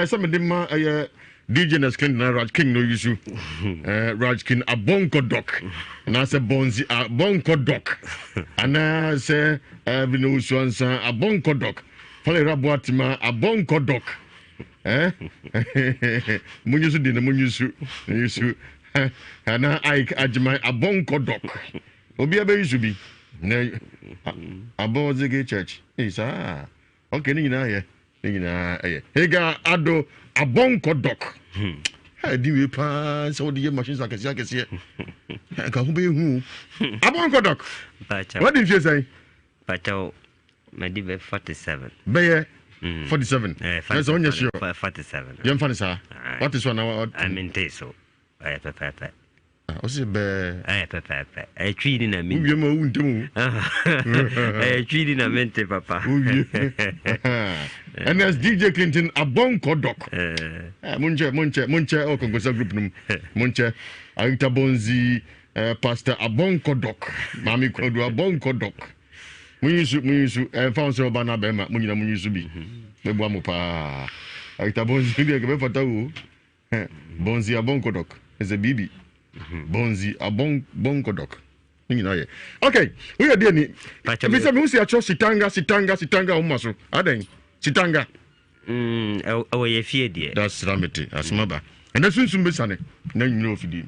some of them DJ na skin na Raj King no use Raj King abonko doc na say bonzi abonko doc ana say bino usuansa abonko doc fale raboatima abonko doc munyusu dina munyusu ana Ike Ajima abonko doc obi abe yusu bi na abozige church isa okay ni na ye hega ado abonko doc di we pa so the machines akesi ka hu be hu abonko doc what did you say pacho madi be 47 be 47 that's on your show 47 you funny sir what is one I mean so pepe o se be pepe e twi na mi uwie ma untem e twi na mente papa uwie and as DJ Clinton abonko doc munche o kongosa group num munche ayita bonzi pastor abonko doc mami kodu abonko doc munyisu fanso obana be ma munyina munyisu bi mebu amupa ayita bonzi bi ke be fata wo bonzi abonko doc is a bibi bonzi abonko doc nyina ye okay we are there ni bisa me usi acho sitanga umaso adan sitanga ye fie die that's ramete asmaba and then sunsum besane na nyina ofidi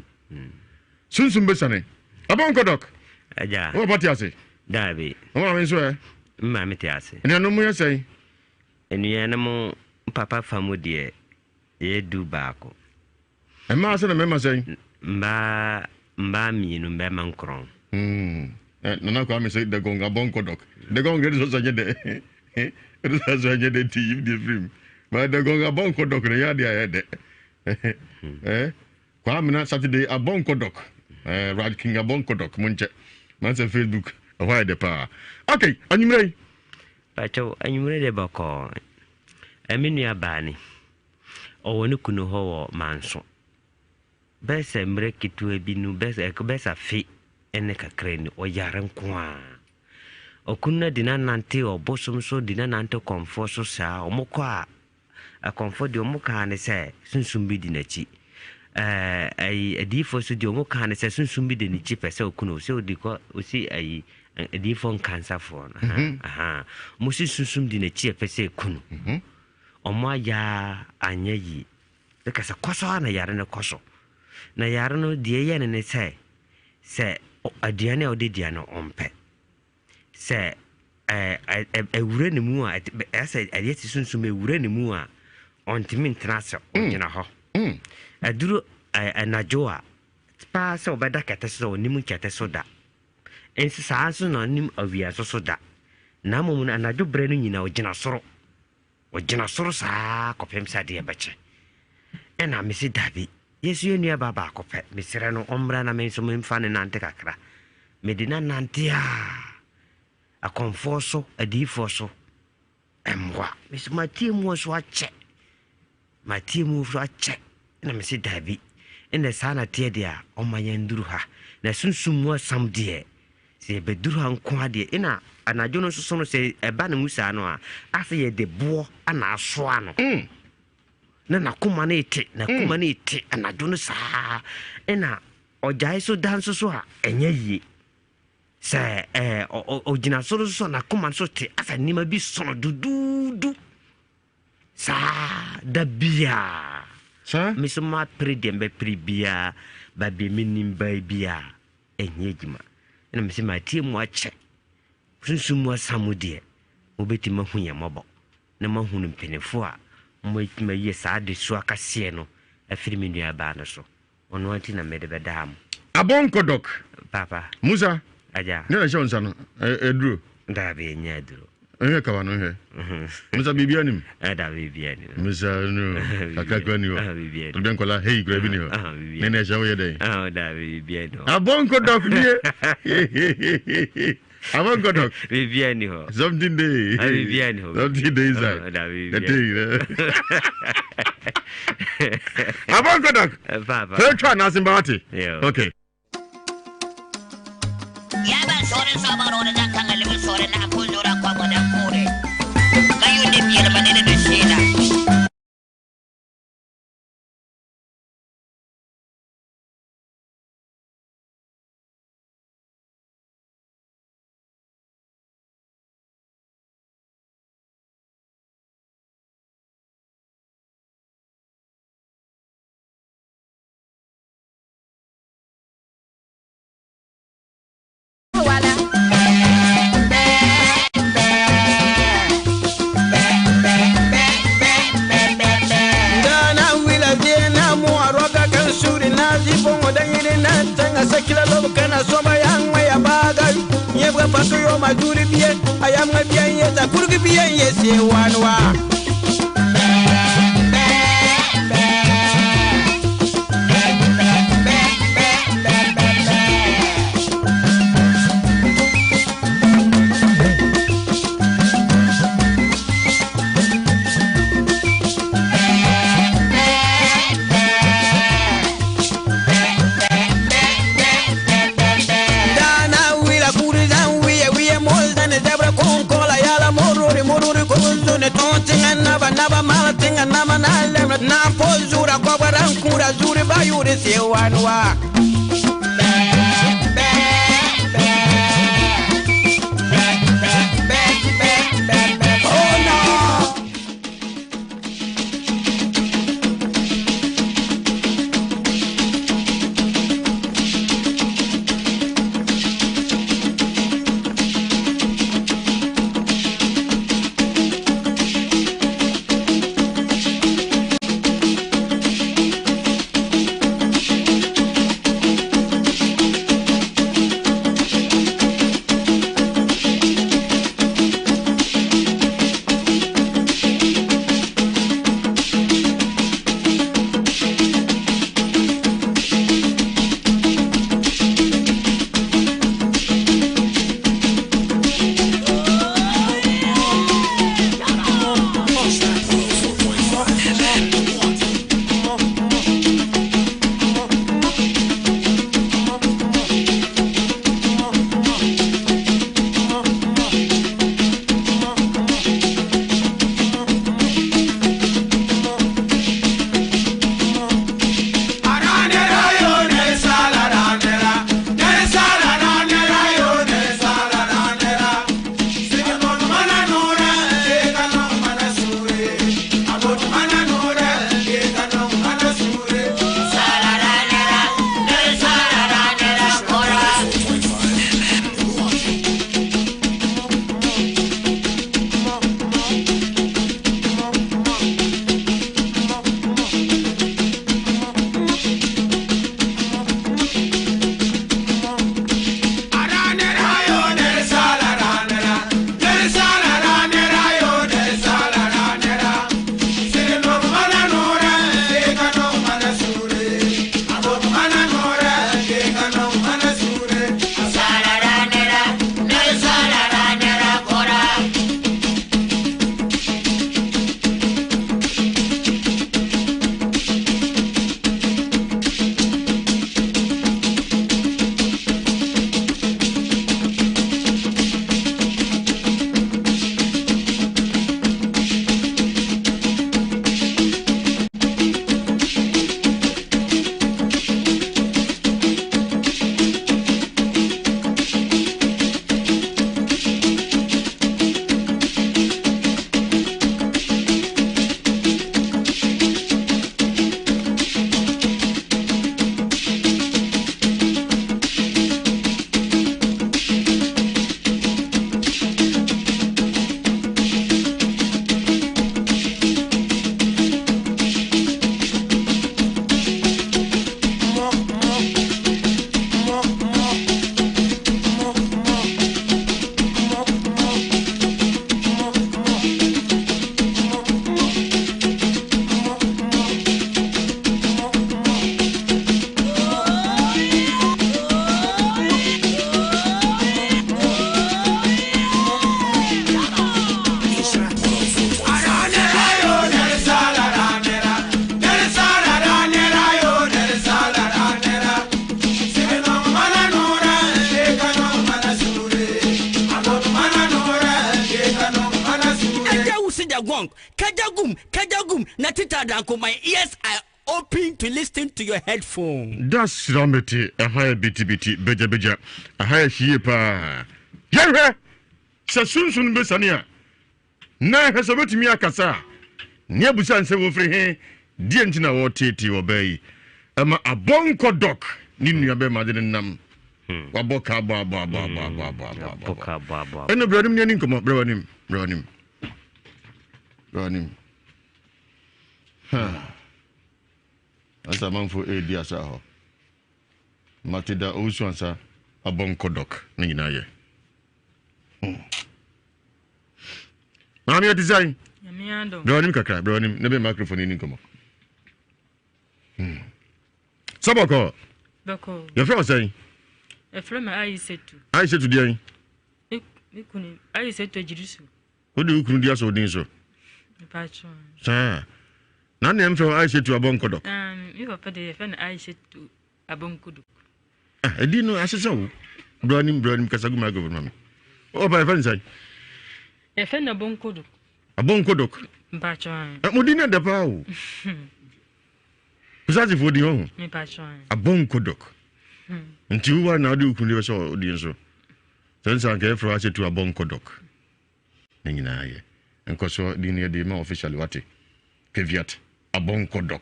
sunsum besane abonko doc aja o pati ase dabi o ma menso ma meti ase ene no mo yesai enu na mo papa famu die ye du baako e ma ase na me ma sai mba mi no mba mankron nana ko am say de gonga bonko doc de gonga so so de so de team de film ba de gonga bonko doc ne ya dia de ko amna Saturday abonko doc Rad King abonko doc munche man say Facebook why de pa okay anyumre pacho anyumre de bako eminu abani o woni kunu ho wo manso bese mre kitu ebinu bese fi ene kakreni o yaran kwa okunna dina nante obosom so dina nante comfort so sa omokwa a comfort di omoka ne se sunsum bi dinachi ai edifo so di omoka ne se sunsum bi dinachi pese okuno se odiko osi ai edifo cancer for aha mo si sunsum dinachi pese ekunu omo ya anyayi e kasa koso na yare ne koso na yare no die ye ne se aduane o de diane ompe se ewure ne mu a ese ayeti sunsum ewure ne mu a ontimi ntrase onyina ho aduru anajo a pa se obeda kete so onimu kete so da ensi saa so no nim awia so da na momu na anajo bre no nyina ogina soro saa kopem sa de beche ena mesi dabi yesu enua baba akopɛ mesere no omra na menso memfa ne nante kakra medina nante a konfoso adifoso emwa mesu matiemu so ache na mesi dabi ene sana tie dia omayanduru ha na sunsumu asam die se beduru ha nko ade ina anajo no so no se eba na musa no a afa ye de bo ana aso ano na kuma na ite anajo no saa ena ojai so danso so a enye yi se ogina so na kuma so te afa nima bi sono dududu saa da bia sa misuma predembe pribia ba bi minim ba bia enye jima ena misima tie mu ache sunsumu asamudie obeti mahunya mobo na mahunu mpenefo a mo ye sa de so akase no afiri me nua ba no so ono anti na mede bedam abonko doc papa musa aja na show nsa no eduro da be nya duro enye ka ba no he musa bibia nim da bibia ni musa no akakwa ni o bibia to ben kola hey gra bi ni o ne na show ye dey da bibia no abonko doc ni abonko doc bibia ni ho something dey bibia ni ho something dey inside da bibia abonko doc papa hey try na simbati okay ya ba sore sabaro da kan alibi sore na kun dora kwa madan kore kayu da biyar madina da sheda kila lobo kana soma yang ma ya baga yebga pato yo ma duri bien ayam nga bien yeta kurgi bien yesi wanwa Naba mala tinga nama na lem na pozura kwa barankura zuri bayuri se wanwa Kajagum, natita danko. My ears are open to listen to your headphone. That's Rameti, a higher biti, beja, a higher sheepa. Yare, Sasun Besania. Na has a bit me a cassa. Nebusan se wo free he, dientina wo tete obey. Ama a bonko doc, ninu yabe madinam. Waboka ba. And the brother Yanin come up, Bronim. As a man for 8 years. Matilda Owusu ansa Abonkodok na nyina ye. Mami ya design. Yamiando. Bro nim kakra, bro nim na be microphone ni nkomo. Sabako. Bako. Your friend was saying. A friend I said to. I said to the I said to Jirusu. Who do you couldn't do so din so? The patron. Sir. Na name from I said to Abonkodok. You have a friend I said to Abonkodok. I didn't know I said so. Bro nim kasagu ma go mami. Oh by friend say. A friend Abonkodok. Abonkodok. Patron. Modina da pa o. Kusazi for the home. Me patron. Abonkodok. Nti wa na odi ukunu be so odi nso. Sense an ke fra se to Abonkodok. Na nyina ye. Enko so di ne de ma officially wate. Keviat Abonkodok.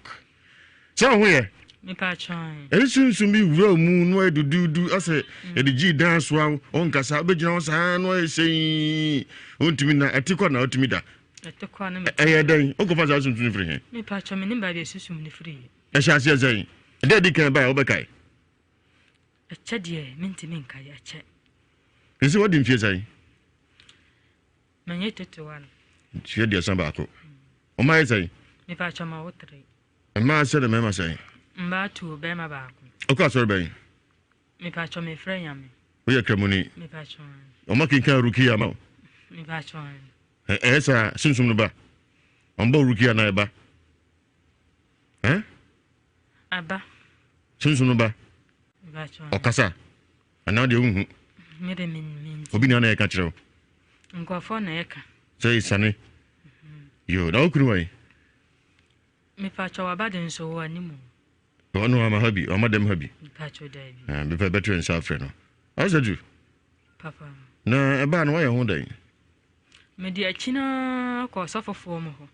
So ho ye. Me patron. Erisunsun bi wura mu no edudu ase e de gi dance wa on kasa begina on sa no e sei. Ontimi na etikọ na otimi da. Etikọ na me. Den o ko fa sa sunsun free he. Me patron me nimba be susum ni free. E sha se sei. De di kan ba o be kai. Eche de mentimi nka ya che. Ese what dimfie sei. Manye tetuwa. Chie de samba ko. O mai sei. Me patron ma wotre. E ma se de me ma sei. Mba tu be ma ba ko. O ka so be. Me patron me frɛ yame. O ye kremoni. Me patron. O ma kin kan rukia ma. Me patron. Esa sunsun no ba. On ba rukia na e ba. Aba. Sunsun no ba. Me patron. O kasa. Ana de hu. Me de min. Obi na na e ka kire o. Nkofo na yeka. Say sane. Yo, da okuru wai. Me patron wa ba de nso wo animu. Ono ama habi, ama dem habi. Me patron da bi. Be pe better en safre no. Asa ju. Papa. Na e ba no wa ye ho dan. Me di akina ko sofofo mo ho.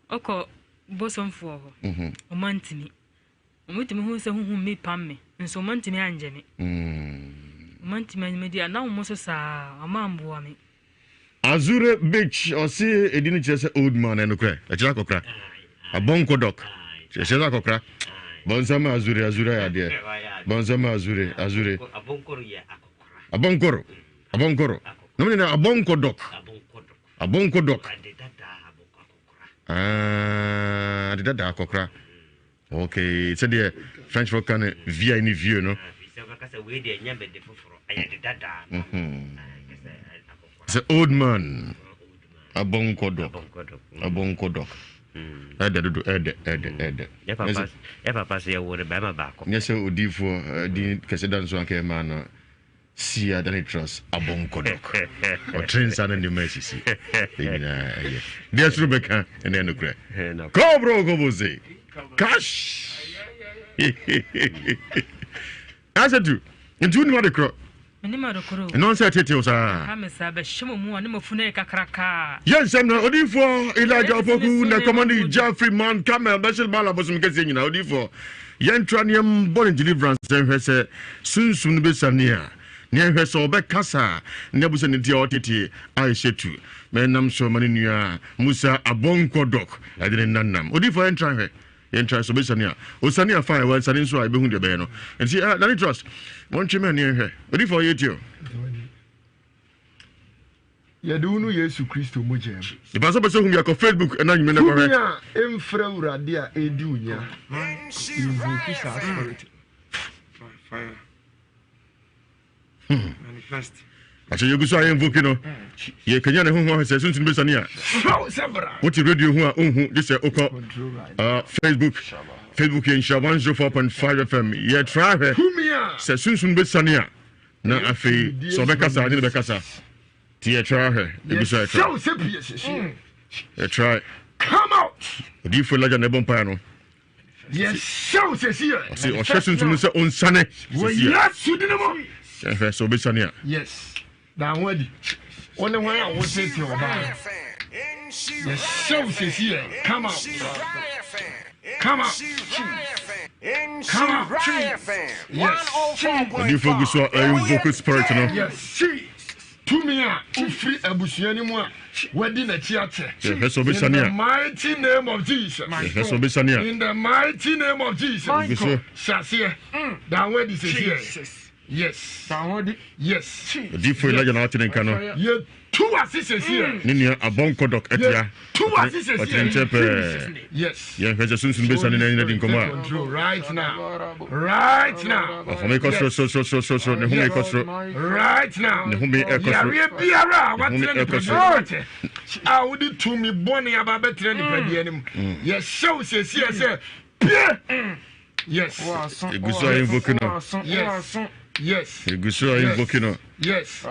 Oko bosomfo ho. O mantimi. O mutimi hu se hu me pam me. Nso mantimi anje me. O mantimi me di na mo so sa amambo me. Azure Beach o si edini chese old man enokra. E chira kokra. Abonkodok. Chese kokra. Bonsama azure ya de. Bonsama azure. Abonkoro ya akokora. Abonkoro. No me na Abonkodok. Abonkodok. De dada akokra. Okay, it's the French folk can via any view no. It's an old man. Abonkodok. Ede. Papa say you would be my back. Yes, odi for di kese so anke ma no sia than trust Abonkodok. O trains and the mercy. There's Rebecca and then the Go bro, go boze. Cash. As I do. Into no the crop. Minima do kuro. Non say tete o sa. Ha me sa be hwemo mu ani mafuna kakraka. Yes, I'm not odi for Elijah Opoku na command Jeffrey man Camel Bashir Bala bosum kese nyina odi for. Yen tranium born deliverance hwe se sunsun be sania. Ne hwe so be kasa ne busa ne dia otete Aishetu. Menam so mani nua Musa Abonkodok. Adine nanam. Odi for yen tran hwe. So be sania. O sania fine well sanin so I be hu de be no. And see na trust. One chime ne hwe. Odi for yetio. Yadunu Yesu Kristo mojem. The pastor person whom you are Facebook and you may never read. Emfra uradia edunya. Invoke spirit. Fire. Manifest. Ache you go so invoke no. Ye kanya ne hu say sunsun be sania. What you radio hu a this say oko Facebook in 104.5 FM. Ye try her. Say sunsun be sania. Na afi so be kasa ni be kasa. Tia try her. Try. Come out. Do you feel like an ebon piano? Yes, so says here. See, or session to say on Sunday. Yes, you didn't. So be Sania. Yes. Now, what? Only one I will say to your body. Yes, so says here. Come out. Come out. Come out. Yes. And you focus on vocal spirit, you know? Yes. Tumia, Ufri Abusianimua, wedding a theatre. In the mighty name of Jesus. In the mighty name of Jesus. Shasia, that word is here. Yes. Yes. Deep for legend out in Cano. You 2 assistants here. Ninia Abonko Doc Etia. 2 assistants here. Yes. Yeah, because soon to be sending anything come out. Right now. Right now. Right now. I would to me Bonnie about better than yes, so says yes. Yes. Yes. Yes. Yes. Yes.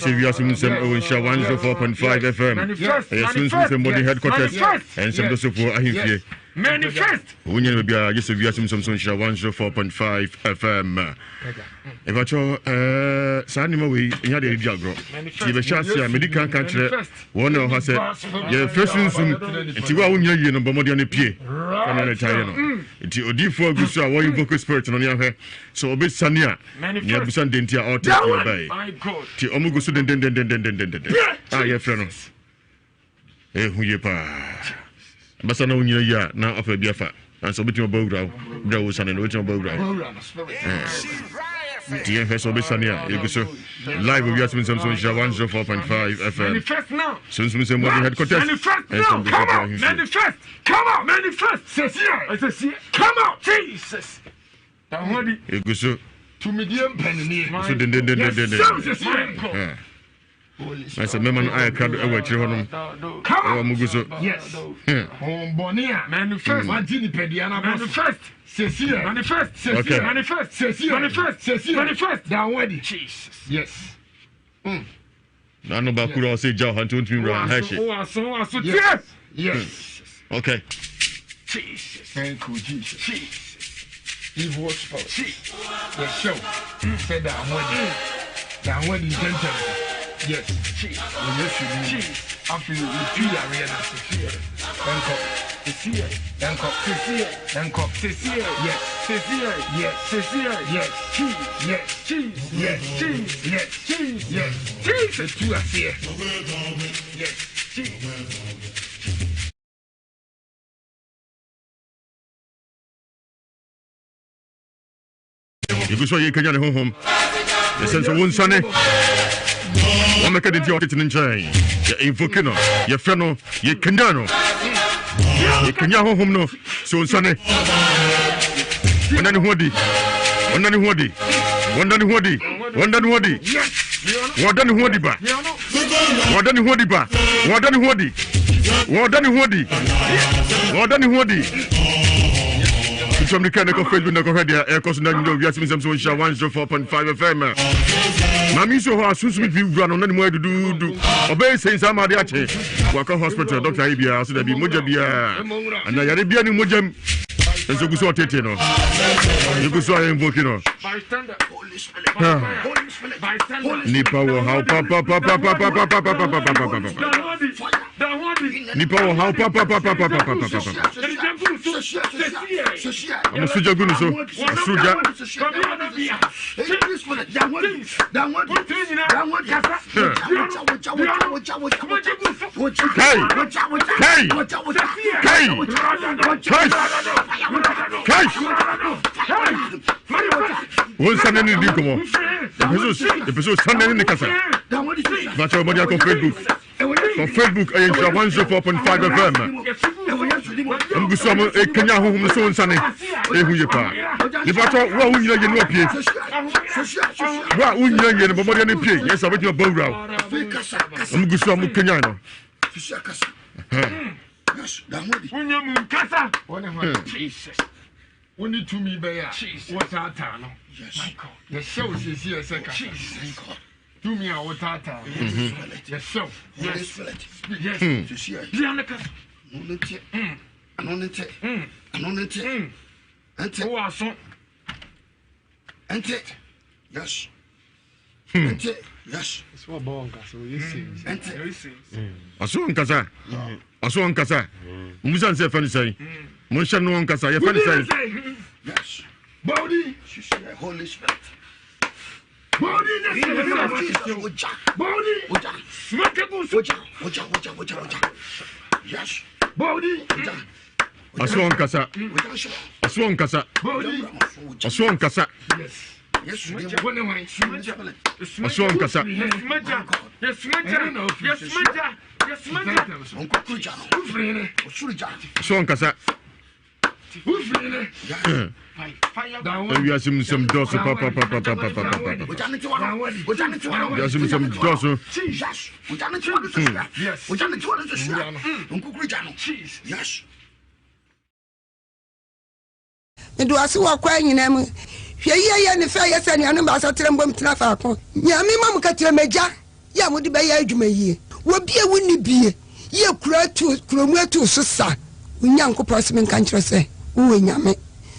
Ewiase Mu Nsem 104.5 FM. Yes, somebody headquarters and some those for Ahimfie. Manifest. When you be just Ewiase Mu Nsem 104.5 FM. If I show Sanima we in the diagram. You be sure medical country one of us yeah first soon until we will you number more than a pie. Can tell you. It's Odi for Gusu one invoke spirit on your hair. So obe Sania. You be san dentia or take your bay. My God. Ti omugo so den. Ah ye friend. Hu ye pa. Basa na unyina ya na afa biafa. And so between bowra, bro san and between bowra. Ti first obe Sania, you go so live with Ewiase Mu Nsem 104.5 FM. Manifest now. Since we say more headquarters. Manifest now. Come out. Manifest. Come out. Manifest. Says here. Come out. Jesus. You go so to medium penny. so den. I said, "Man, I can't ever hear him." Come on, yes. Bonia, manifest. Martini Pediana, manifest. Cecilia, manifest. Cecilia, manifest. Cecilia, manifest. Cecilia, manifest. Down ready. Jesus. Yes. I know about Kura say Joe Hunt to Yes. Okay. Jesus. Thank you, Jesus. Jesus. Evil spirit. The show. Say down ready. Down ready, gentlemen. Yes. Cheese. Yes. After you feel arena. You go so you can get home. The sense of one Sunday. I'm not going to do it in China. You're invoking, you're friend, you're Kenyano. You can home no. So, Sunday. One and Wadi. From the kind of Facebook, no radio, air cost, no, Ewiase Mu Nsem 104.5 FM. Mammy, so how soon we run on any way to do. Obey saying somebody at Waka Hospital, Dr. Ibia, so there be Mujabia, and the Arabian Mujam, and so go so Tetino. You go so invoking. Nipa, how Papa. Nipa, how Papa. I'm a soldier, good so. A soldier. One Sunday in the Dicomo. The person Sunday in the Casa. But your body on Facebook. On Facebook, I 104.5 FM. I'm going to Kenya home so Sunday. Who you pa? If I talk, what will you know? What will you know? But any pay? Yes, I went to a bow round. I'm going to Kenya. Jesus. Only to me, Bear. What our town? Yes. The show is here, second. Jesus. To me, our tata. Yes, so. Yes. Yes. It's what bonga, so you see. I saw on Casa. Musan say funny say. Musha no on Casa, you funny say. Yes. Body, Holy Spirit. Body, yes. Body, Aswan kasa. Aswan kasa. Aswan kasa. yes. Aswan kasa. Aswan kasa. Ewiase Mu Nsem dosu papa. Ewiase Mu Nsem dosu. Yes. do ase wa kwa nyina mu hwe ye ne fa ye se ne anu ba so tere mbom tena fa ko nyame mam ka tere meja ya mudi be ya adwuma yie wo bie woni bie ye kura tu kromu atu so sa onyankopɔ se men kan kyerɛ se wo nyame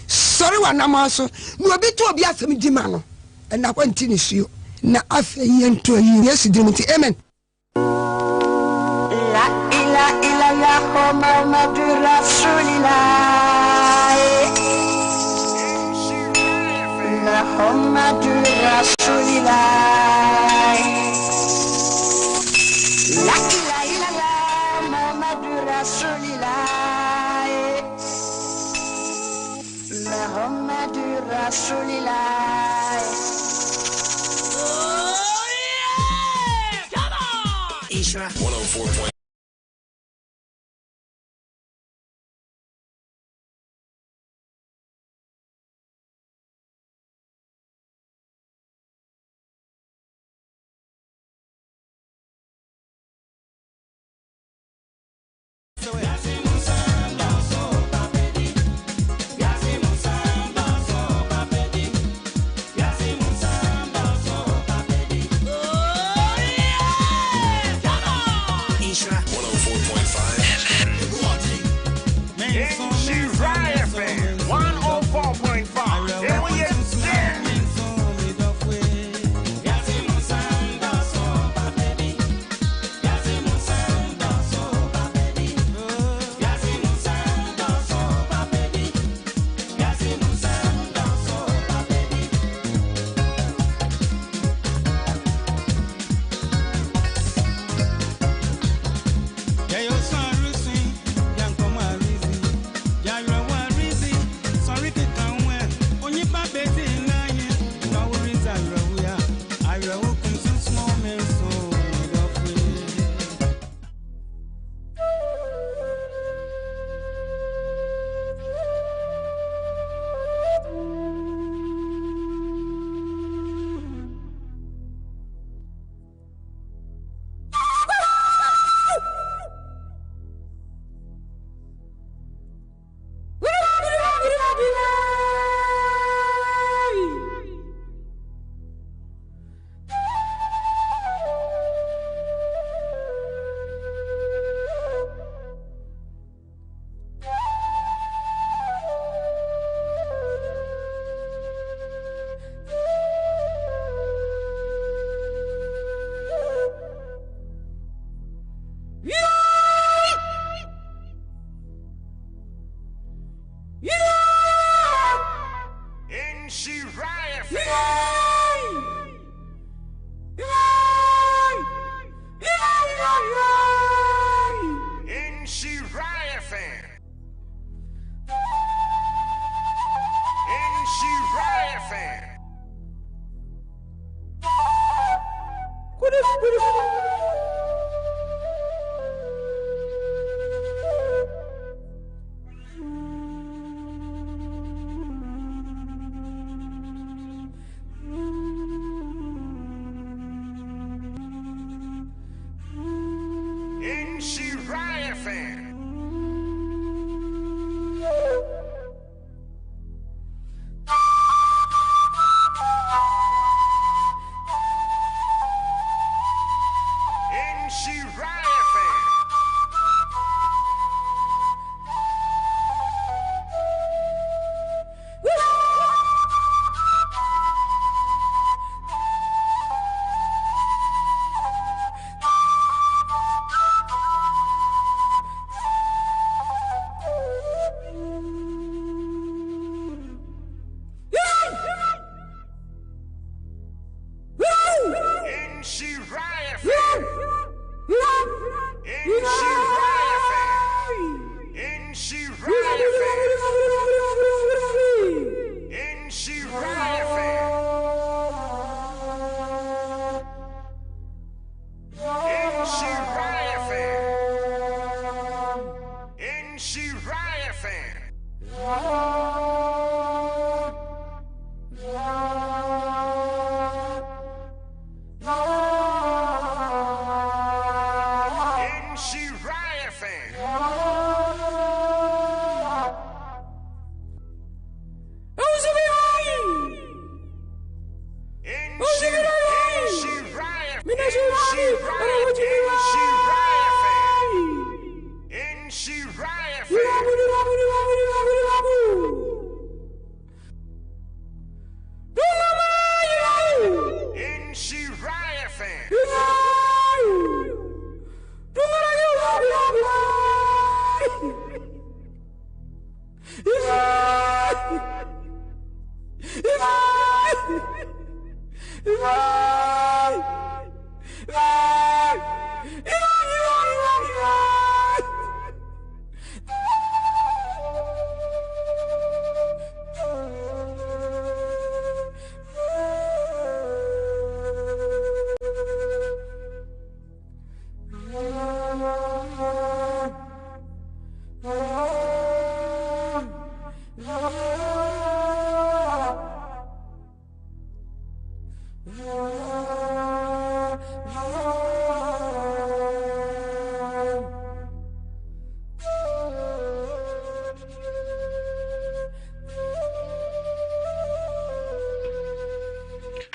sori wa na ma so no obi to obi asem di ma no na kwanti ne suo na afa ye nto yi yesu di muti amen la ila ila ya Muhammadur Rasulillah Muhammadur Rasulillah la ilaha illallah Muhammadur Rasulillah Muhammadur Rasulillah oh yeah come on Isra 104.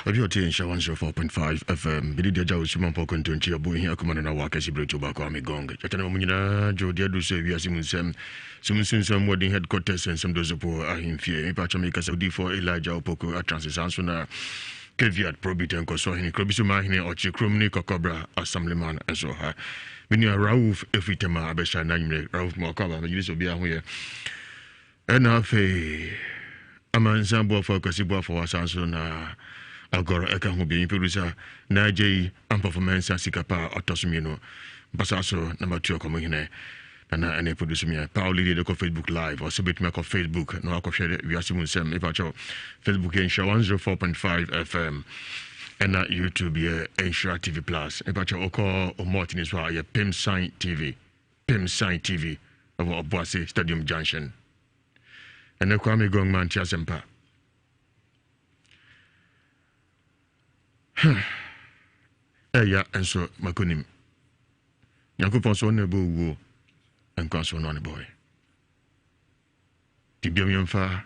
Radio Tiensha 104.5 FM. Bidi Agya Wusu mampo kontonchi abu hi akumana na waka sibreto ba kwa migonga. Chatana munyina Jodi Aduse Ewiase Mu Nsem. Sumsunsun warding headquarters and some dozopo ahimfie. Ipacha meka Saudi for Elijah Opoko atransisanso na Keviat probite nkoso hini krobisu mahine ochi kromni kokobra assemblyman enso ha. Mini Rauf efitema abesha nanyme Rauf mwakaba majiliso bia huye. Enafe amansambo for kasibo for wasanso na agora eka ho bi producer na jei am performance asikapa otosumino basaso number 2 komo hine na ene producer mi Pauli de ko Facebook live or subit me ko Facebook no akofhede Ewiase Mu Nsem ipacho Facebook Ensha 104.5 FM and na YouTube ye Ensha TV Plus ipacho oko o Martin so ye Pim Sign TV over Obuasi Stadium Junction and na Kwame Gongman Chiasempa. Eya enso makonim Yakupon so ne bo wo enkan so no ne boy Tibiam yemfa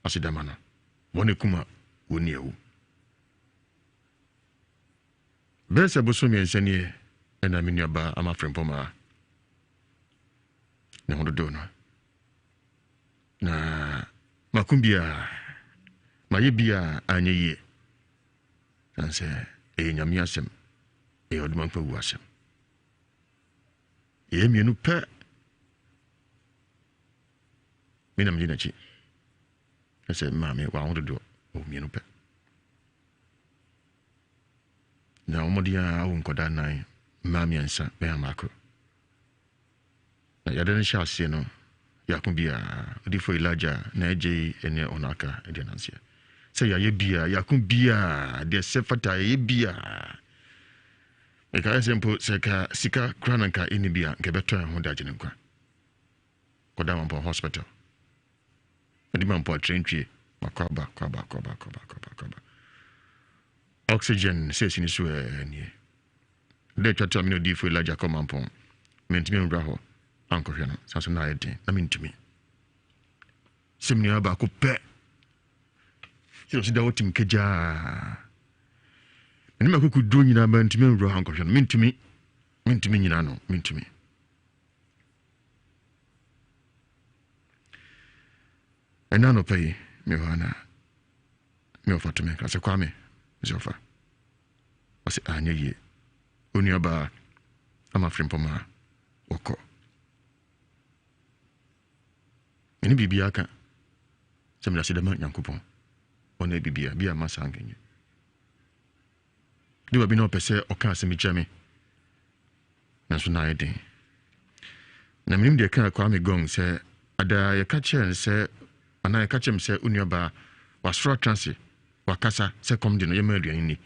asidamana woni kuma woni ewu Bese bosomi ensenie ena minuaba ama frempoma ne hodo do no na makumbia mayebia anyeye sanse nyame asem odman fa wu asem mienu pe minam dina chi ase mame wa hodo do mienu pe na omodia awu nkoda nan mame ansa be amako na yadene sha ase no yakubia odifo Elijah na eje ene onaka edianansia say ya bia yakubia de sefata ye bia eka example seka sika krananka inibia ngebeto ho daje nkwa koda mampo hospital edi mampo train twie makwaba kwaba oxygen says ni so ni de twata mi no di fo Elijah come mampo mentimi nra ho ankohwe no saso na yedin na mentimi semni aba ko pe sio sida wotim keja enima ko kudro nyina ba ntimi nro ankohwe no mentimi nyina no mentimi enano pay me wana me ofatu me kase kwame zofa wase anyeye oni aba ama frimpoma woko eni bibia ka semla sidama nyankopon ona bibia bia masangenye diwa bi no pese oka asemi chame na so na eden na minim de ka kwa me gong se ada ye catch and say ana ye catch him say unuaba wasro transit wakasa say come di no ye ma aduani ni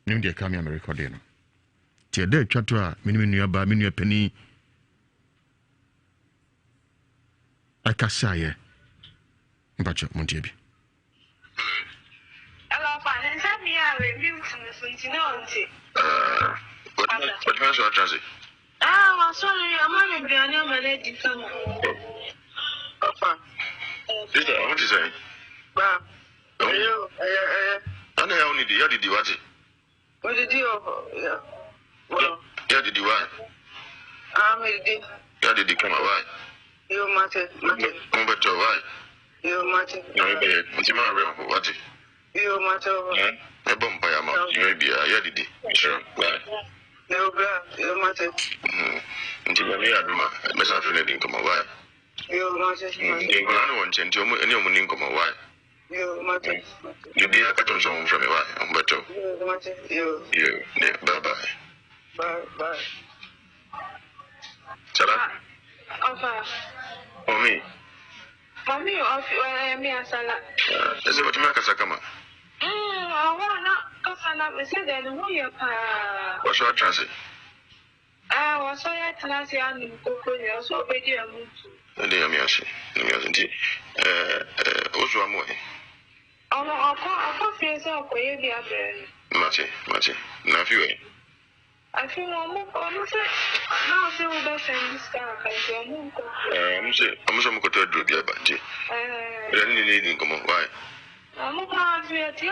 nim de ka me America de no tie de twato a minimi nuaba menu pani akasa ye mbacho montie bi hello fine send me a review to the Suntinonti what was your transit sorry I'm not going to manage some Sister, what is it? Ba. I know only the other what? What did you? Yeah. Well, yeah, did you want? Yeah, did you come away? You matter. Come back to why? You matter. No, but what's your man? What? You matter. A bomb by a mouth. Maybe I did it. Sure. You matter. Until I had my message didn't come away. You matter. You want to tell me any money come away. You matter. You be a carton song from a while. I'm better. You matter. You. Bye bye. Bye. Shut up. For me, me a salad. Is it what you make us a come? I want not salad. We said that the way What's your transit? I was so yet last year and so big. Let me also a more. I can't feel so quiet. Match. Now, you I feel almost now. See what best in this car. I'm some go to do the banty. Then you need come on. Why? I'm not here to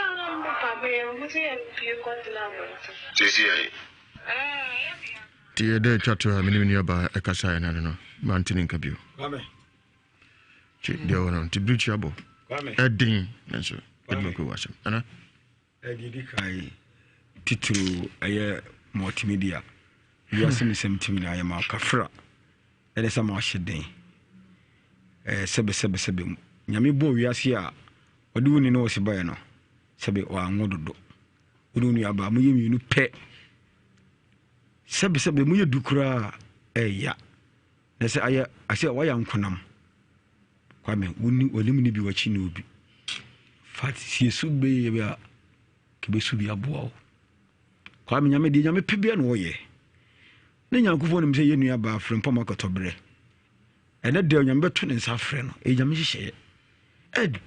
Tie de chato minimini aba ekasa na no mantini nkabio Kwame chi de wona ti brichi abo Kwame edin nso edmako wasam ana edidi kai titulu aye multimedia Ewiase Mu Nsem timi na aye ma kafra ede sama hyeden sebe nyame bo wiase a ode woni no osibaye no sebe wa anwododo woni nu aba mu yemi pe sebe mu yedukura ya na se aya ase waya nkonam Kwame woni olim ni bi wachi na obi fat siesu be ya kebesu bi aboa Kwame nyame di nyame pebia no ye ne nyankofo nim se yenu aba afrempa makotobre ene de nyame beto ne nsa afre no e nyame hihye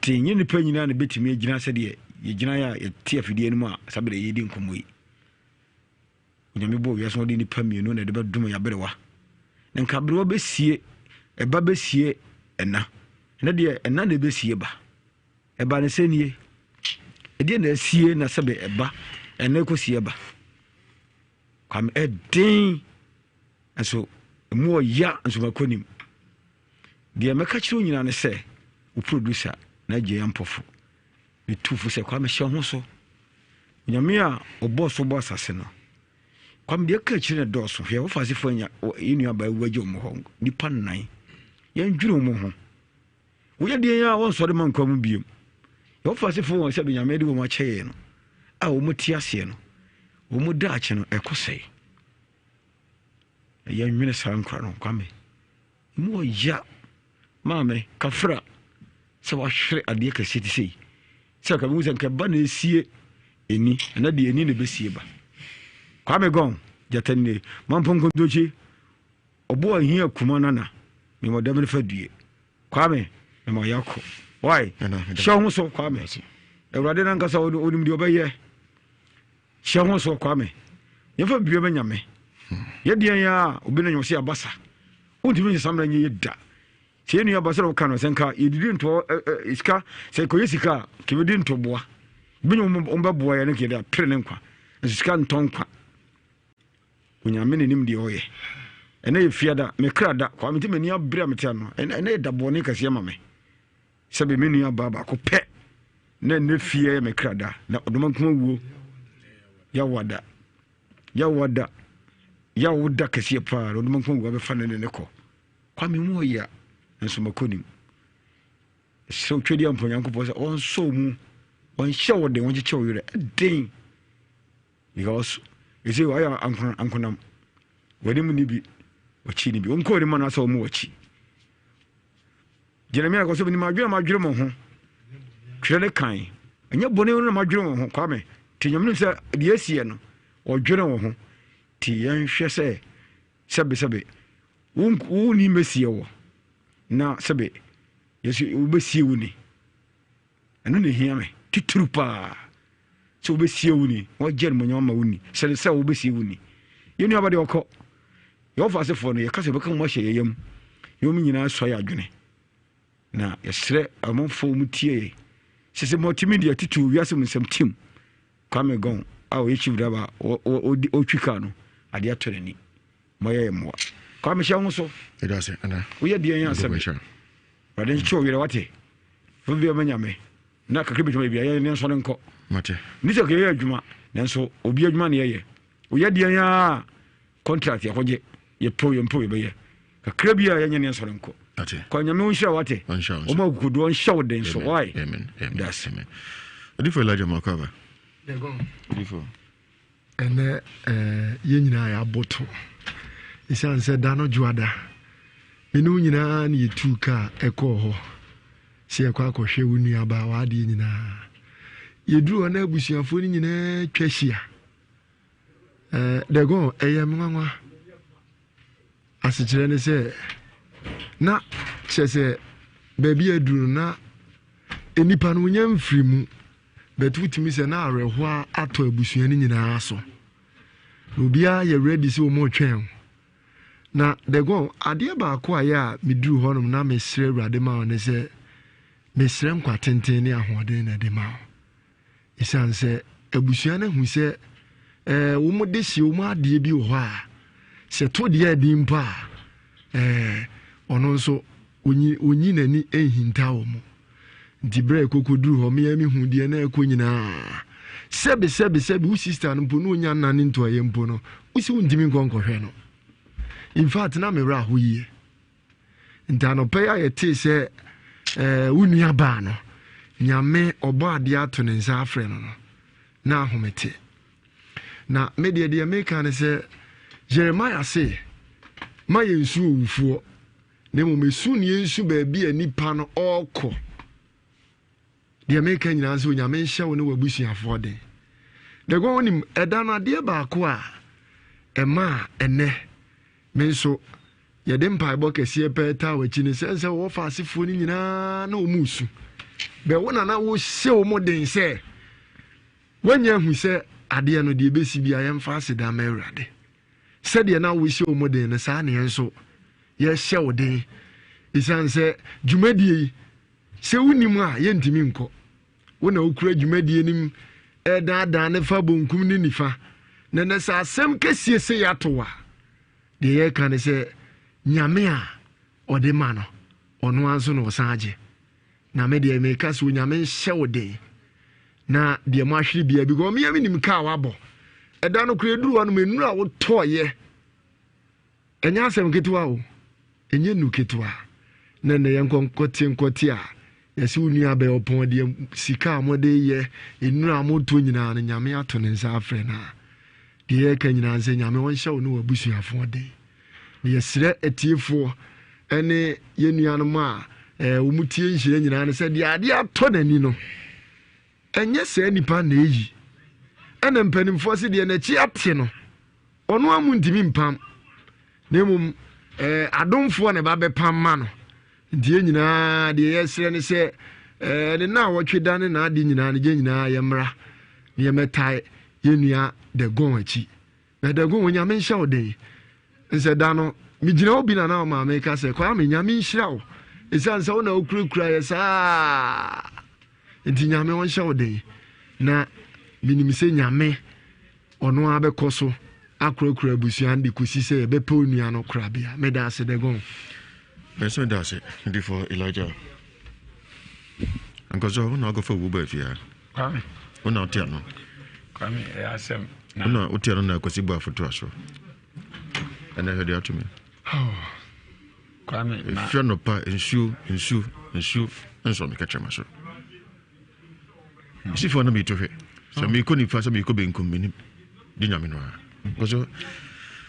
e nye ni pa nyina na betimi agina se de ye gina ya ye tie afidie no a sabere ye di nkomoyi nyame bo wiase no de ni pa mienu na de bedum ya berewa ne nka berewa besie eba besie ena ne de ena na besie ba eba ne senie e de na sie na sebe eba ena ko sie ba Kwame edin aso mu ya nso makonim de meka kiro nyina ne se o producer na je yampofo ni tufu se Kwame hye ho so nyame a oboss asase no Kwame de ka kire ne doso hwe wo fasifo nya inu aba waje mo ho nipa nan yan dwiro mo ho wo ya de ya won so de man kwam biem wo fasifo won se be nyame de wo ma cheye no a wo muti ase no wo mu da ache no ekosei ya nwene sankra no Kwame mu ya mame kafra se wa hwere ade ka siti sei se ka mu se ka ba na esie eni na de eni ne besie ba Kwame gon jatane mampon kondochi obo ahia kuma nana me modem fa due Kwame me mo yakọ why sha ho so Kwame ewrade na nkasa onim de obeye sha ho so Kwame ye fa bie nyame ye de ya obi na nyosi abasa ontimi samra nye yeda se enu abasa ro kanu senka yedidi nto iska se ko yesika ke bedi nto boa bi nyo omba boa ya ne ke da pere ne nkwa iska nto nkwa unyame ne nim de oye ene ye fiada me krada kwa me timi ni abra me tia no ene da boni kase ma me se be menu ababa ko pe na ne fie me krada na odoma kuma wuo ya wada kase pa odoma kuma wuo be fa ne ko kwa me mu ya nso makonim so twedi ampo yankopo se on so mu on show de won chew yure den because ese wa ya ankonam wani mu ni bi wachi ni bi on ko ni mana so mu wachi Jeremiah ko so ni madwere mo ho twere ne kan enya bone no madwere mo ho kwa me ti nyamnu se de asie no o dwere wo ho ti yan hwe se sebe wo ni mesie wo na sebe yesu wo besie wo ni eno ne hia me tituru pa so wo besie wo ni wo gere mo nyama wo ni se wo besie wo ni yenu abade okọ yo fa se fo no ye kase beka mo hye yeyam yo mi nyina so ya adwene na yesre amonfo mu tie sese multimedia titu Ewiase Mu Nsem team kwame gon awo yichi draba o twika no ade atorani moye mo kwame hye ho so edase ana wo ye de yan asem rade nchi owire wate fo bi amanyame na kakre bituma bia ye ne so ne nko mate ni se ke ye adwuma nanso obi adwuma ne ye wo ye de yan contract yakoje ye mpo be ye kakre bia ye ne so ne nko ate kwa nyame unhira wate o ma kudu onhya woden so why amen that's amen odifo Elijah Makaba dego odifo ene ye nyina ya boto isan se dano juada menu nyina na yetu ka ekọ ho se ekọ akọhwe wunu aba wa de nyina yeduru na abusuafo ni nyina twahia dego eyemnwa asikyere ne se na chese baby aduru na enipa no nya mfirimu betutimi se na areho ato abusua ni nyina aso obia ye ready se o mo twen na dego ade ba ko aya miduru honom na mesre awurade ma ne se mesre nkwa tenten ne ahoden na de ma isanse abusua na hu se wo mo de si wo mo ade bi ho a se to de adi mpa ono nso onyi nani ehinta wo mo dibre kokoduru ho me ami hu de na ekọ nyina sebe wo sister no no nya nane nto aye mpo no usi undimi nkonkohwe no in fact na mewra ho yie ntano pe ya yete se unua ba no nyame obo ade ato ne nsa afre no na ahomete na media de America ne se Jeremiah say ma yensu owufuo ne mo mesu ne yensu ba bia nipa no okọ de America nyina so nyame nhye wo ne wabusuafo de go onim eda na de ba ko a ema ene menso yede mpa bo kese peta wachi ne sense wo fa asefo ni nyina na omusu be wona na wo hye wo moden se wanya hu se ade no de besi bia yemfa aseda ma awurade se de na wo hye wo moden ne sa ne enso ye hye wo den isanse dwumadie se wonim a ye ntimi nko wona okura dwumadie nim da ne fa bonkum ni nifa ne sa asem kesie se yatowa de ye kan se nyame a ode ma no ono anso no sanje na me de me ka so nyame hye wode na de mo ahwere bia bi go me yami nim ka wabo eda no kure duru wanu menura wo toye enya asem ketewa o enye nu ketewa na ne yenkoti a yesi unu abe opon de sika amode ye enura amoto nyina na nyame ato ne nsa afre na de ye ka nyina nse nyame won hye wo no wabusuafo de yesire etiefo ene yenuanom a umutie nhire nyina ne se de ade ato nani no enye se nipa na eyi ene mpanimfo se de na chi ate no ono amu ndimi mpam na mum adomfo ne ba be pam ma no die nyina de yesire ne se de na wotwe ne na ade nyina ne je nyina yemra ne yemetai yenua de gon achi na de gon nyame nhya ode nse dano mijina obi na na ma America se kwa me nyame nhira wo esanse wo na okurakura ye saa enti nyame won hye ode na minim se nyame ono abekoso akurakura abusuan de kosi se be pe onua no kura bia me da se de gon person da se ndi for Elijah ankozo wo na go for wo ba fia kwame wo na otia no kwame asem wo na otia no na kosi ba foto aso and I heard you to me. Kwame, if you're not pa, ensure, and so me catch my soul. See for no me to her. So me couldn't fast me could be in combine. Dinamino.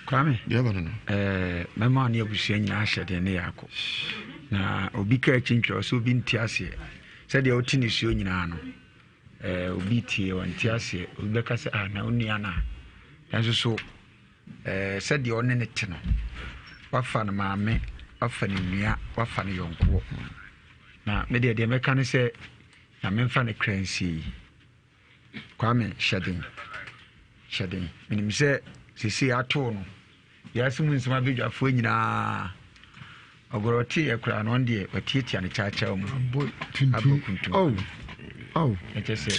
Kwame, you have no. My man, you will see any asher than Yako. na obi ka chinchro so obi nti ase said the otini suo nyina no obi tie won ti ase obi beka se na onua na enso so said the onne ne te no wafa na maame wafa ne nua wafa ne yonko na me de meka ne se na memfa ne kransi kwame shadin minim se sisi ato no Ewiase Mu Nsem abedwafo nyina ogoroti ekura no ndie watietia ne chacha mu abuntum echese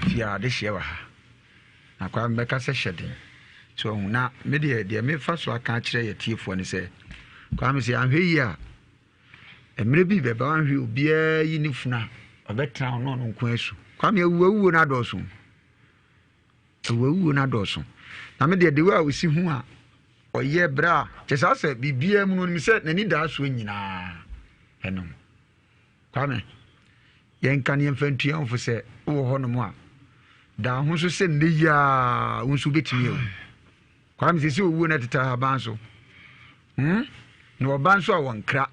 fia de hye wa ha na kwa mbeka se hyeden so na me de me fa so aka kire yetiefo ne se kwa me se anhwe yi a emre bi beba anhwe obia yi ni funa obetra no no nko asu kwa me awuwo na doso na me de wa osi hu a oye bra chesa se bibia mu no mi se nani da so nyina enom kwame yen kan yen fantua onfo se wo ho no mu a da ho so se ne ya wonsu betimi o kwame se owu na teta ban so no ban so a wonkra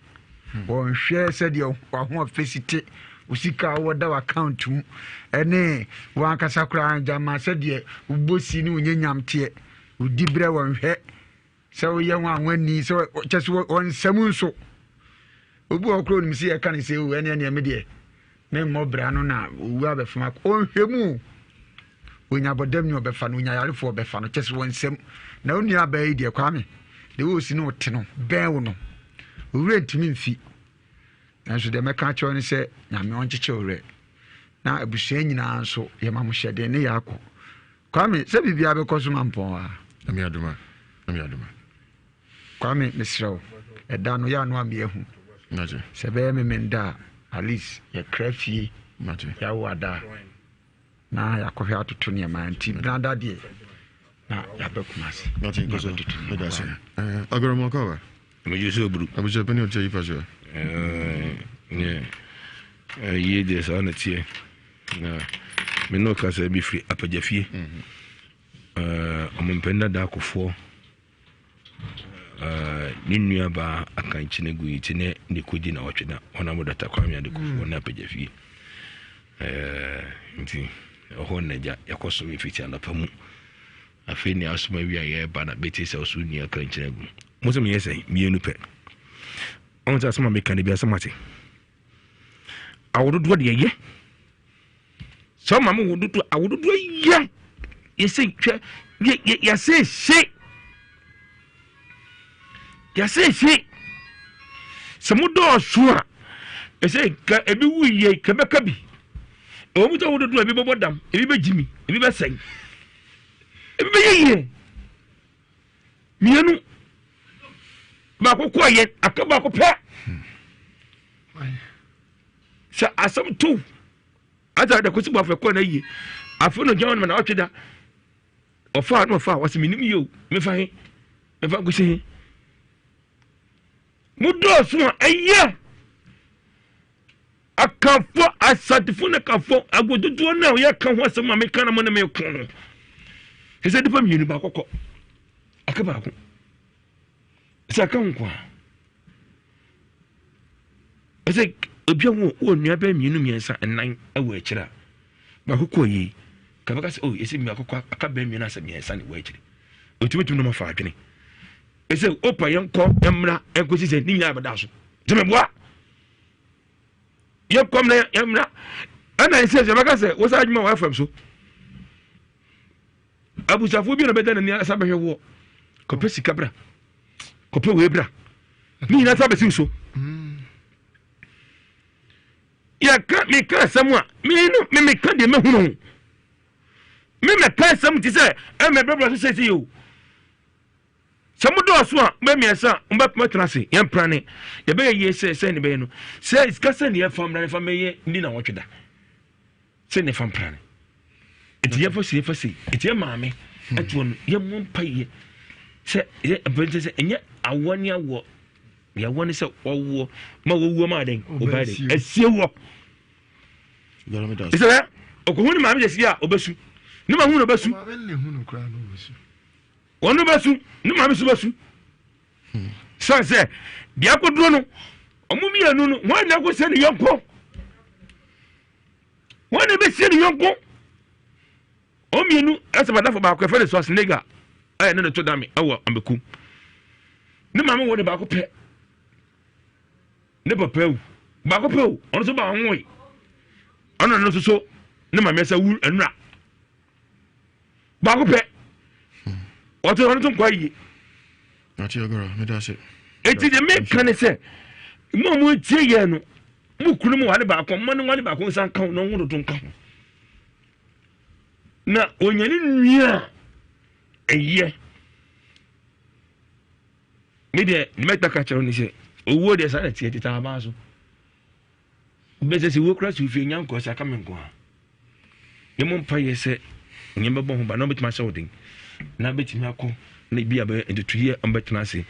won hwe se de wa ho fesite usika wo da account mu ene wan kasa kura jama se de ubosi ni onyanyamte udibre won hwe so ye wan wani so just on samu so obu okro ni se e kan se o ene ene me de me mo bra no na owu abefama on hwemu onya bodam ni obefa no onya yarefo obefa no just won sam na oni abai de kwame de wo si no te no ben wo no owure ntimi mfi nanso de meka cho ni se nyame oncheche owure na abusua nyina nso ye ma mo hyede ne yakọ kwame se bibia be koso mampon a ami aduma kwame misrawo eda no ya no am yehu naje se be me menda alice ye krafie naje ya wada na yakọhwe atoto ne ma anti branda de na ya be kumase naje gozo tutu me da se agoro kawa me juso bru abuja pani o chei fajo ye de sa na tie na me no ka se bi free apagafie ompenda da akofo ninua ba akanchine guiti ne nikodi na wotweda ona modata kwame ade kofo na apagafie nti oho naja yakoso we fiti anapamu afi ni asoma wi aye ba na beti se osu ni akanchine gu mo me yese mienu pe on ta asoma meka ne bi asamate awododo de ye so ma mo wododo awododo ye yese twa yase she samudo sua ese ka ebi wuye ka beka bi o mu to wododo ebi bobodam ebi bejimi ebi besen ebi beye mienu ba ko koye akaba ko pe sa asam tu ata da ko si bofa ko na yi afu no jawon na otweda ofa no fa wasi minim yo me fa go se mudo so eye akanfo asadifo na kanfo agododo na o ya kan ho asam America na mo na me ko no hese dipa mienu ba kokko akaba ko sa kan kwa ese obia wo nua ba mienu miensa enan awo akira ba kokko yi ka baka se ese mi akokko aka ba mienu asa miensa ne wo akira otumetum no ma fa adwene ese opa yenko emra enkosi se ninya abada so jemeboa yekom na emra ana ese je baka se wo sa adwuma wa fam so abusafo bi no beda na ni asa behwe wo ko pesi kabra ko pe we bra ni na sa besi so ya ka me ka samwa me ka de me hunu me ka sam ti se e me bra so se yo samudo so a be miesa mba matrase yem prane ye be ye se ne be no se iskasa ne fam na fam ye ndi na wotweda se ne fam prane eti ye fasi eti ye maame atwon ye mompaye se ye abente se enye awoni awo ya woni se owo ma wowo ma den obade asiewo ise okohuni maame je sia obesu ni ma hu no besu ma be ne hu no kra no obesu onu basu ni ma mi su basu sanse dia ko duro no Omumi anu no wan na go se ne yonko. Wan na be se ne yonko. Omienu asabada for ba ko fe ne so snega. Aye ne to dame awo ambeku. Ne mama wo de ba ko pe. Ne papa wu. Ba ko pe wu. Ono so ba nwoi. Ono no so ne mama sa wu anura. Ba ko pe. Wato ono to kwa yi. Ati ogoro me da se. Eti de me kan se. Mo tie ye no. Mu kunu mu wale ba ko mo ne wale ba ko san kan no wo to kan. Na onyani nua eye me de meta ka chero ni se owo de sa na tie tita ba so be se wo kra su fi nyanko sa ka menko ha ye mo mpa ye se nye be bon ba no betima sha odin na betimi akọ na bi abe entutuye ambetena se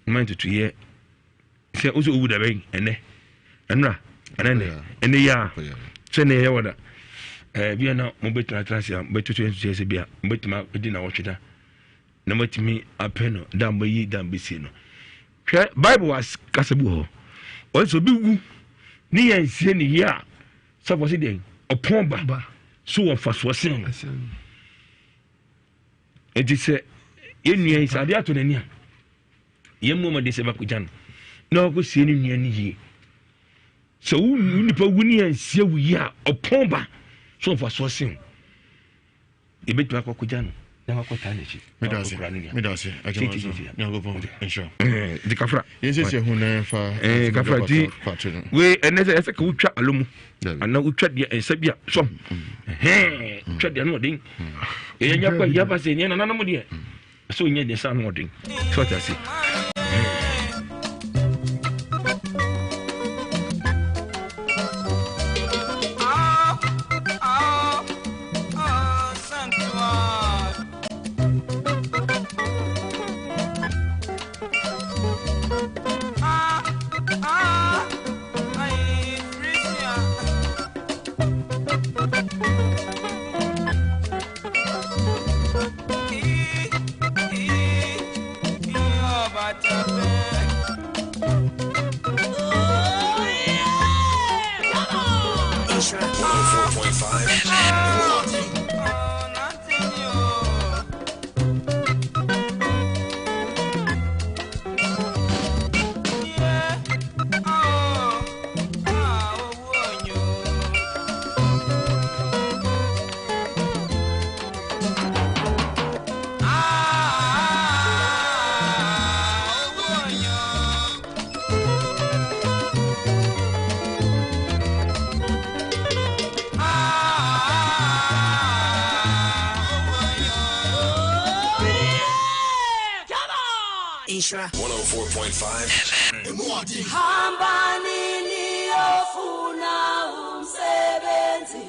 ma entutuye se ozo owu da ben ene enra ene ya se ne ye wada bia na mo betena trase am betutu entutuye se bia betima edi na wocheda na matimi apeno da mbayi da mbesi no hwe bible was kasabu ho also bi wu ni yansie ni ya so for den opon ba so won faso sen enti se yenua isade ato nani a yemmo ma de se bakujan na ko sie ni nua ni yi so wu nipa wu ni yansie wu ya opon ba so won faso sen ebetu akokujan na wakota na chi medase Agya Wusu na go pon insha di kafra yense se hu na fa kafra di we enese ese ka utwa alomu ana utwa dia ensa bia so utwa dia no din e nya kwa ya ba se ni na na mo dia so nya de sa no din so ta si Isra 104.5 Hambanini ofuna umsebenzi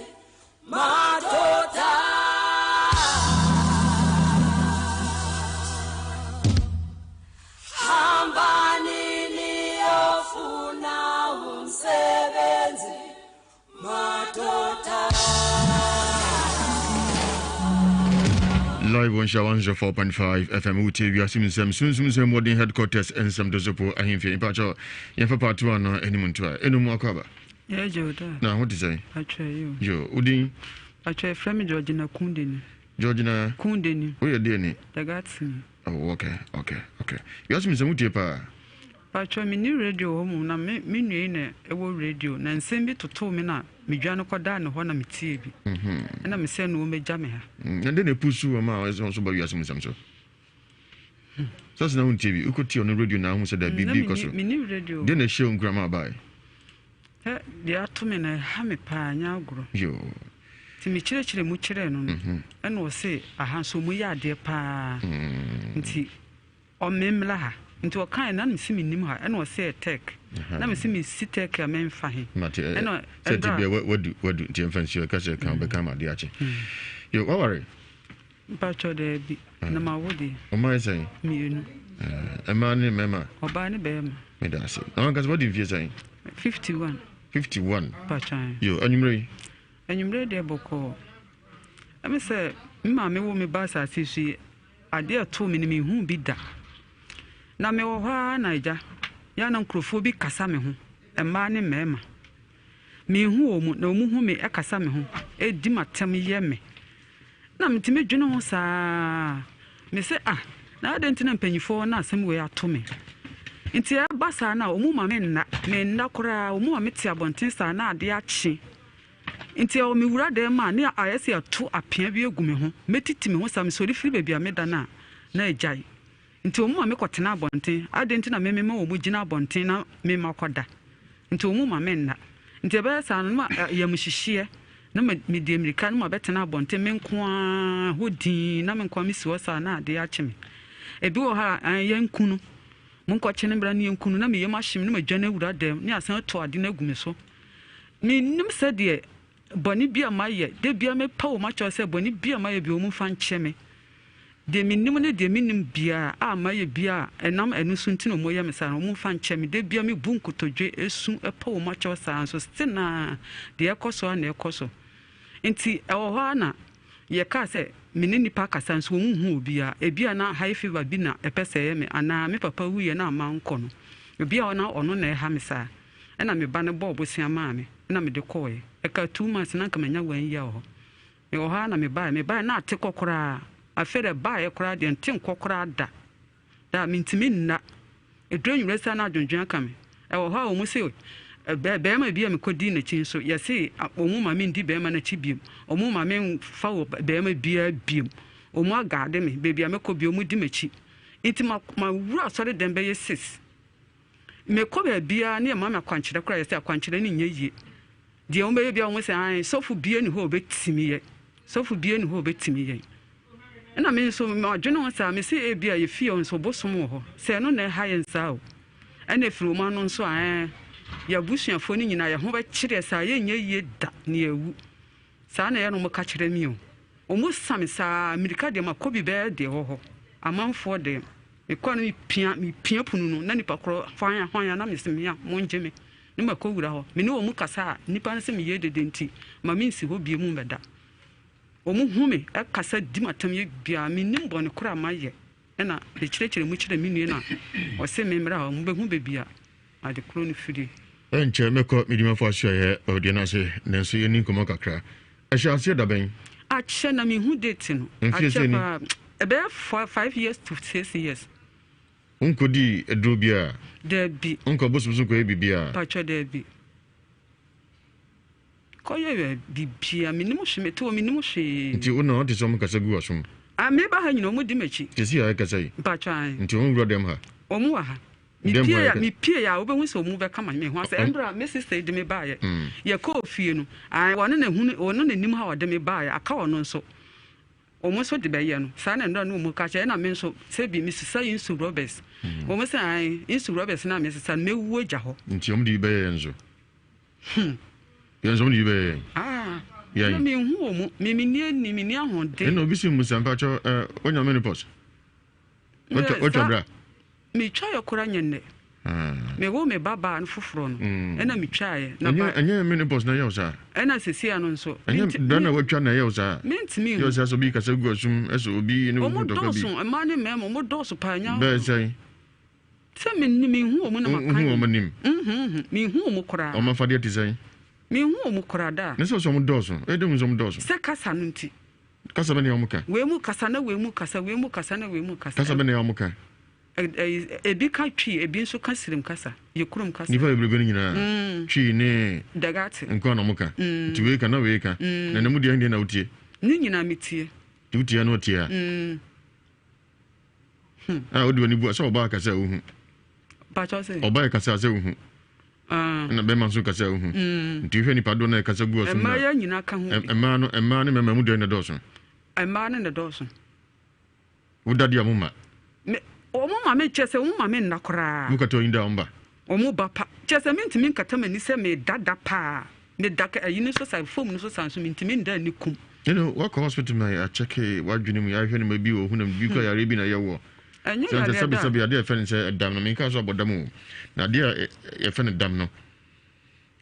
madoda Hambanini ofuna umsebenzi madoda live on Shawan 4.5 FM UT Ewiase Mu Nsem Sunsun modern headquarters and some dozopo ahimfie ipacho yenfa part 1 na animuntu a enum akaba yeah joda na what is say actually yo udin actually from Georgina Kundeni oye de ni dagatsi oh okay Ewiase Mu Nsem utie pa pacho mi new radio home na me nue na ewo radio na nsem bi toto me na medwa no koda ne ho na metie bi na me se no meja me ha and then e pusu ma so ba Ewiase Mu Nsem so na untie bi ukotie on radio na hu se da bibi koso mi new radio then e show ngrama bai de ato me na ha me pa anya agro yo ti mi chire mu chire no no wo se aha so mu ya de pa nti o memla ha nti o kan na msi minim ha ena o se tech na msi mi si tech a memfa he ena se ti be wadu ti emfansi ka se kan be kan ma de ache yo what worry pacho de bi na ma wodi o mai say mienu emani mema oba ni be ma me da se na kan what you say 51 pacho yo anyumre de boko ame se mma me wo me ba sa sisi ade ato me ni me hu bi da na me wo ha naija ya na nkrofo bi kasa me ho emma ne mema me hu omu na omu hu me ekasa me ho edi matem ye me na mtime dwene ho saa me se na adentina mpanyifo na asem we ato me nti e basa na omu ma me nna kora omu ma meti abonten saa na ade achi nti o me wura de ma ne ayese ato apia bi egu me ho metiti me ho saa me sori firi bebia me da na ejai nti omu ma me kotena abonten adentina me ma omu gina abonten na me ma koda nti omu ma me nna nti be saa no ma yamuhihie na me de America no ma betena abonten me nkoa hodin na me nkoa me siwo saa na ade achi me ebi wo ha yankunu mun ko chene bra ne yankunu na me yema him na ma dwane wura dem ne asan to ade na gume so me nim se de boni bia maye de bia me pa wo ma cho se boni bia maye bi o mu fa nche me de me nim ne de me nim bia maye bia enam enu so ntino mo ye me sa no mu fa nche me de bia me bu nkotodwe esu pa wo ma cho sa so stina de ekoso na ekoso nti ewo ha na ye ka se mini nipa kasa nso mu hu obia ebia na high fever bi na epese ye me ana me papa hu ye na ma nko no obia ona ono na ha me sa na me ba ne bo bosia ma me na me de koye eka 2 months na kamanya wan ya ho e ho ha na me ba na ate kokora afere ba ye kora de ntin kokora da mintimi nna edrenyu resa na adwondwen aka me e ho ha o mu se be ma bia me kodi na chi so ye se omu ma me ndi be ma na chi biem omu ma me fa wo be ma bia biem omu agade me be bia me ko bi omu di machi enti ma wura sori dem be ye 6 me ko be bia na ma kwankyere kora ye se kwankyere ni nyeye de omu be bia omu se an sofu bia ni ho betimi ye sofu bia ni ho betimi ye na me so ma dwene ho sa me se e bia ye fie on so bosom ho se no na ha ye nsa o ene firi ma no nso ya busuafo ni nyina ya ho ba kire sa ye nyeye da ne ewu sa na ye no mo ka kire mi o mu same sa America de makobi be de ho amanfo de e kwa no mi pia punu no na nipa kro hwan na me se me ya mo njeme ne makowura ho me ne o mu kasa nipa se me ye de denti ma me nsi ho bie mu beda o mu hume e kasa di matam ye bia me nim bone kura maye na de kire mu kire mi nue na o se me mra ho mu be hu be bia ade kro no fidi enche meko midima fo ahye ye odi na se nenso ye nin komo kakra ahye ase da ben ahye na me hu date no ahye ba ebe 5 years to 6 years unkodi edro bia de bi unko bosusu ko bibia pacho de bi ko ye bibia minimu hwemete o minimu hwe nti una odi so mo kasa gu asum me ba ha nyina o mu di machi tesi ya kasa yi pacho an nti on wura dem ha o mu wa ha mi pie ya obehu se omu be kama me ho ase endra me sister de me baaye ye ko fie no ai wone na hu ono na nim ha ode me baaye aka ono nso omu so de be ye no sa na ndra no mu ka che na me nso se bi Mrs. Insu Roberts omu se ai Insu Roberts na me sister me wu agya ho nti omu di be ye nso yenso omu di be ye na me hu omu me ni ahonde eno bi si musampa cho onya menopause o bra me twa yakora nyenne me wo me baba an foforo no ena me twa ye na ba anya menopause na ye osa ena sesi anu nso anya dana watwa na ye osa mentimi yo sa so bi kasa gu asum eso obi ne wo to ka bi omo amane me mo doso pa nya be sai se me hu omo na makan hu omo nim me hu omo kora o ma fa de ti sai me hu omo kora da ne so mo doso e de mo so mo doso se kasa no nti kasa be ne omo ka we mu kasa na we mu kasa na we mu kasa kasa be ne omo ka ebi ka twi ebi nso ka sirim kasa ye kurum kasa ni fa ebrego ni nyina twi ne dagate nko na muka ti we ka na we ka na namu de ndi na utie ni nyina metie ti utie na utie odi woni bu so oba kasa uhu ba cho se oba kasa se uhu na be man so kasa uhu nti hwe ni pado na kasa gu oso na ya nyina ka hu emma no memamu de na doso emma ne doso udadi amuma omu mame chese omu mame nakora mukato inda omba omu bapa chese mintimi nkata mani se me dada pa me daka ayini so sai fom no so sanso mintimi nda ni kum wako hospital my a check wadwini mu ya hwe no mabi wo hu na bi ko ya rebi na yewo enye ya sabi ade efe se dam no me ka so abodamu na de efe ne dam no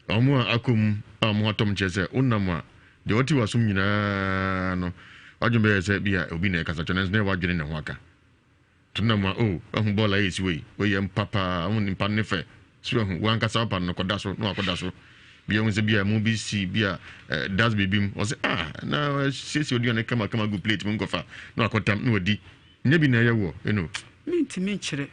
omu akom amu atom chese unam a de oti wasum nyina no wadwumbe se bia obi na kasa chone ne wadwini ne ho aka tunama oh ahu bola yes we yam papa ahu nimpa ne fe so ahu wan kasa pa no koda so no akoda so bia hu se bia mu bi si bia das bibim o se na sesi odi on kama go plate mu ngofa no akotam no odi nya bi na ye wo mi chire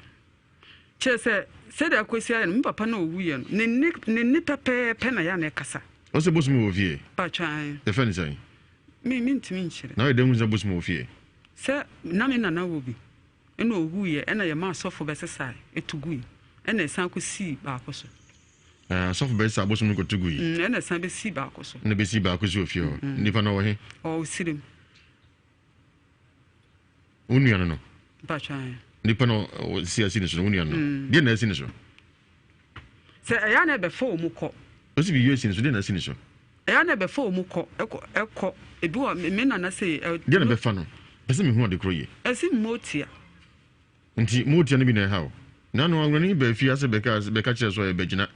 se da akwesi ayi no papa na owuye no ne pepe na ya na kasa o se bosu mu ofie pa twan e fa ni sai mi chire na e dem se bosu mu ofie se na me na wo bi ena owuye ena ye ma sofo besesa etugui ena san ko si ba akoso sofo besesa bosu mu ko tugui ena san be si ba akoso na be si ba akoso ofie o nipa na wo he o sirim unu no pa twan nipa no si asi ne so unu no de na asi ne so se ya na be fo mu ko o si bi yesi ne so de na asi ne so ya na be fo mu ko ekọ ebi wa me na na se de na be fa no pese me hu ade kroye esi motia nti motia ne bi na ha o na no awrani ba fi ase beka kire so e bagina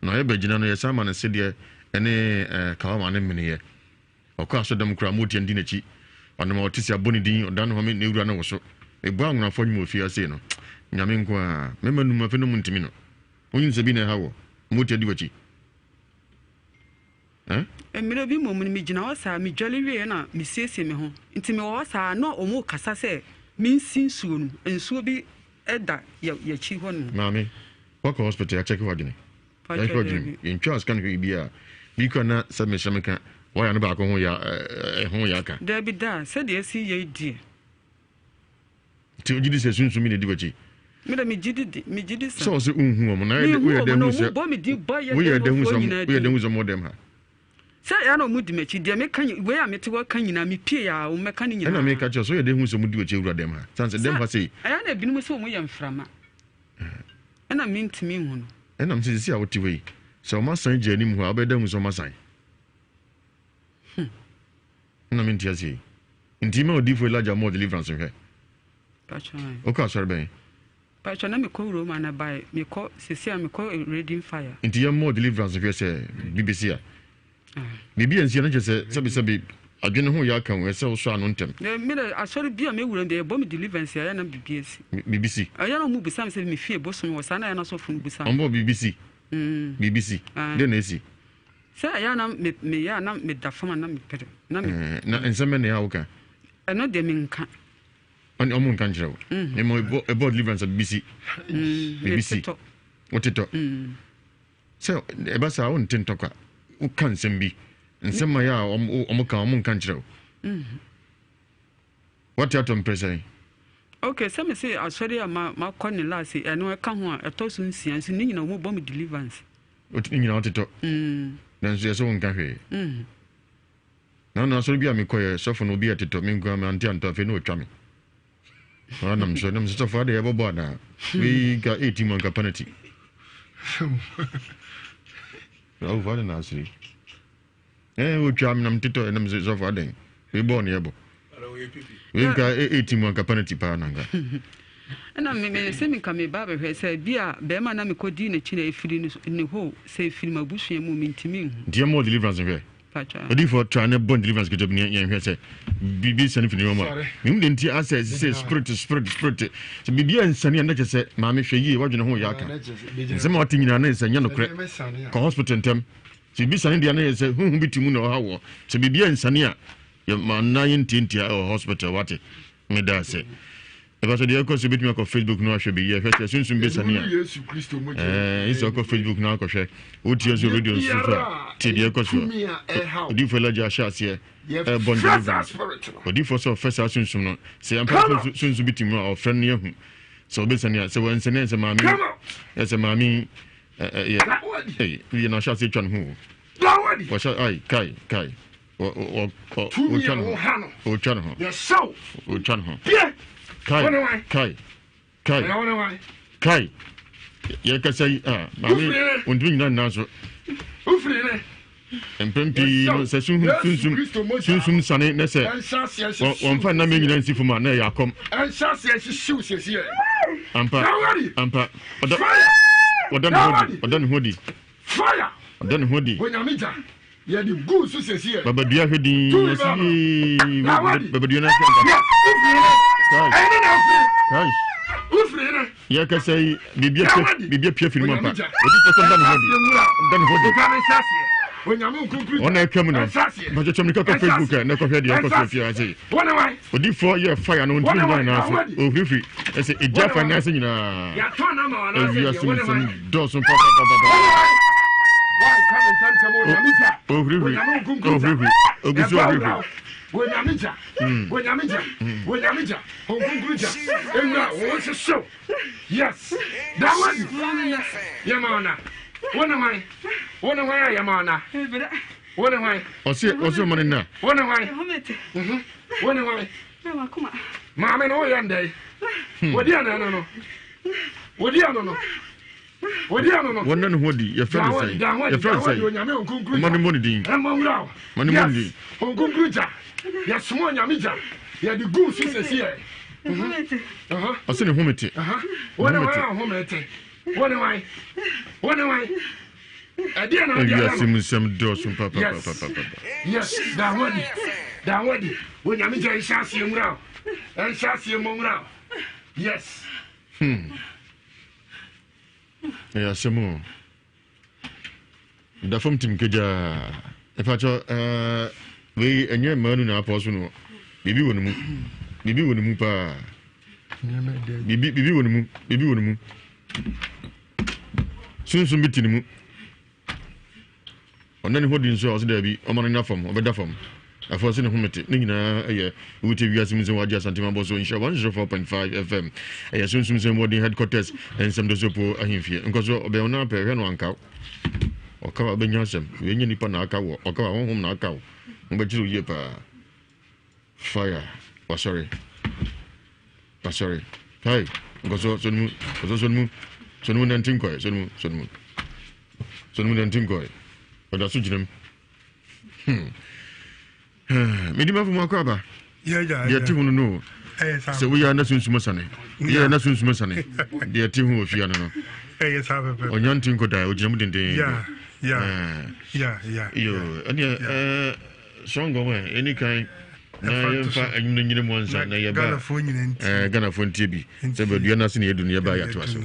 na e bagina no ye sama na se de ene kawa ma ne mene ye okọ aso dem kra motia ndi na chi ono ma otisi aboni din odan ho me ne wura na wo so ebu anwuna fo nyimo fi ase no nyame nko a mema numa fe no muntimi no onyin se bi na ha wo motia di wachi emire bi mo mi gina wasa mi dwale wie na mi siesie me ho nti me wasa no omo kasa se mi nsinsuo no nsuo bi eda ya chi ho no mami wako hospital ya check wagene ya check wagene in charge kan bi a bi ko na se me shemeka waya no ba ko ho ya ka da bi da se de si ye die ti ojidi se sunsu mi ne di wachi mi jidi so se unhu mo na we ya dem se bo mi di boy ya we ya dem so mo dem ha se ya no mudi mechi de me kan we ya meti wa kan nyina me pie ya o me kan nyina na me ka cho so ya de hu so mudi wachi ewura dem ha sanse dem ha sei ya na binum so mo ya mframa na me ntimi hu no na me si a woti we so ma san je anim hu abeda hu so ma san na me ntia sei ntime odifo Elijah Mo deliverance hwe pachai o ka sorry ben pachai na me ko Roma na bai me ko sesia me ko reading fire ntime Mo deliverance hwe se BBC a bibi ansi na je se adwene ho ya kan we se wo so anu ntem me da asori bia me wura de bom deliverance ya na BBC aya na mu bisam se me fie bosom wo sana ya na so fun bisam ombo BBC BBC de na esi se aya na me ya na me da fama na me pere na me na enseme ne ya wo kan eno de me nka on omo nka njere wo e mo about deliverance BBC BBC otito se e ba sa on tintokwa o kan sembi nsema ya omo kan njere wo what you to present okay so me say asori ma ko ni last eno e ka ho a etoso nsia nsi ni nyina mo bom deliverance o ti nyina otito na nso yeso nka hwe na asori bia me koye sofo no bia tito me ngwa me anti anto fe no otwa me nam so for the ebo na we got 18 month penalty oh vale na asiri otwa me nam tito nam so for den we born ebo we got 18 month penalty pa nanga na me se me ka me ba be se bia be ma na me ko di na chi na efiri ni ho se efiri mabusu mu mintimi hu dia mo deliverance hwe pacha odi for try na bond deliverance ke job ni yan hwe se bibi sani fini mo mi de nti access se spirit so bibi ansani na che se ma me hwe yi wadwene ho ya ka se ma wati nyina na se nya no kre ko hospital ntem so bibi sani dia na se hu bitimu na ha wo so bibi ansani a ma na yin tintia hospital wate me da se eba so de ko se bitimi ko Facebook no ahwe bi ye fete sunsun be sani a Yesu Kristo mo iso ko Facebook na ko hwe o tie so radio super ti de ko so odi fo la ja sha se bon deliverance odi fo so first sunsun no se am pa sunsun bitimi o friend ne hu so be sani a se wan sene se mami se mami ye na sha se twan hu wa sha ai kai o twan ho yes so o twan ho Kai. Ya ka sai mami undwi na naso. Ufri ne. Empempi no se sun sane na se. On fa na me nyina nsifu ma na ya kom. Ansa se shiu se se. Ampa. Odan hodi. Fire. Odan hodi. Onyamija. Ya di gu su se se. Baba dia hodi. Baba dia na. Ya ka say bibia pia film pa. Odi person dan hodi. Ona kam no. Ba je chomni ka Facebook na ko hwe de ko so fia say. Odi for year fire no ntimi na na so. O free. E say eja finance nyina. Ya to na ma na say. Do so pa. Oh, really? Wonyamija. Show. Yes. That one. Yamana. One why Yamana. One why. What's your money now? One why. Mamma no yande. What do you know? What do you know? One hodi your friend say money din money onkunkruja ya small nyamija ya the good sisters here I say humete one why Ewiase Mu Nsem doors from papa yes that one when nyamija ishasi mura and shasi mura yes Ewiase Mu da fom tim keja e fa cho we enye manu na aposo no bibi wonu mu pa bibi wonu mu sunsun bitini mu onani hodi nso o se da bi o manu na fam obeda fam afo se ne humete ne nyina eye wuti Ewiase Mu Nsem wadi asantima boso insha 104.5 FM eye sunsun Nsem wadi headquarters ensem do sopo ahimfie nkoso obe ona pe hwe no anka okawa benya asem we nya nipa na aka wo okawa honhom na aka wo ngbejiru ye pa fire sorry hey nkoso sonu nantinko sonu nantinko oda sujinem Medi ma fu ma kwa ba. Ya ti hu no. Se we ya na sunsumo sane. Ya na sunsumo sane. Ya ti hu ofia no. Sa pepe. Onyantin ko da o jinamu denden. Yeah. Yo, ani songo we any kind na yemfa anyum nyire mo nsa na ye ba. Gana fo nyine nti. Gana fo nti bi. Se be dua na se na edu ne ye ba ya to aso.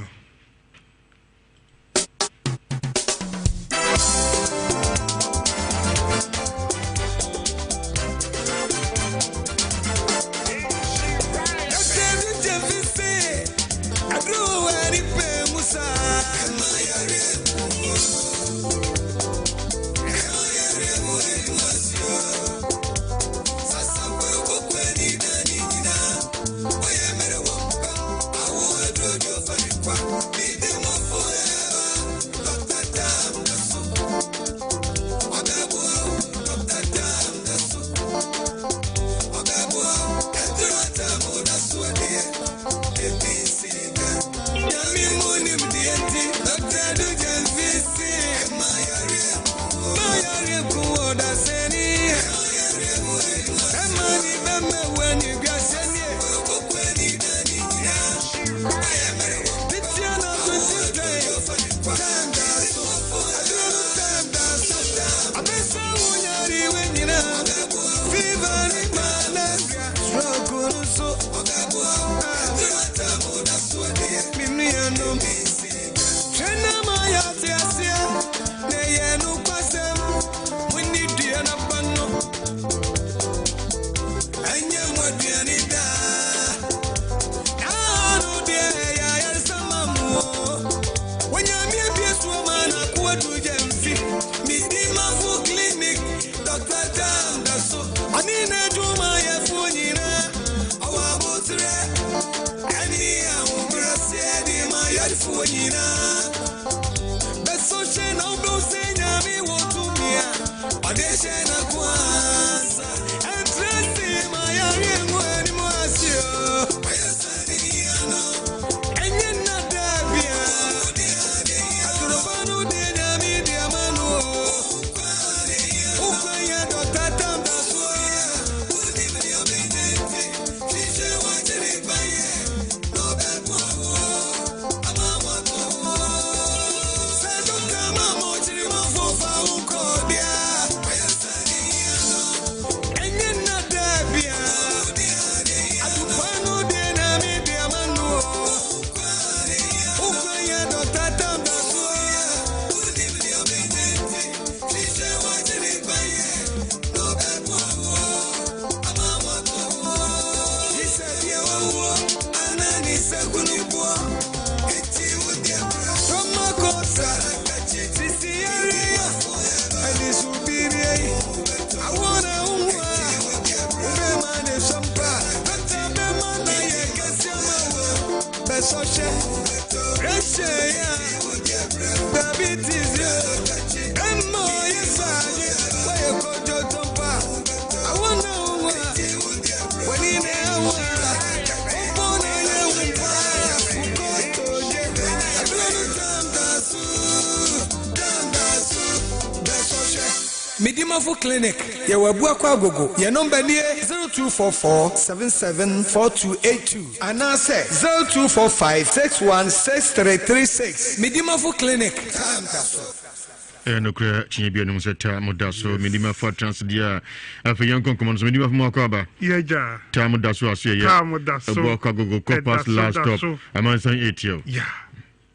Midimafo Clinic, Yawabu Akwagogo, your number near 0244-774282, and I say 0245-616336. Midimafo Clinic. No clear, Chibi and Museta Modaso, Midimafo Transdia, for young Concomans, Midimafo Makaba. Yeah, Tamodaso, I say, Tamodaso, Bokago, Copas last stop, a man saying 8 years. Yeah.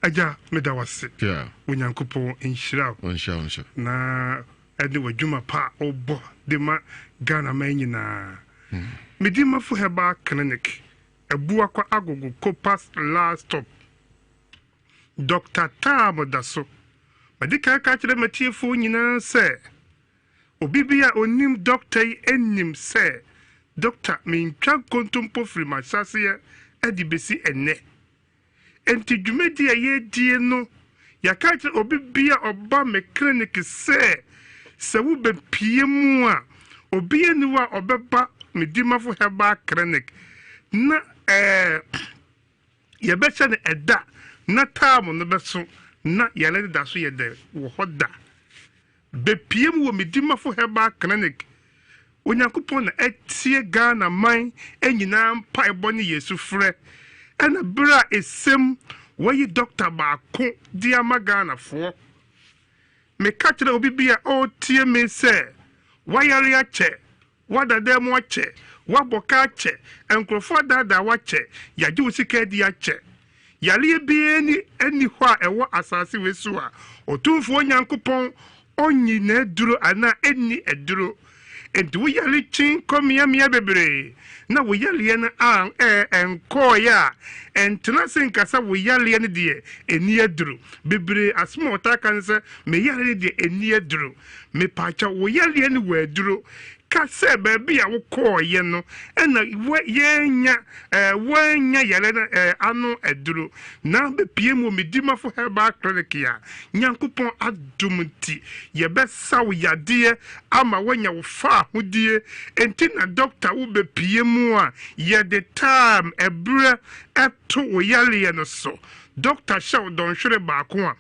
Agya medawase yeah onyankopon enhyira onsha na ade wadwuma pa obo de ma Ghana man nyina medima fu heba clinic ebu akwa agogo Copas last stop Dr. Tamodaso madika ka kire matiefo nyina se obibia onim doctor yi enim se doctor mentwa kontompo firi masase adi besi enne enti dwumedi a yedie no yakatre obibia oba me clinic se wo be pie mu a obi anu a obeba medimafo heba clinic na yebeche ne eda na taam no beso na yale da so yede wo hoda be pie mu wo medimafo heba clinic onyankopon na etie Ghana man enyina mpa ebo ne Yesu frɛ ana bra esem wayi doctor ba ko dia magana fo me kachira obibia o tie me se wayare ache wadade mo ache waboka ache enkrofo dada wache yaje usika di ache yale bi eni ho a ewo asase wesu a otumfo onyankopon onyi na duro ana eni eduro enti wo yale chin komia mia bebre na wo yale na an enko ya entina sinkasa wo yale ne de eni aduru bebre asmo otakanse me yale de eni aduru me pacha wo yale ne wo aduru kase baby a wo koye no na yenya wanya yale na anu aduru na be pie mu medimafo heba clinic ya nyankopon adumti ye be saw yade ama wanya wo fa hodie enti na doctor wo be pie mu a ye the time ebre eto wo yale no so Doctor Shaw don shure baako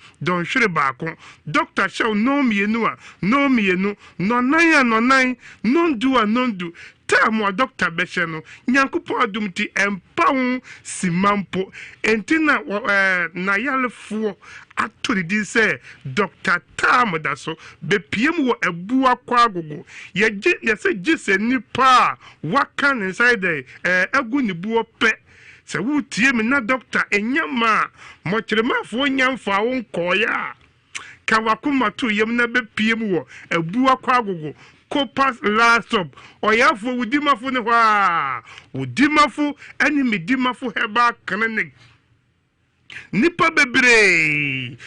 Doctor Shaw no mienu a no mienu no nan non du tamo Doctor Beshe no nyankopon adumti empawo simampo entina na yalefuo atori di se Dr. Tamodaso be piem wo ebu akwa agogo ye se gise nipa wakan inside egu ni buo pe se wo tie me na doctor enyama mo kiremafo nyamfa wo nkoya ka wakuma to yem na be piem wo ebu akwa agogo Copas last stop oyafo wudimafo ne hwa wudimafo ani medimafo heba clinic nipa bebre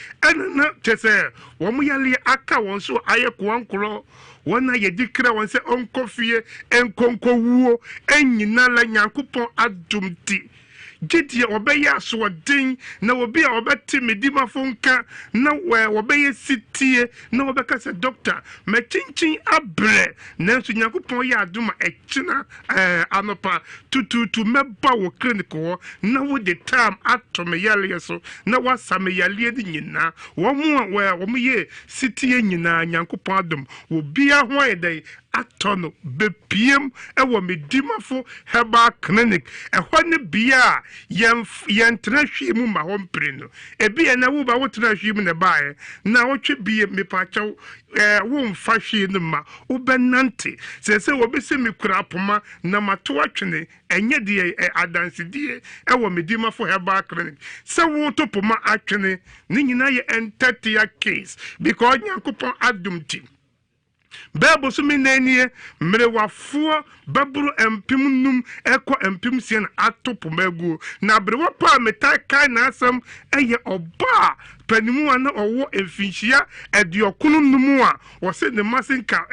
na tese wo mu yale aka won so aye kwankro wona ye dikra won se onkofie enkonko wuo enyina la nyankopon adumti gidi obeya so den na obi a obeti medimafo nka na obeya sitie na obeka se doctor me chinchin abre na so nyankopon ya aduma ekina anopa tututu meba wo clinic wo na wo the time atome yale so na wasame yale di nyina wo mu ye sitie nyina nyankopon adum wo bia ho edai atono bepiem ewo medimafo heba clinic ehwane bia yentra hwie mu ma ho mprino ebi na wo ba wo tra hwie mu na bae na wo twe bie mepachaw wo mfa hwie no ma wo benante sese wo bese mekura apoma na mato atwene enye de adansidi ewo medimafo heba clinic se wo topoma atwene ni nyina ye entatia case because nyankopon adumti Bebo sumi nenie mrewafo baburu empim num eko empim sien atopo magu na brewa pa metai kai na asem eye oba panimu ana owo emfinhia ediokunu numu a wose ne masinka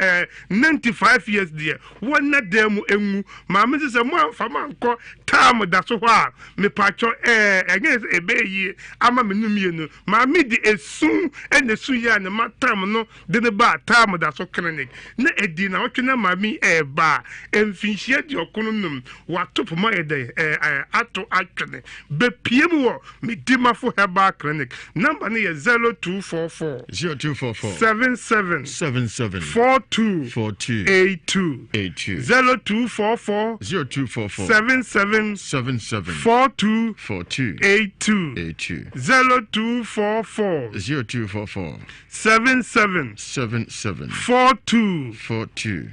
95 years die wona demu enwu ma me se mo amfama nko tam da so a me pacho enye ebeyi ama menumie no ma me di esun enesu ya ne matam no de ne ba tam da so clinic na edi na otwena ma mi ba emfinhia diokunu num watopo ma ede ato atwene be piem wo medimafo heba clinic number no yɛ 0244 0244 77 42 82 0244 77 42 82 0244 77 42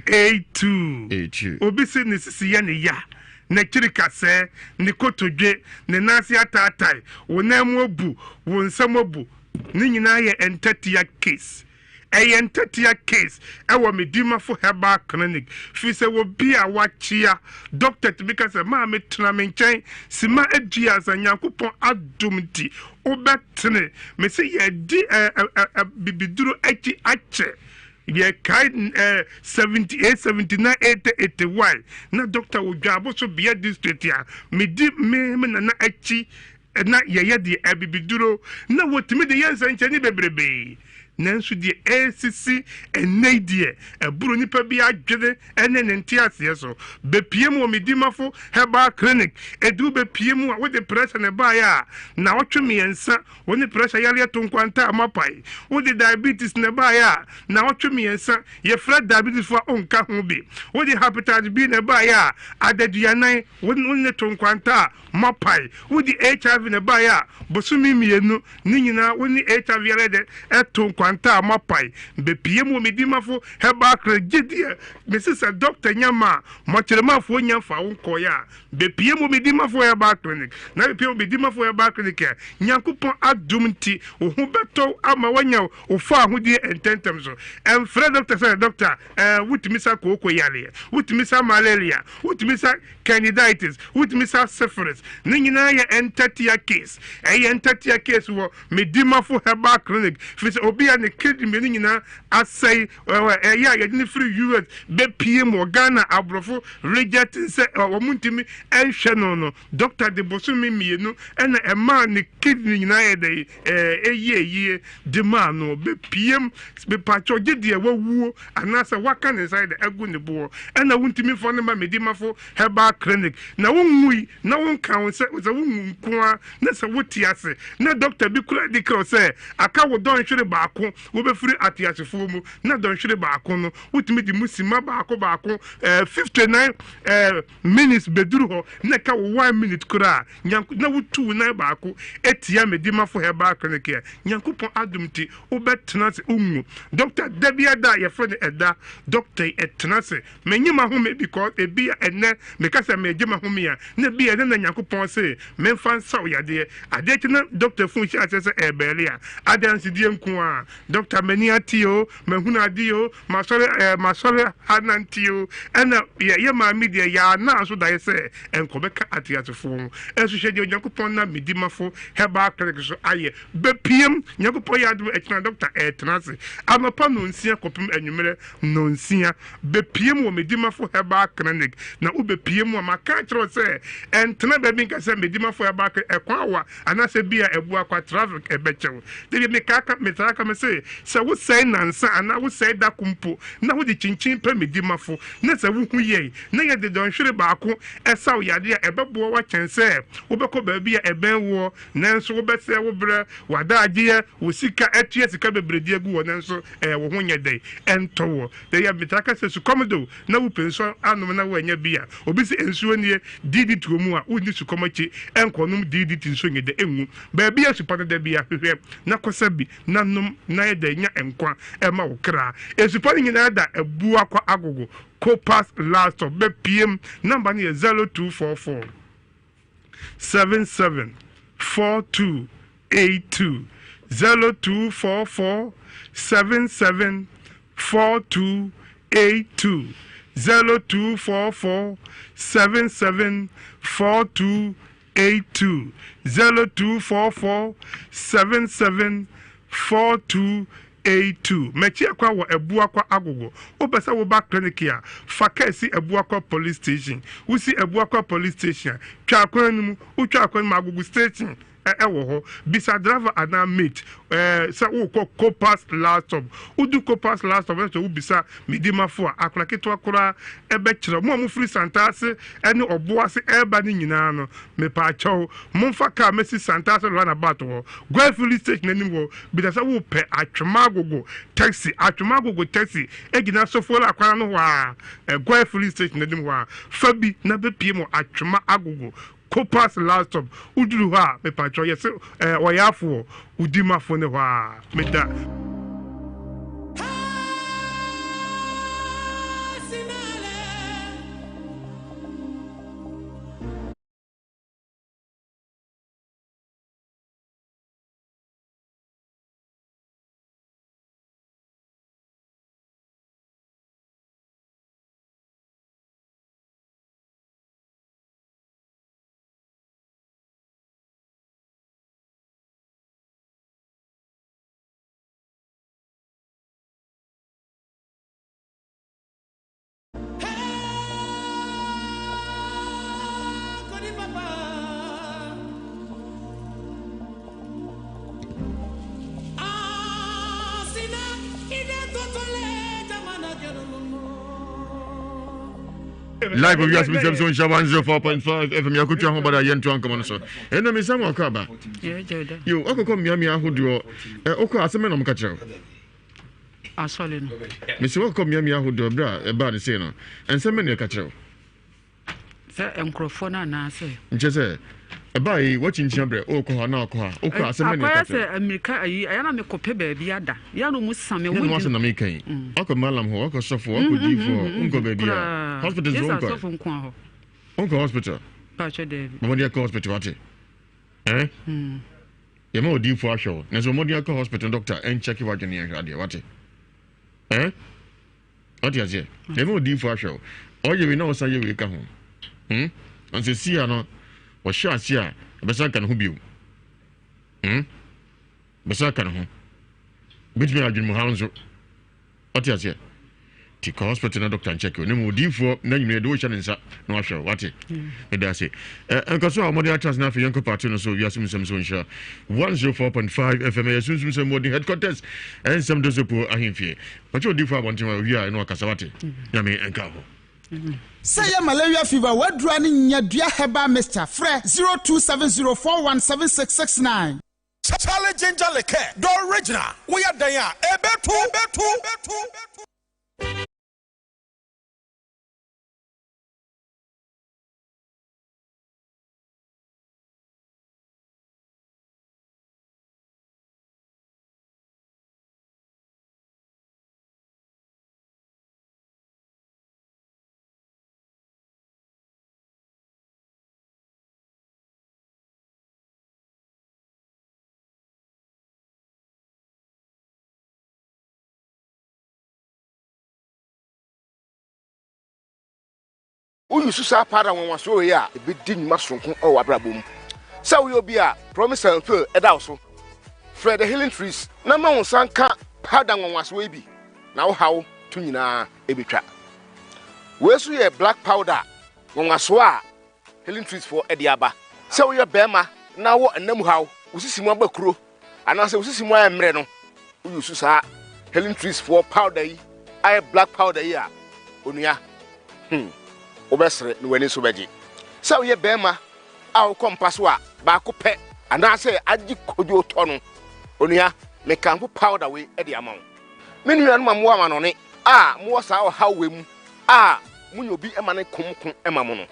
82 obi si ne sisi ya ne ya na kiri kase ne kotodwe ne nase atatai wo namu obu wo nsam obu ne nyina ye entatia case entatia case ewo medimafo herbal clinic fi se wo bia wachia doctor tibika se ma me tena me nchen sima adua sa nyankopon adomti obetene me se ye di bibiduro achi ache ye kind 78 79 80 81 na doctor wo dwabo so bia district ya me di me na achi na ye di bibiduro na wotimi de yensa nchani bebrebe nanso die ACC enedie eburu nipa bi adwede ene ne ntiase so bepiem wo medimafo herbal clinic edu bepiem wo de pressure ne ba ya na otwe miensa wo ne pressure yale to nkwanta amapai wo de diabetes ne ba ya na otwe miensa ye fra diabetes fo onka ho bi wo de hepatitis B ne ba ya adaduanan wo ne to nkwanta mapai wo de HIV ne ba ya bosumi mienu ni nyina wo ni HIV yale de eto anta mapai be piemu medimafo heba kragidie mesisa doctor nyama mocheremafo nyamfa wonko ya be piemu medimafo heba clinic na be piemu medimafo heba clinic nyankopon adumti wo hu beto ama wanya ofa ahudie ententem so emfre doctor say doctor wutimisa kokko yale wutimisa malaria wutimisa candidiasis wutimisa syphilis ni nyina ya entatia case entatia case wo medimafo heba clinic fi obi ne kid me nyina asai ya yedini free US be PM Ghana abrofo reject say omuntimi enhwe no doctor de bosumi mienu na ema ne kid nyina ye de eyeye de ma no be PM be pacho gede wawuo anasa waka ne side egu ne bo na wuntimi fo ne ma medimafo herbal clinic na wonwui na wonka won say wonkunwa na say wotiase na doctor bi kura dikro say aka wo don hwere baako wo be free atiasefo mu na don hwere baako no wutimi di musima baako 59 minutes beduru ho na ka 1 minute kura nyanku na wutu na baako etia medimafo herbal clinic ya nyankopon adumti wo betena se umu doctor dabia da ye friend eda doctor etena se menyima ho me because ebia enne me kasa me jema ho me ya na bia na nyankopon se memfa saw yade ade tina doctor fun shi asese ebelia adansi die nko a doctor mani atio mahuna adio masore hanantio ena ye ma media ya na so da yese enkobeka atiatefo enso hwede nyankopon na medimafo heba clinic so aye bepiem nyankopon ya do ekina doctor etnase amapa no nsia kopem anwumere no nsia bepiem wo medimafo heba clinic na ubepiem wo maka kiro se entna be bi nkase medimafo heba ekwa wa anase bia ebu akwa traffic ebechewo de me kaka metraka me se wo sei nansa ana wo sei da kumpo na wo di chinchin pe medimafo na se wo hu ye na ye de don hwere baako esaw yade a ebebo wa chense wo beko ba bia eben wo nanso wo bese wo bre wada agye wo sika etua sika bebredi agu wo nanso wo hu nyede entowo de ye metraka se su komodo na wo penso anom na wo anya bia obi se ensuo nie didi tuomu a wo ni su komachi enkonum didi tinso nyede enwu ba bia su pada da bia hwehwe na kosabi na nom na ye da nya enkwa ema wo kra esupani nyina da ebu akwa agogo Copas last of BPM number ni 0244 77 42 82 0244 77 42 82 0244 77 42 82 0244 77 42 82 mechi akwa wo ebu akwa agogo obesa wo back clinic ya fakasi ebu akwa police station usi ebu akwa police station twa akwa num utwa akwa agogo station ɛwɔ hɔ bisa driver ana mate sɛ wokɔ copas last stop wodu copas last stop ɛsɛ wobisa medimafo a akora ketewa koraa ɛbɛkyerɛ mo a mofiri santase ɛne ɔboase ɛba no nyinaa no mepaakyɛw momfa kaa mɛsi santase runabout hɔ goa filling station anim hɔ bisa sɛ wopɛ atwema agogo taxi ɛgyina sofo la akwana no hɔ a goa filling station anim hɔ a fa bi na bɛpie mu atwema agogo copas last stop uduru hɔ a mepatwɔ yɛ sɛ ɔyɛ afoɔ udimafo ne hɔ a meda live of Ewiase Mu Nsem so 104.5 FM yakutu ho bada yentu ankomo no so eno mi sam akọ aba yo okoko miami ahodo okọ aseme no mka kire asole no me se okọ miami ahodo bra e ba ne se no enseme ne ka kire se enkrofo na na se nche se e ba yi wachinchia bre okọ ha na okọ ha okọ aseme ne ka kire se amerika ayi ayana me kope ba bia da ya no mu same wo no na me kan okọ malam ho okọ sofo okọ difo unko ba bia hospital is one sofo nko ho unko hospital pacho de Modia hospital wate ye ma odi fo ahwo na so Modia hospital doctor en check wa dwene ahwa de wate odi aje ye ma odi fo ahwo oye we na o san ye we ka ho on se sia no o sha sia be san kan ho biu be san kan ho bitimi adwene mu ha nso odi aje ti hospital na doctor check ne mu di fo na nyime de wo hye ne nsa na wa hwe wate e da se enkaso a Modia trans na fe yanko party no so Ewiase Mu Nsem so nsha 104.5 FM yasunsun se Modi headquarters en sem do sopo ahemfie pacho di fo abonten wa wi a no akasa wate nyame enka ho say malaria fever wadura ni nyadua heba Mr. Fre 0270417669 Charlie Ginger Leke the original we are there ebetu Uyu susa para won waso ye a ebe di nwuma sonko o wabrabom sa we obi a promise and fail eda so Fred the healing trees na ma won sanka pada won waso e bi na wo hawo tu nyina ebetwa we so ye black powder won waso a healing trees for ediaba sa we ye bema na wo enam hawo usisimu abakuro ana sa usisimu ayemre no uyu susa healing trees for powder yi ay black powder yi a onua obesre no wani so beji sa ye bema a wo kompaso a ba ko pe ana se agi kojo to no onua me kampo powder we e de amon me nua no mamu ama no ne a mo sa o hawe mu a munyo bi ema ne komkon ema mo no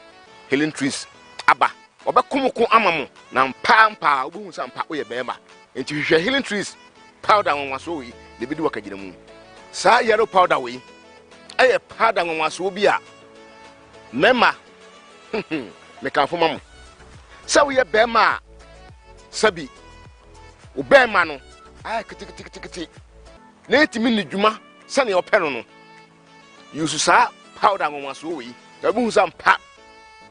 healing trees aba obekomkon ama mo na mpa obu sa mpa wo ye bema enti hwehwe healing trees powder wonwaso we de bi di wakagina mu sa yellow powder we e powder wonwaso bi a mema me kan fo mamu sa wo ye bema sabi o bema no ay kiti na etimi ni dwuma sa ne openo no yusu sa powder ngoma so we da bu hu mpa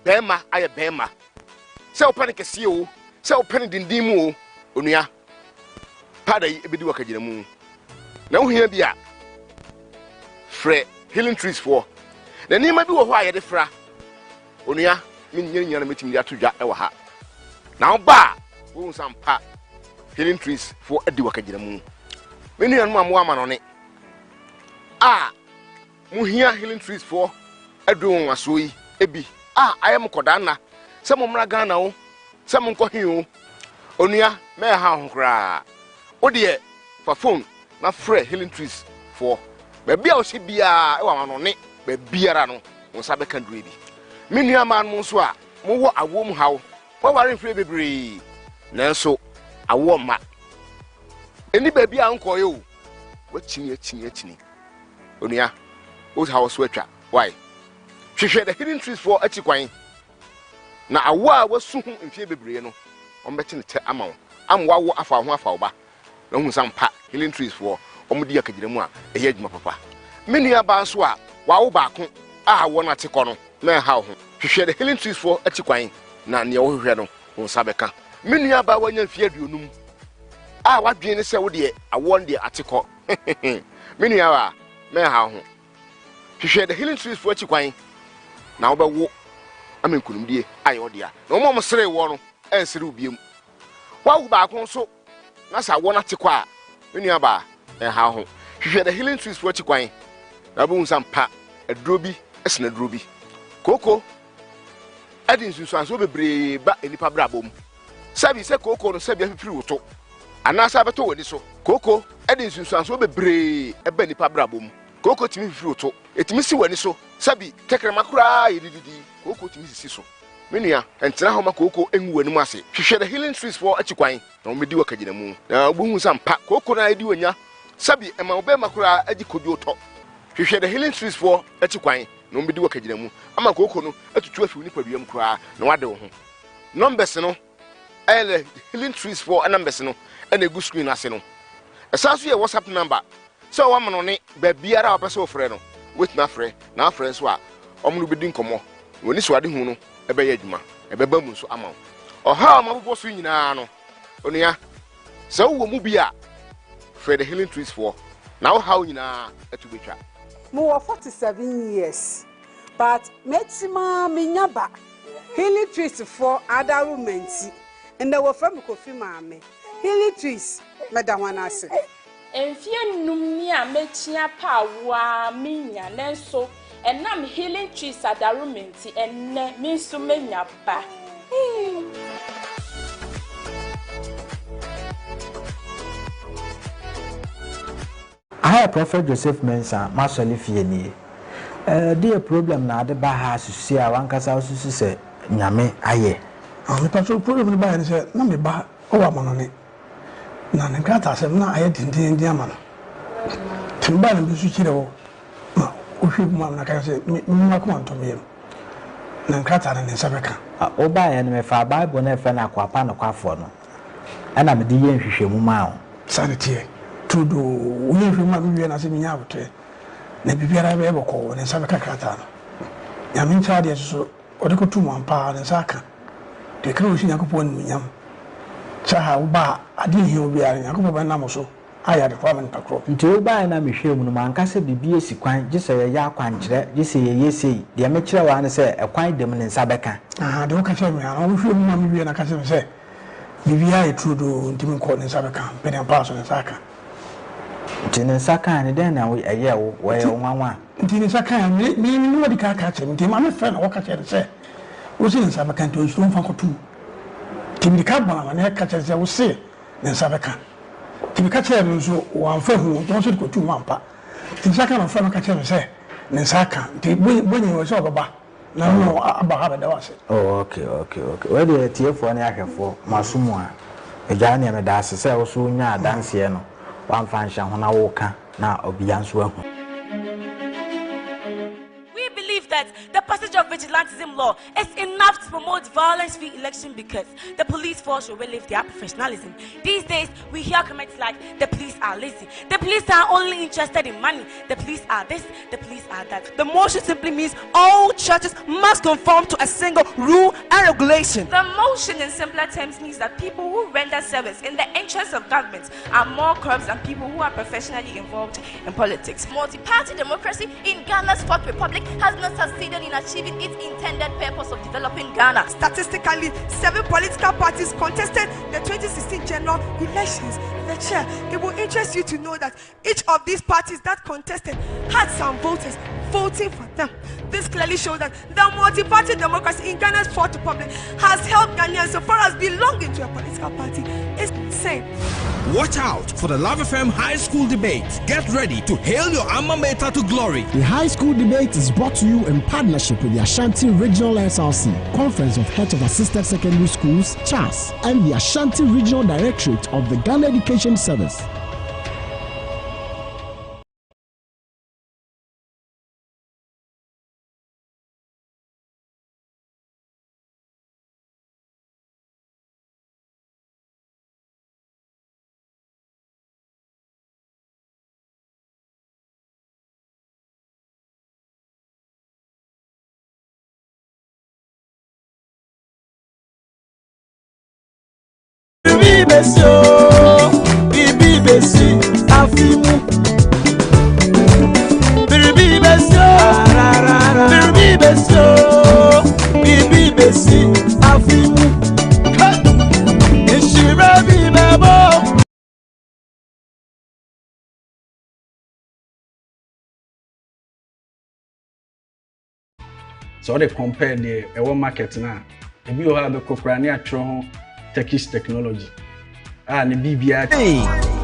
bema ay bema sa opene kese o sa opene dindin mu o onua pada yi ebedi wakagina mu na wo hia bia frɛ healing trees for na ni ma bi wo ho ayede fra onua min nyanya na metimi ato dwa e wa ha na wo ba wo nsam pa healing trees for edi wakagina mu menu anu amu amanone mu hia healing trees for edu won aso yi ebi ayam koda na se mo mra Ghana wo se mo nko hin wo onua me ha honkra wo de fa phone na frɛ healing trees for baabi a wo se bia e wa manone ba biara no wo sa be kan dure bi menu aman mo so a mo wo awo mu hawo wo ware frɛ bebre nanso awo ma eni baabi a nko ye wo wachini onua wo hawo so atwa why hwehwɛ the hidden trees for atikwan na awo a wasu hu mfie bebre no ombɛte ne te ama wo amwa wo afa ho afa wo ba na hu sampa hidden trees for omudi akagire mu a ɛyɛ adwuma papa menua ba nso a wawo baako a wo na tekɔ no na ha ho hwehwɛ the hidden trees for atikwan na ne wo hwehwɛ no wo sabɛka menua ba wanya mfie aduonum wadwene ne sɛ wo de awo ne atekɔ menua ba na ha ho hwehwɛ the hidden trees for atikwan na wo bɛwo amenkunumdie aye odia na omo sere wo no ensere ubiem wawo ba kon so na sa wo na tekɔ a menua ba ha ho hwehwɛ the healing trees for atikwan na bu nsampa adrobi esna adrobi koko adin sunsuan so bebre ba enipa brabom sabi se koko no sabi afifiri woto anasa beto woni so koko adin sunsuan so bebre eba nipa brabom koko timi fifiri woto etimi si wani so sabi tekrema kura yididi koko timi sisi so menua entena homa koko enwu wani mu ase hwehwɛ the healing trees for atikwan na omedi wakagina mu na obuhu sampa koko na edi wanya sabi ema obe makura agi kodi oto hwehwɛ the healing trees for atikwan na omedi wakagina mu ama koko no atutu afi nipa biam kura na wade wo ho numbers no ele healing trees for numbers no ena egu screen ase no esaso ye WhatsApp number so wa manone ba biara wa pese ofre no wetina frɛ na frɛ so a ɔmo bedi nkomo woni so ade hu no ebe ye adwuma ebe ba mu so ama ɔha ma bobɔ so nyinaa no onua sɛ wo mu bia frɛ the healing trees for na wo ha nyinaa atubetwa mo wɔ 47 years but metima menyaba healing trees for adornment and they were from Kofi Mame healing trees madam ase Enfie num a mechia pawa minya nenso enam healing trees adarumenti enne mi nso menya ba. I have Prophet Joseph Mensah masoli fie nie. Dey problem na ade ba ha susu a wankasa susu se nyame aye. Me patrol problem ba ne se na me ba o wa monone. Na ne grata asem na aye dindin ama no timba ne bisu kire wo ma o hwe mu na ka se me ma ko anto me na grata ne nsabeka o ba ya ne me fa bible na fa na kwapa no kwafo no ana me di ye nhwehwe mu ma o sanity tudo o ye hwe ma me na se me nya abote na bibiara be boko ne nsabeka grata no ya me ncha de so o de ko tu mu ampa ne saka de kra o shi yakopon ni nyam chaha uba adi hi obi ari yakobo ba na mo so aya de kwame pakro nti uba na mehwe mu no mankase bibie sikwan gise ye ya kwankyere gise ye yesei de me kyerɛ wa ne sɛ ɛkwan dem ne nsa bɛka de o ka kyerɛ me ana wo hwe mu ma me wie na ka kyerɛ me sɛ bibia e trudo ntimi nkɔ ne nsa bɛka pɛde pa so ne nsa ka nti ne nsa ka ne den na ɛyɛ wo wɔyɛ nwanwa nti ne nsa ka me no di ka ka kyerɛ nti ma me fɛ na wo ka kyerɛ sɛ wo se nsa bɛka nti o nso mfa kɔtu tibi ka bana na ka kyerɛ sɛ wo se ne nsa bɛka tibi ka kyerɛ no nso wɔamfa hu wɔn so de kɔtu mu ampa tibi saka no fa no ka kyerɛ sɛ ne nsa ka nti bonyi wɔ sɛ ɔbɛba na no aba ha bɛda wase okay wɛ de tiefo ne ahwɛfo masomu a agya ne me da ase sɛ wo so nya adanseɛ no wamfa nhyɛ ho na wo ka na obia nso ahu. That the passage of vigilantism law is enough to promote violence-free election because the police force will relieve their professionalism. These days, we hear comments like, the police are lazy, the police are only interested in money, the police are this, the police are that. The motion simply means all churches must conform to a single rule and regulation. The motion in simpler terms means that people who render service in the interests of government are more corrupt than people who are professionally involved in politics. Multi-party democracy in Ghana's fourth republic has not succeeded in achieving its intended purpose of developing Ghana. Statistically, 7 political parties contested the 2016 general elections. The chair, it will interest you to know that each of these parties that contested had some voters voting for them. This clearly shows that the multi-party democracy in Ghana's fourth republic has helped Ghanaians so far as belonging to a political party is insane. Watch out for the Love FM High School Debate. Get ready to hail your alma mater to glory. The High School Debate is brought to you in partnership with the Ashanti Regional SRC, Conference of Heads of Assisted Secondary Schools, CHAS, and the Ashanti Regional Directorate of the Ghana Education Service. Bibi besi afimu Bibi besi afimu Ishira bibebo So they compare the market now. If you have a cocrania tron Turkish technology. And the BBI.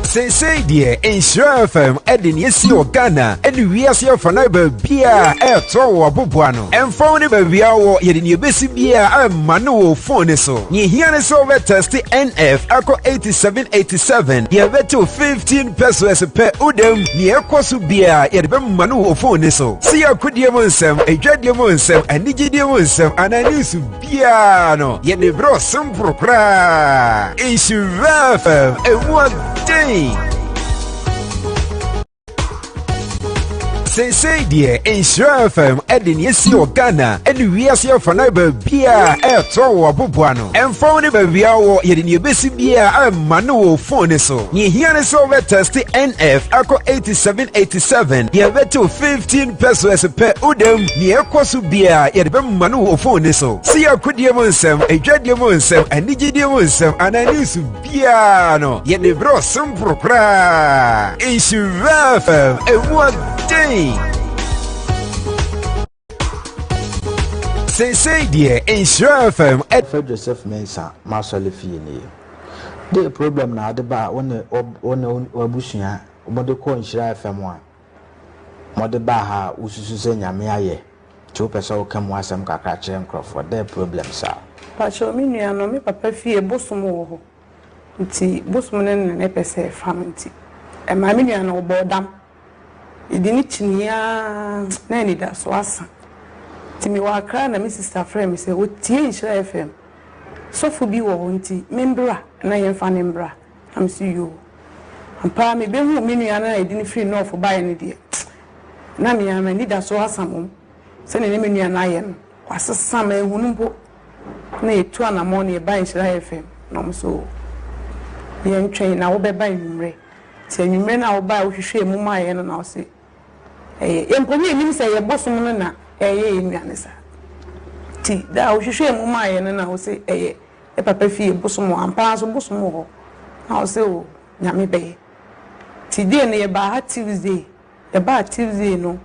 Say dear, Insure FM, Edin Yesi Ghana, and Ewiase Mu Beer, Tower Bubuano, and found a baby hour in your basic beer, and Manu phone so. Ye hear so test NF, Ako 8787, ye bet to 15 pesos per udem, near Kosu beer, yet Manu phone so. See a good Yamunsem, a Agya Wusu, and Agya Wusu, and I knew to piano, yet the bro some propra. Insure FM, and what day? Say dear, Insure FM, Edin Yesi Ghana, and Ewiase Mu Beer, Tower Bubuano, and found a baby hour in your basic beer, and Manu phone so. Ye hear so test NF, Ako 8787, ye bet to 15 pesos per udem, near Kosu beer, yet Manu phone so. See a good Yamunsem, a Agya Wusu, and Agya Wusu, and I knew to piano, yet the bro some propra. Insure FM, and what day? Say dear, Insure FM at Joseph Mensa, Marcel Fieni. The problem now the bar one Obushia, Modeko Insure FM one. Mother Baha, Ususenya Miaye, 2 person come was some Kakache and Crawford. Their problem, sir. Pacho Minia no me papa fie bosumo. Nti bosumnen na pese family. E ma minia no bodam. Idini chinia na ni da so asa. Timi wa kra na mi sister friend mi say o tie Insure FM. So fu bi wo nti membra na yen fa ne mbra. Am see you. Ampa me be hu minia na idini free no for buy ni de. Na mi ama ni da so asa mom. Se ne minia na yen. Wasesa ma ehunu mpo. Na etu anamo na e buy Insure FM. No mo so. Yen twɛn na wo be buy nwumre. Ti nwumre na wo buy wo hwehwe mu ma yen na wo se. Emponi enim say ye bosom no na enuane sa ti da wo hwehwe mu ma ye na wo se e papa fie bosom ampa so bosom ho na wo se o nyame be ti de na ye ba ha Tuesday ye ba Tuesday no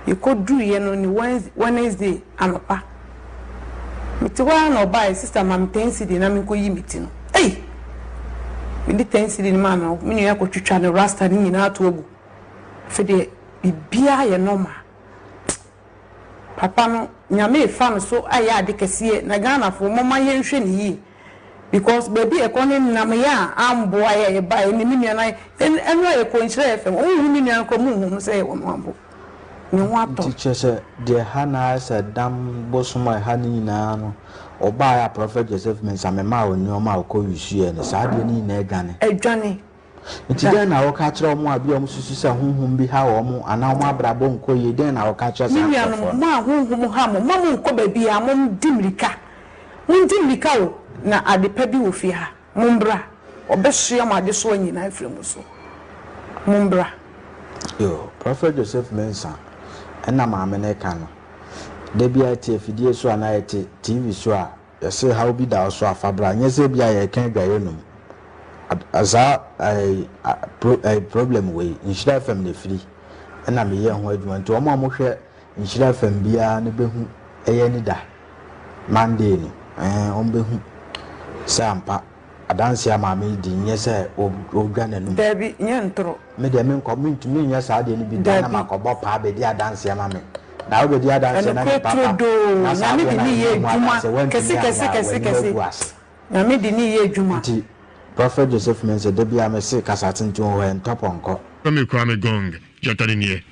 ye kodru ye no ni Wednesday amapa miti wa na oba sister mam tensity na me ko yi miti no me di tensity ni ma na me nu ya ko twitwa ne rasta ni nyina to agu fede bibia ye normal papa no nyame fa so aya de kese na Ghana fo mama ye nhwe ni yi because baby e kono nam ya ambo aya e ba ni minua na eno e ko Insure FM o hu minua ko mu hu se e wono ambo ni ho ato teacher say de hana say dam bosuma hani na no oba ya Prophet Joseph Mensa me ma oni o ma ko wisu e ne sa de ni na edwane nti den na wo ka kire omo abi omo susu se honhom bi ha omo ana omo abrabo nko ye den na wo ka kire sa minua no ma honhom ha mo mamu nko ba bi a mo dimrika o na adepa bi wo fi ha mumbra obehye am ade so anyina afremu so mumbra Yo, Prophet Joseph Mensah, and I'm a American. There be a TV so and I TV so. You say how be that so fabra. Yes, be I can't go in. As a problem way, in Shira family free. And I'm here who went to a mamma share in Shira fam be a nebehu a yenida. Monday, on behu. Sampa, a dance ya mammy, yes, or Gannon. Debbie, yentro. Madame come to me, yes, I didn't be done. I'm a cobalt, Pabby, dear dance ya mammy. Now the dear dance and I do. I made the knee Juma. Prophet Joseph Mensa, Debbie, I'm a sick as I think to her and top on cop. Let me cry me gong, Jatarini.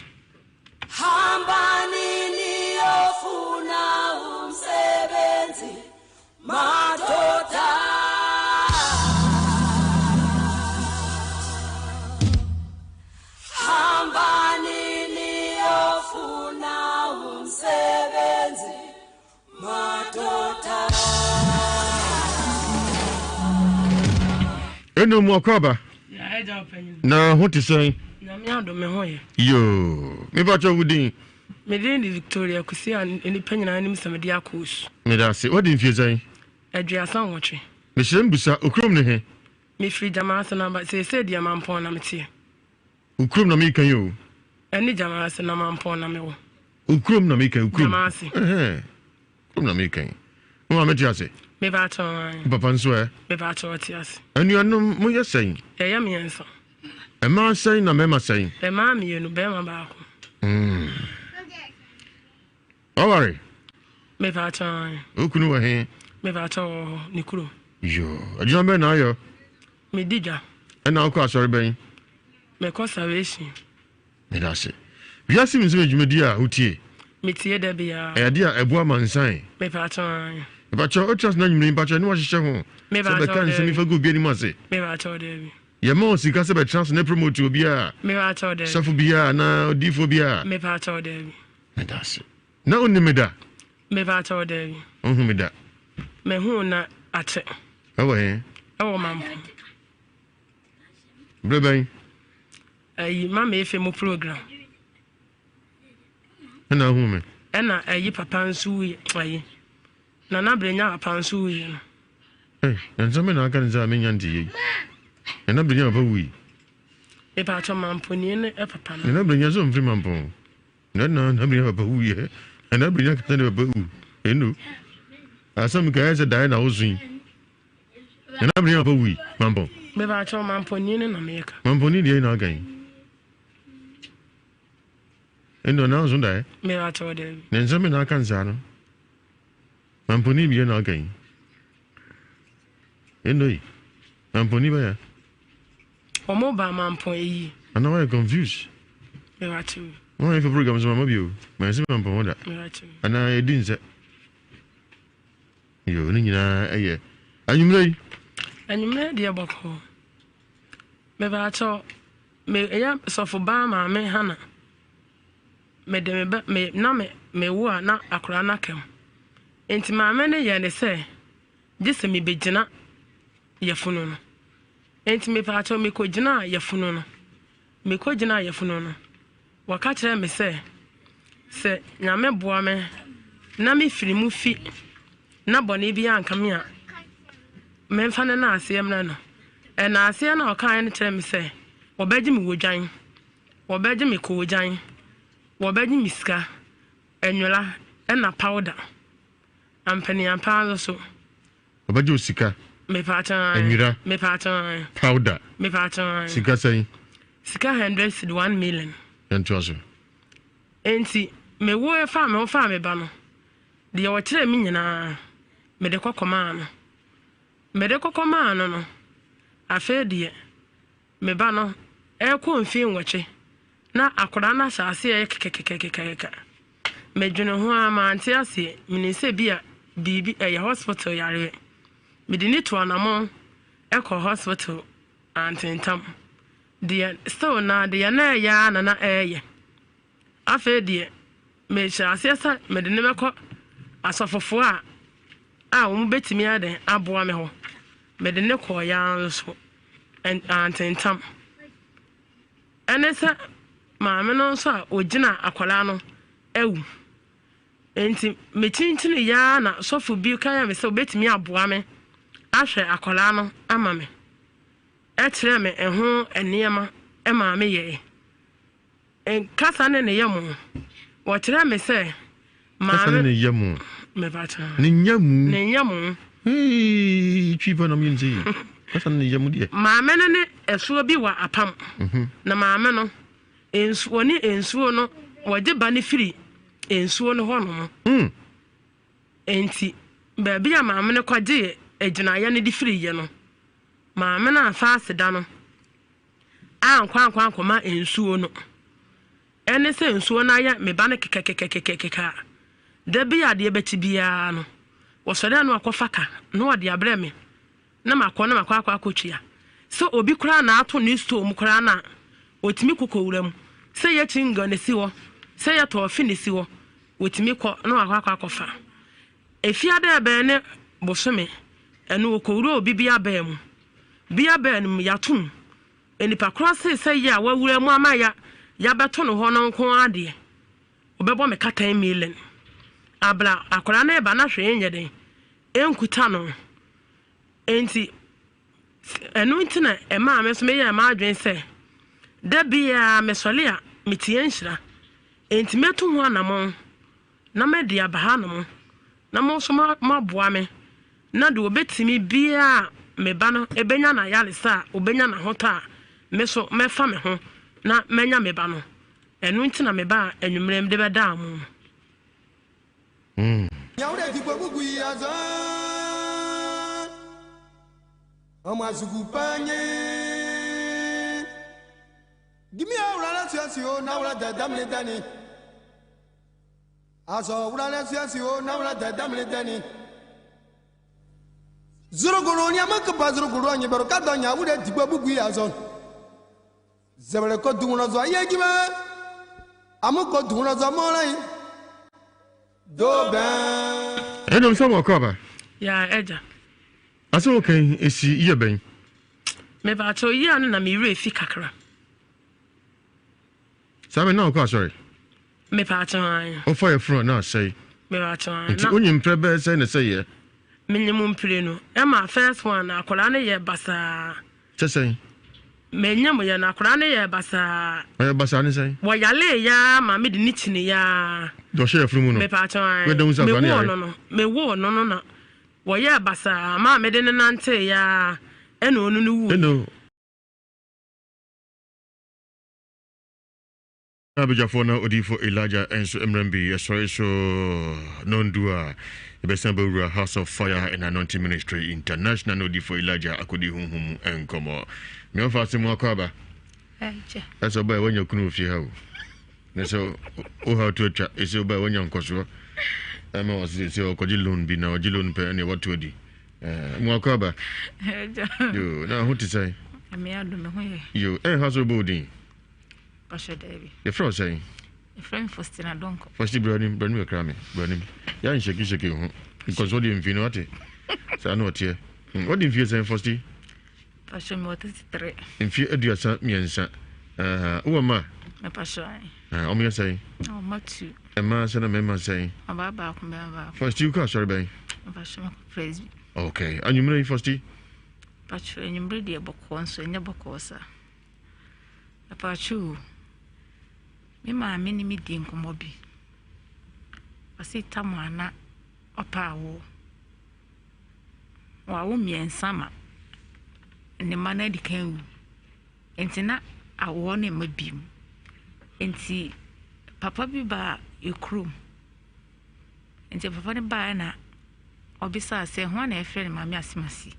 Hambanini ofuna umsebenzi madoda Hambanini ofuna umsebenzi madoda Eno Mwakaba. Na what is saying? Yo, me bacha wudi. Me di Victoria kusi ani panyina ani msamedi akos. Me da se, what in fie saying? Aduasa nwotwe. Me shem busa okrom ne he. Me free jama so na se dia mampon na metie. Okrom na me kan yo. Ani jama so na mampon na me wo. Okrom na me kan okrom. Jama se. Okrom na me kan. Mo ma tia se. Me bacha. Papa nso e. Me bacha tia se. Anu anu mo ye saying. Ya me enso. E ma saying na me ma saying. E ma me no be ma ba ko. All right. Me bacha. Okunu wa he. Me bacha nikuro. Yo, aduna be na yo. Me dija. E na ko asori ben. Me ko salvation. Me da se. Wiase mu nsem adwumadi a hotie. Me tie da bia. E ade a eboa mansan. Me bacha. Me bacha o trust na nyumni bacha ni wa hyehyɛ ho. Me bacha. Se be kan se mi fa go bi ani mo ase. Me bacha de. Ye mo sika se be trans na promote obi a. Me bacha de. Safu bi a na odifo bi a. Me bacha de. Me da se. Na onni me da. Me bacha de. Onhu me da. Me hu na ate. Ewo he. Ewo mam. Breben. Ayi mama efe mo program. Na hu me. Ena ayi papa nsu ayi. Na brenya papa nsu yi no. Nso me na aka nza me nyanti yi. Na brenya papa wi. E ba cho mamponi ne e papa no. Na brenya so mfiri mampon. Na brenya papa wi he. Na brenya ka ne papa wi. Enu. Asam ka ya se dai na osun. Na brenya papa wi mampon. Me ba cho mamponi ne na meka. Mamponi die na gan. Endo na osun dai. Me ba cho de. Nso me na aka nza no. Mamponi bi na gan. Endo. Mamponi ba ya. Omo ba mampon yi. Ana why confused? Me ba cho. Why for programs mama bio? Ma se mampon oda. Me ba cho. Ana edin se. Yo ni nyina eye. Anyumre. Anyumre de boko. Me ba cho me eya sofo ba ma me hana. Me de me na me wo na akora na kem. Enti ma me ne ye ne se gise me begina yefunu no. Enti me pa cho me ko gina yefunu no. Me ko gina yefunu no. Waka kire me se nyame boa me na me firi mu fi na bone bi anka me a me mfa ne na asem na no. E na asem na okan ne kire me se obaji me wodwan. Obaji me ko wodwan. Obaji me sika enyola e na powder. Ampani ampa so. Obaji osika. Me pacha. Enwira. Me pacha. Powder. Me pacha. Sika say. Sika 101 million. Entoaso. Enti me wo e fa me ba no. De wo kire mi nyina. Me de kokoma no. Me de kokoma no. Afa de me ba no e ko mfi nwoche. Na akora na saase e kekekekekeka. Me dwene ho ama anti ase minise bia bibi e hospital yare. Me de ni to anamo e ko hospital antentam. De so na de na ya na eye. Afa de me saase sa me de ne meko asofofo a wo betimi ade aboa me ho. Me de ne ko ya so antentam. Enesa maame no nso a ogina akwala no ewu enti metintin ya na sofo bi kan me se obetimi aboa me ahwe akwala no ama me ekyere me eho eniema ema me ye en kasa ne yemu wo kyere me se maame ne yemu me bata ne yemu chifa na minzi kasa ne yemu die maame ne esuo bi wa apam na maame no ensuo no wode ba ne firi ensuo no ho no enti baabi a maame ne kwaje aginaye ne di firi ye no maame na afa aseda no ankwa ensuo no ene se ensuo na ya me ba ne kekekekekeka da bi ade beti bia no wo sore no akofaka no ade abre me na makọ akotwia so obi kura na ato ne store mu kura na otimi kokowura mu se ye chinga ne siwo se ye to fi ne siwo otimi kọ no akọfa efiade ebe ne bosome ene okowura obi bia ba mu bia ba nu yatum enipa kura se ye awawura mu amaya ya beto no ho no nko ade obebo me katan million abla akora na eba na hwe nyeden enkuta no enti enu ntina ema ameso me ya ma adwen se da bia mesole a metie nhira enti metu ho anamo na me dia baha no na mo so ma boa me na de obetimi bia me ba no ebenya na yalesa obenya na hota me so mefa me ho na menya me ba no enu ntina me ba enwumrem de beda amu nyawre di gbogu yaza amazugupanye gimi awra la siasio na awra dadamle dani aso awra la siasio na awra dadamle dani zoro goronya makaba zoro goronya baro kadanya awre di gbogu yaza zebele ko dunno zo ayegima amuko dunno zo molai do ben enom so mokoba ya eja aso okay esi ye ben me ba to ye anu na me re fi kakra sabe na ko sorry me pa to an o for your front na say me ba to an na onyim prebe say na say ye minimum pre no e ma first one akola na ye basa say menyam ye na akola na ye basa basa ni say wo yale ya ma me di ni chini ya do share from no me pa to an we don say me wo no na wo ye basa ma me de nante ya eno onu nu wu Abijafo na odifo Elijah enso emrambi sorry so nondua ebesan bawura House of Fire and Anointing Ministry International odifo Elijah akodi hunhum enkomo me ofase mu akwaba eso ba wonya kunu ofie ha o ne so o ha to twa eso ba wonya nkoso ama wasi se okoji loan bi na oji loan pe ne wato di mu akwaba yo na ho ti sai me adu me ho ye yo house of building Pastor David. The friend saying, the friend Faustina Donko. First, Browning, Browning, Crammy, Browning. Yan shaki, because what do you feel? What? So, not here. What do you feel saying, Fosty? Pastor, what is 3? In fear, do you say, me and son? Who am I? My pastor. Oh, me say. Oh, Matthew. A man said, a member saying, about first, you can't, sorry, bay. Praise. Okay, and you may, Fosty? Pastor, and you ready a book once, and your book also. Pastor. Me ma me ni me di nkomo bi ase tamana opa wo wa wo miensa ma ne ma na di kan enti na awo ne ma bim enti papa bi ba ekrum enti papa ne ba na obisa se ho na efre ne ma me asimasi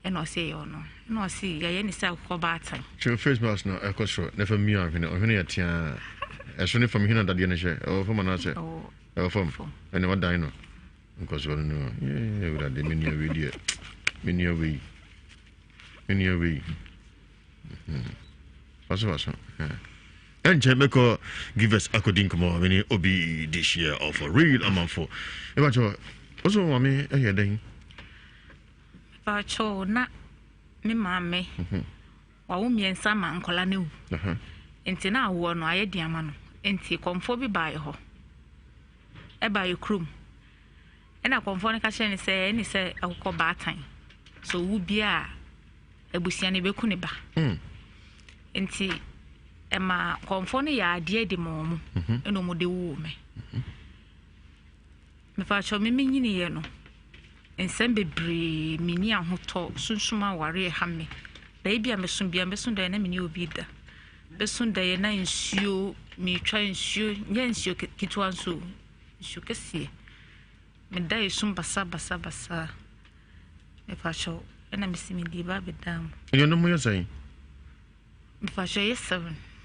eno se yo no no si ya ye ni sa ko ba atan to face mask no ekosro never me ahwene atia esone from hina dade ne hye o from na se o from ene wa dan no nkosro no ye we dade meni awe die meni awe Paso and Jemeko give us according to many obi this year of a real amount for also mami aye den Pacho na me mame wa wo miensa ma nkola ne wu nti na awo no aye diama no nti komfo bi bae ho e bae krum e na komfo ne ka kye ne se akokọ baatan so wu bia ebusia ne beku ne ba nti ema komfo ne ya ade di mo eno mo de wu me me fa cho me nyini ye no ensem bebre mini ahoto sunsuma ware ha me da bia me sun da na mini obi da besun da ye na nsuo mi twa nsuo nya nsuo kitwa nso nsuo kese me da ye sun basa me fa cho na me simi di ba bedam yo no mo yesai me fa cho ye 7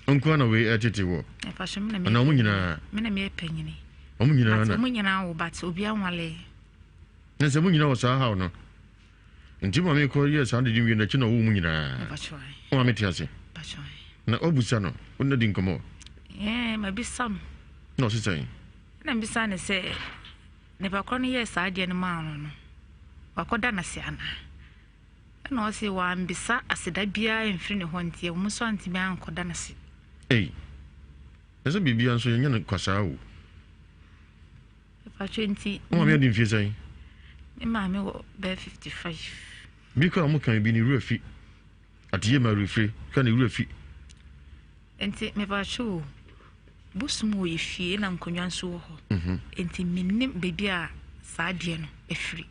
onko na we atete wo me fa cho me na me na mo nyina me na me panyini mo nyina na mo nyina wo bat obi anwale na se mo nyina wo sa ha no nti mo me ko ye sa de wi na chi na wo mo nyina me fa cho o me tiase fa cho na obusa no wonna di nkomo ma bisam no se sai na bisa ne se ne ba kro no ye sa de ne ma no wakoda na se ana na o se wa mbisa aseda bia emfiri ne ho ntie wo so antimi ankoda na se ese bibia nso ye nyane kwasa wo fa 20 o ma di mfie sai ni ma me wo be 55 bi ka mo kan bi ni ruafi atiye ma rufi ka ni ruafi enti me ba chu busumu ye fie na nkonwa nso ho enti minnim bebi a saa de no efiri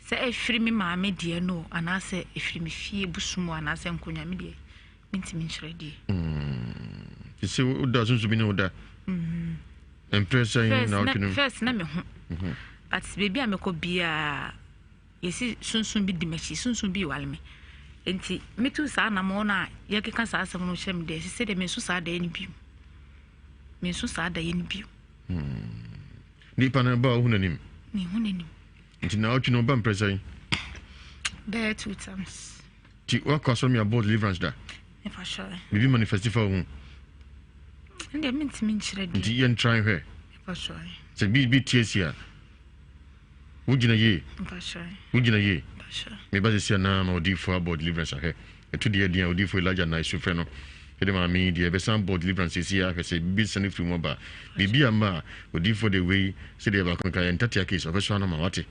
se efiri mi maame de no anase efiri mi fie busumu anase nkonwa mi de minti min chredi se o da sunsu bi ne o da impressa na otunu first na me ho but bebi a me ko bia yesi sunsun bi dimachi sunsun bi walme enti metu saa na mo na ye keka saa asem no hyem de se de me su saa da ni bi me su saa da ni bi ni pa na ba hu nanim ni hu nanim enti na otunu ba impressa there 2 times ti wa kwaso me about deliverance da e fa sure bibi manifesti fa hu ndi minti min chredi ndi yen try her e fa sure se bi tiesia wugina ye fa sure wugina ye sure me ba se na ma odi for about deliverance ahe etu de dia odi for Elijah na isu fe no ede ma mi de be some about deliverance isi ya se bi sani free mo ba bibi ama odi for the way se de ba kon ka entatia case obeso na ma wate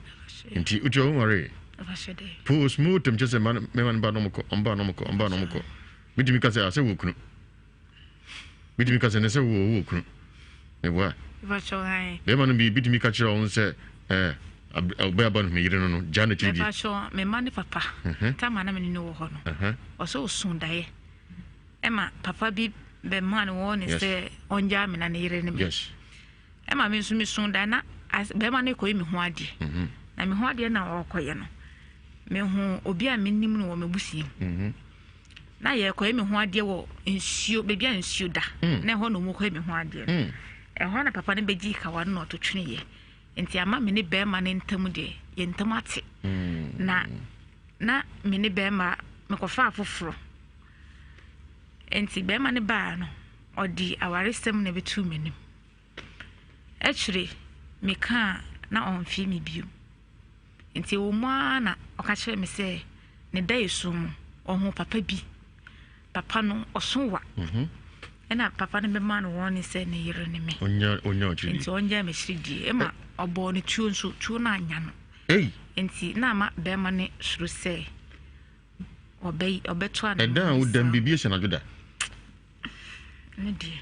nti uti o ware post mortem just man me man ba no mko amba no mko bitimi ka se ase wo kunu bitimi ka se ne se wo kunu me wa va cho hai be man bi bitimi ka chira on se oba ba no me yire no jana chidi va cho me man papa ta mana me ni wo ho no o so sun dae ema papa bi be man wo ni se onja me na ne yire ne me yes ema me sun dae na be man ko mi ho ade na me ho ade na o koye no me hu obi a me nim no wo mebusi na ye ko me ho ade wo nsuo be bia nsuo da na ho no mu ko me ho ade e ho na papa ne beji ka wa no to twene ye enti ama me ne be ma ne ntam de ye ntam ate na me ne be ma me ko fa afoforo enti be ma ne ba no odi awaresem na betu menim echire me ka na on fi me biu enti wo ma na oka kire me se ne da yesum ohun papa bi papa no osonwa ena papa ne be ma no won ni se ne yire ne me onya ochiri enti onja me shiridi ema obo ne tuo nso tuo na anya no enti na ma be ma ne suru se obeto ana eda wo dam bibi ese na joda ne die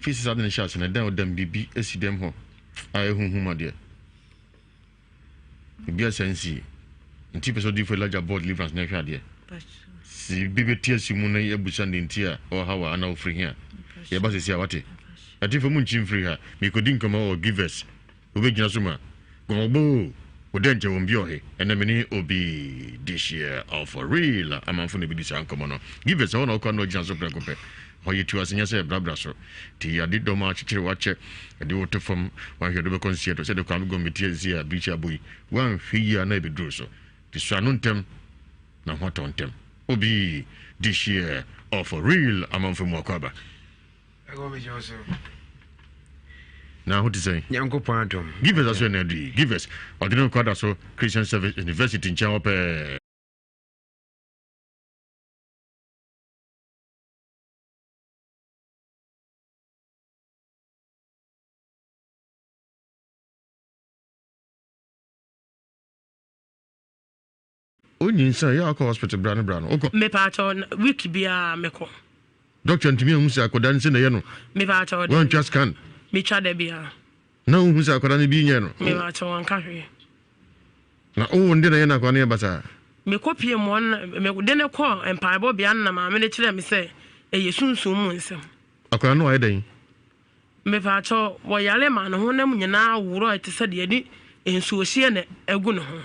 fisi sa de ne shase na eda wo dam bibi esi dem ho a ehunhuma de bibi asensi nti peso di for Elijah board deliverance na hwa de si bibi tiasi mu na ebusa de ntia o hawa ana ofri hia ye ba sesi awate ati fo mu nchi free ha mi kodi nkoma o givers obegina suma gombo odenje wombi ohe ena meni obi this year of for real amanfo na bidisa nkoma no givers ona okwa no gina so prekope hoye tu asenya se brabra so ti ade do ma chikire wache ade woto fam wan hwe do be concert se de kwa go metie zia bichi aboyi wan hwi na ebeduro so ti so anontem na hoto ntem obi this year of for real amanfo mu akwaba now what to say yanko pantom give us as well give us ordinary kwada so Christian Service University in Chawape onyin say ya ko hospital brano oko me pa cho week bia me ko doctor ntimi hu say akoda nse na ye no me pa cho one just scan me twa da bia na hu say akoda ne bi nye no me pa cho an ka hwe na o ndi na ye na kwa ne basa me kopie mo me de ne ko empaibo bia na ma me ne kire me say e yesunsun mu nsem akoda no ayi me pa cho wo yale ma no ho na mu nyina wuro ete se de ni ensuo hie na egu no ho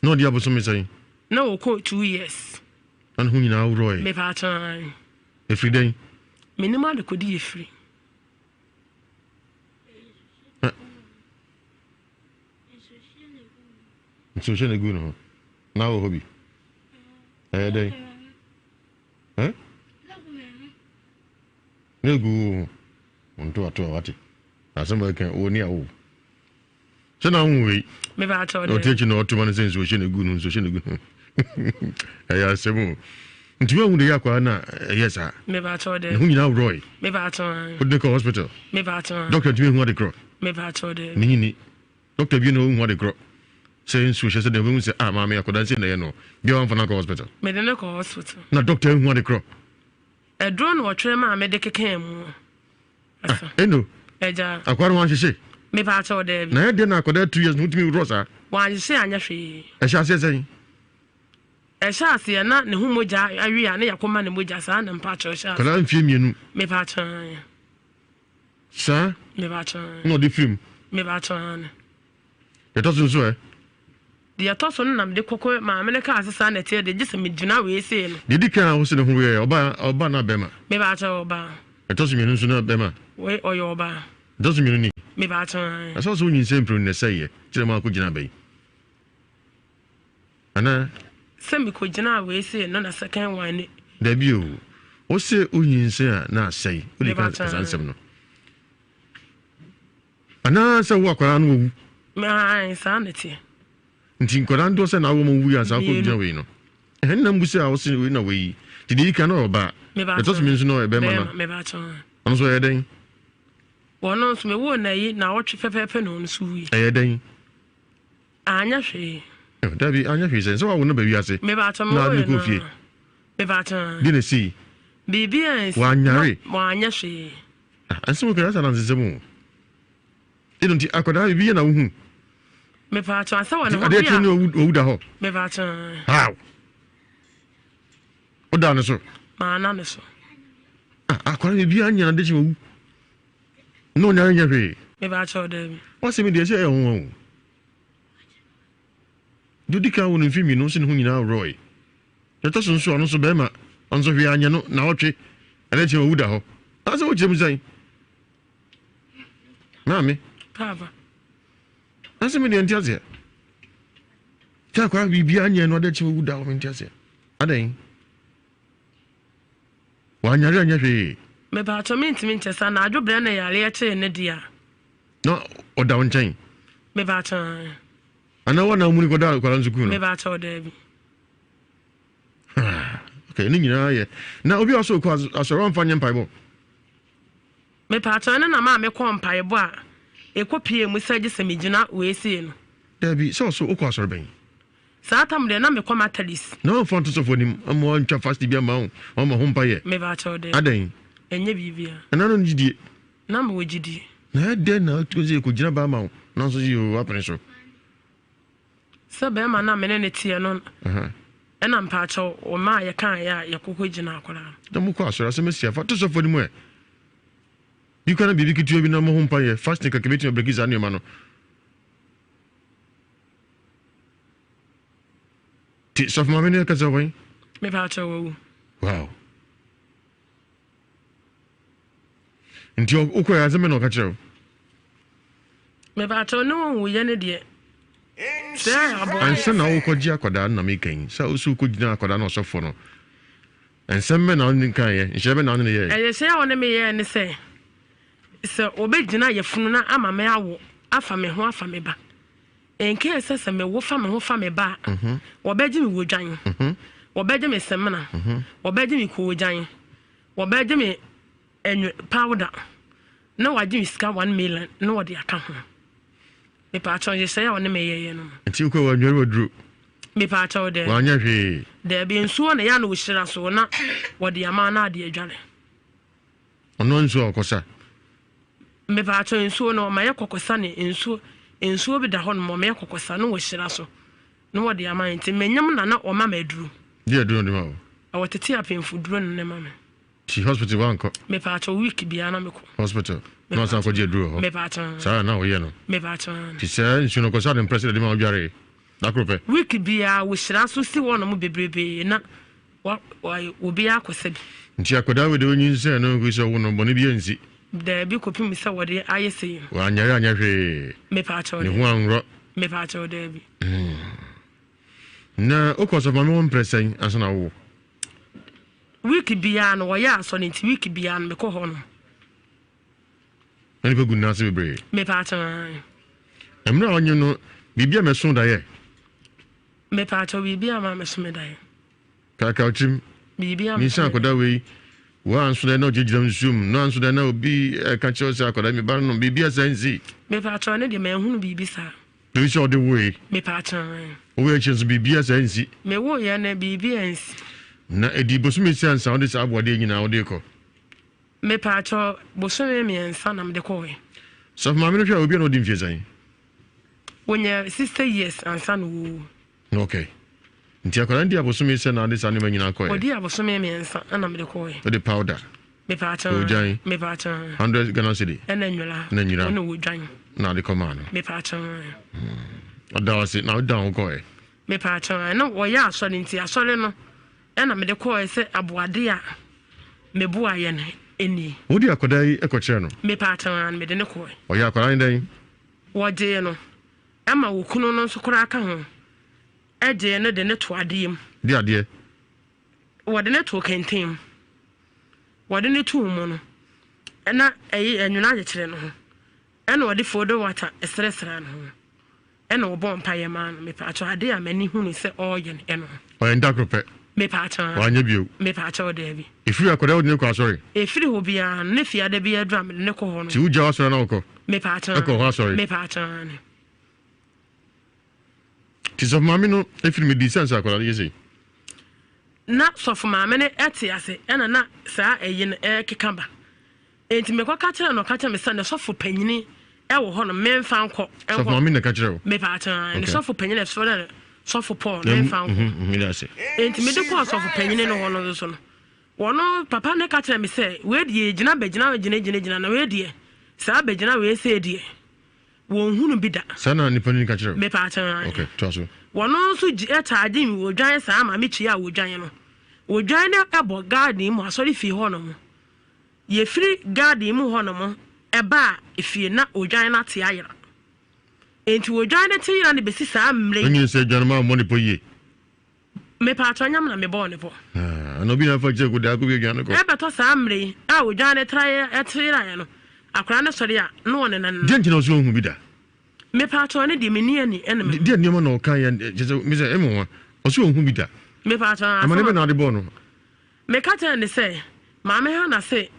no dia boso me say na wo ko 2 years an hu nyina wuro me pa cho every day minima de ko di efri so she na gu no na wo hobi day negu onto ato wati asema kan oni awo se na nwe me ba to o techi no to man sense o she na gu no so she na gu aya semu ntiwe hu de yakwa na yes ah me ba to de hu nyina roy me ba to put the hospital me ba to doctor tiwe hu de cro me ba to de ni doctor bi no hu de cro say so she said de hu say ah ma me akoda say na ye no bi wan fana ko hospital me de ne ko hospital na doctor hu de cro e drone wo twa ma me de keke mu eno eja akwaro wan hye me ba to de na ye de na akoda 2 years no timi rosa wan hye anya hwe e sha se say e sha se na ne hu moja awi a ne yakoma ne moja sa na mpa cho sha kala mfie mienu me ba to sa me ba to no di film me ba to e to so dia to so nam de kokko ma me ne ka asesa na tie de gise me djuna we se no de di kan ho se ne hu we oba na bema me ba to oba e to so mienu so na bema we oyo oba does mean ni me ba to aso so nyin sempre ne say kire ma ko gina bai ana se me ko gina we se no na second one ni da bio o se onyin se na say o de ka sansem no ana se wo akwara no wu me ai sanity nti nkwara ndo se na wo mo wu ya sa ko gina we no hen na mbusi a wo se we na we ti di ka no oba e to so min so no e be ma no me ba to ono so e den wono so me wo na yi na wo twe pepepe no so wi e den anya hwe dabi anya hwe se so wa wo no ba wi ase me ba to mo na bi ko fie me ba to di ne si bibi an wa nyare wa anya hwe anse mo kra sa na nse mo idon ti akoda bi na wo hu me pa to asa wona ho ade ti no wo da ho me pa to how o da no so ma na no so akwara bi anya na de chi wo no nya nya hwe me ba to de what's me dey say e ho do dika wo no mfimi no sin ho nyina roy e to so no so be ma on so hwe anya no na otwe ade chi wo da ho asa wo chim sai mami papa asa me dey ntiase ta kwa bi anya no ade chi wo da ho ntiase adan wa nya anya hwe me ba to minti ntesa na adwobre na yare ya che ne dia no o da won me ba to ana wana mu ni ko da kwara nzuku no me ba to da bi okay ni nyina ye na obi also ko asoro mfanye mpaibo me pa to na ma me ko mpaibo a ekopie mu saje se me gina we sie no da bi so o ko asoro ben sa tam de na me ko matalis no font so for nim amo ntwa fast bi ama o ma ho mpaye me ba to da adan enye bibia ana no njidie na mo wojidi na de na to ze ko gina ba ma no so yo apene so se be ma na me ne tie no ena mpa cho o ma ye kan ya ye kokko gina akwara da mu ko asoro se mesia fa to so for nim e bi kana bibi kitu bi na mo ho mpaye fast ka kebeti na brekiza ne ma no ti so ma me ne ka zawai me pa cho wo wow nti okwa ya zeme no ka kire me ba to no wo ye ne de ansa na wokoji akoda na mekan sa osu kogina akoda na osofo no ensemme na on kan ye nhebe na on ne ye e se ya wona me ye ne se obegina ye funu na ama me awo afa me ho afa me ba enke se me wo fa me ho fa me ba obeji me wodwan obeji me semna obeji me ko wodwan obeji me enyu powder na waji me ska 1 million na wodi aka ho me pa chon ye se ya wona me ye no nti ko wa nyoru dru me pa cha ode wanya hwe de bi nsuo na ya na wo hyira so na wode ama na ade adware ono nsuo okosa me pa cha nsuo no ma ye kokosa ne nsuo bi da ho no ma ye kokosa no wo hyira so no wode ama nti menyam na o ma maduru di aduru ndi ma o awotete apemfu duro ne ma me ti hospital wanko me pa cha week bia na me ko hospital no san ko je duro ho me pa cha sa na wo ye no me pa cha ti se nsuo no ko sa de president ma odware dakrope week bia wo hyira so si wo no mo bebrebe na wo bia akosabi nti akoda we de onyin se no ko so wo no bone bia nsi de bi ko pim se wo de ayese wa anya hwe me pa cha ne ho anro me pa cha de bi na okoso ma me presen asana wo week bia no wo ya so ne nti week bia no me ko ho no ani pe gunna se bebre me pa cha emra onye no bibia me so da ye me pa cha bibia ma me so me da ye ka ochim bibia mi san akoda we wa anso da na ojigiram zoom no anso da na obi ka che o se akoda mi ba no bibia sanzi me pa cha ne de me hunu bibi sa do so the way me pa cha o we chenso bibia sanzi me wo ye na bibia nsi na edi bosumi sensa o de sa abode nyina o de ko me pa cha bosumi me ensa na me de ko we so ma me hwa obi na odi mfiesan wonya 60 years ansa no okay nti akoda ndi abosumi sen na de sa ne nyina ko odi abosumi me ensa na me de ko we the powder me pa cha me pa cha 100 Ghana cedi ena nwula na wo dwan na de command me pa cha adawasi na down ko e me pa cha na wo ya asori nti asori no ena me de ko e se aboade a me bu aye ne eni odi akoda yi ekochere no me pa cha me de ne ko e o ya akoda ndan wo je no ama wo kunu no so kora aka ho eje ne de ne to adiem di ade wo de ne to kentem wo de ne to mu no ena enwuna agekere no ho ena wo de fodo water esresra no ho ena wo bon paye man me pa cho ade a mani hunu se oye ne eno o enda krope me pa cho wanya bio me pa cho de bi ifiri akoda wo ne ko asori ifiri ho bia ne fia de bia drum ne ko ho no ti uja asori na ko me pa cho ko ho asori me pa cho ne ti so mami no ifiri me distance akoda yesi na so fo mama ne eti ase ena na saa eyin kekamba enti me kwa ka kire no ka kire me sa ne so fo panyini e wo ho no memfa nko so mami ne ka kire wo me pa cha ne so fo panyini so na so fo Paul memfa nko mi da se enti me de ko so fo panyini no ho no so no wono papa ne ka kire me se we die gina gina na we die saa be gina we se die won hunu bi da sana ni pani ka kire me pa cha okay to so wono so gi charge mi wo dwan saa ma me chi a wo dwan no wo dwan ne abo garden mu asori fi ho no mo ye free garden mu ho no mo eba ifie na wo dwan na te ayira enti wo dwan ne te yira ne besi saa mre enyi se dwan ma mo ne po ye me pa atwa nyam na me bo ne po no bi na fa je ko da ko bi dwan ko eba to saa mre a wo dwan ne traye etira ya no akra ne sori a no ne nan de ntina so hu bi da me pa atwa ne de me ni ani ene me de niam na o kan ya je me se emo o so hu bi da me pa atwa amane be na de bo no me ka tell ne say maame ha na say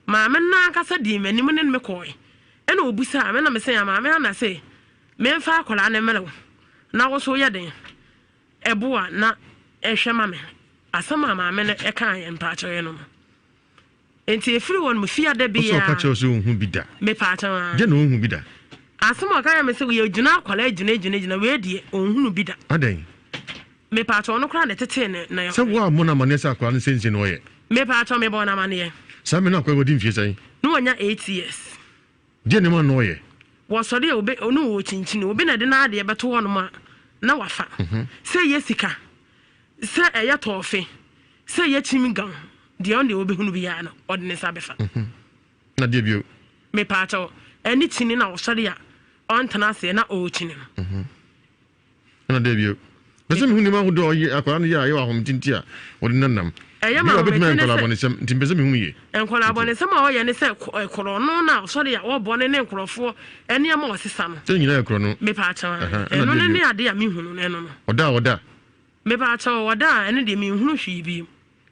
maame na aka sa di mani mu ne me koy ena obusa me na me say maame ha na say me mfa akola ne melew na wo so ye den eboa na ehwe mame asama maame ne e kan ye mpa achoye no enti efiri won mu fia da bia so ka che so hu bi da me pa achowa je no hu bi da asama ka ya me say we juna akola juna we die onhunu bi da adan me pa achowa no kra ne tete ne na yo se wo amona mane sa akola ne sense no ye me pa achowa me bo na mane sa me na kwa wodi mfie sai no nya 8 years je ne ma no ye wo so de obi onu wo chinchin obi na de na ade beto ho no ma na wafa se yesika se eya tofe se ye chimigan de on de obi hunu biya no odne sa befa na de bio me pa acho eni chini na wo so de ya on tana se na o chini na de bio bese me hunu ma ho do ye akwara no ya ye wa hom tinti a wodi nanam eya ma be me nkola bonisem timbese me hunu ye enkola bonisem a o ye ne se koro no na so de ya wo bone ne nkrofo eni ama o sesa no se nyina ekro no me pa acho eno ne ne ade ya me hunu ne no oda me pa acho oda ene de me hunu hwi bi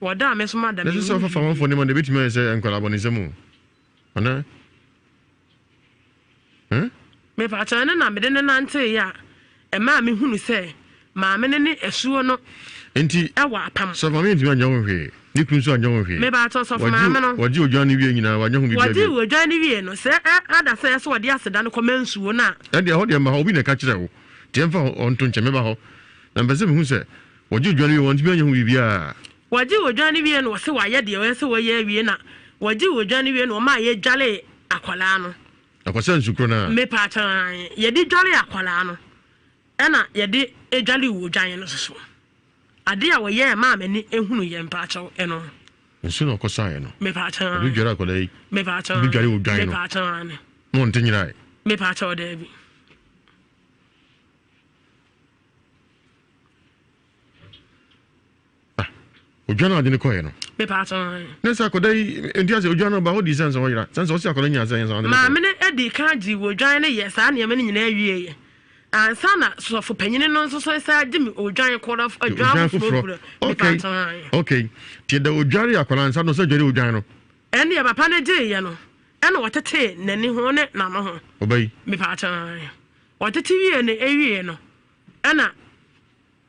oda me so ma da me ne so fa fo ne mo de bitime se enkola bonisem ana me pa acho ene na me de ne nante ya e ma me hunu se maame ne esuo no enti ewa apam so maame ntimi anya ho hwe ni kun so anya ho hwe me ba to so maame no waji odwan ne wie nyina wanya ho bi waji odwan ne wie no se ada se so wode aseda no koma nsuo na e de ho de ma obi na ka kire wo tiemfa onto nche me ba ho na mbese me hu se waji odwan ne wie won timi anya ho bi bia waji odwan ne wie no se waye de we se waye wie na waji odwan ne wie no ma ye dwale akwala no akwasa nsukro na me pa tan ye di dwale akwala no ena ye di edwale wo dwan no so ade a wo ye ma amani ehunu ye mpa acho eno nsu no kosa ye no me pa tan bi dwara akwala yi me pa tan bi dwale wo dwan no me pa tan mo ntinyira me pa tan de bi odwan ade ne koye no me pa tan nesa akoda yi enti ase odwan no ba ho di sense ho yira sense ho si akoda nya sense ade ma me ne edi ka ji wo dwan ne ye sa ne me ne nyina awie ye ansa na sofo panyine no nso so sa gimi odwan koda odwan furo okay ti da odwan akola ansa no so dware odwan no ene ye papa ne je ye no ene wotete nani ho ne na no ho obai me pa tan wotete wie ne ewie no ena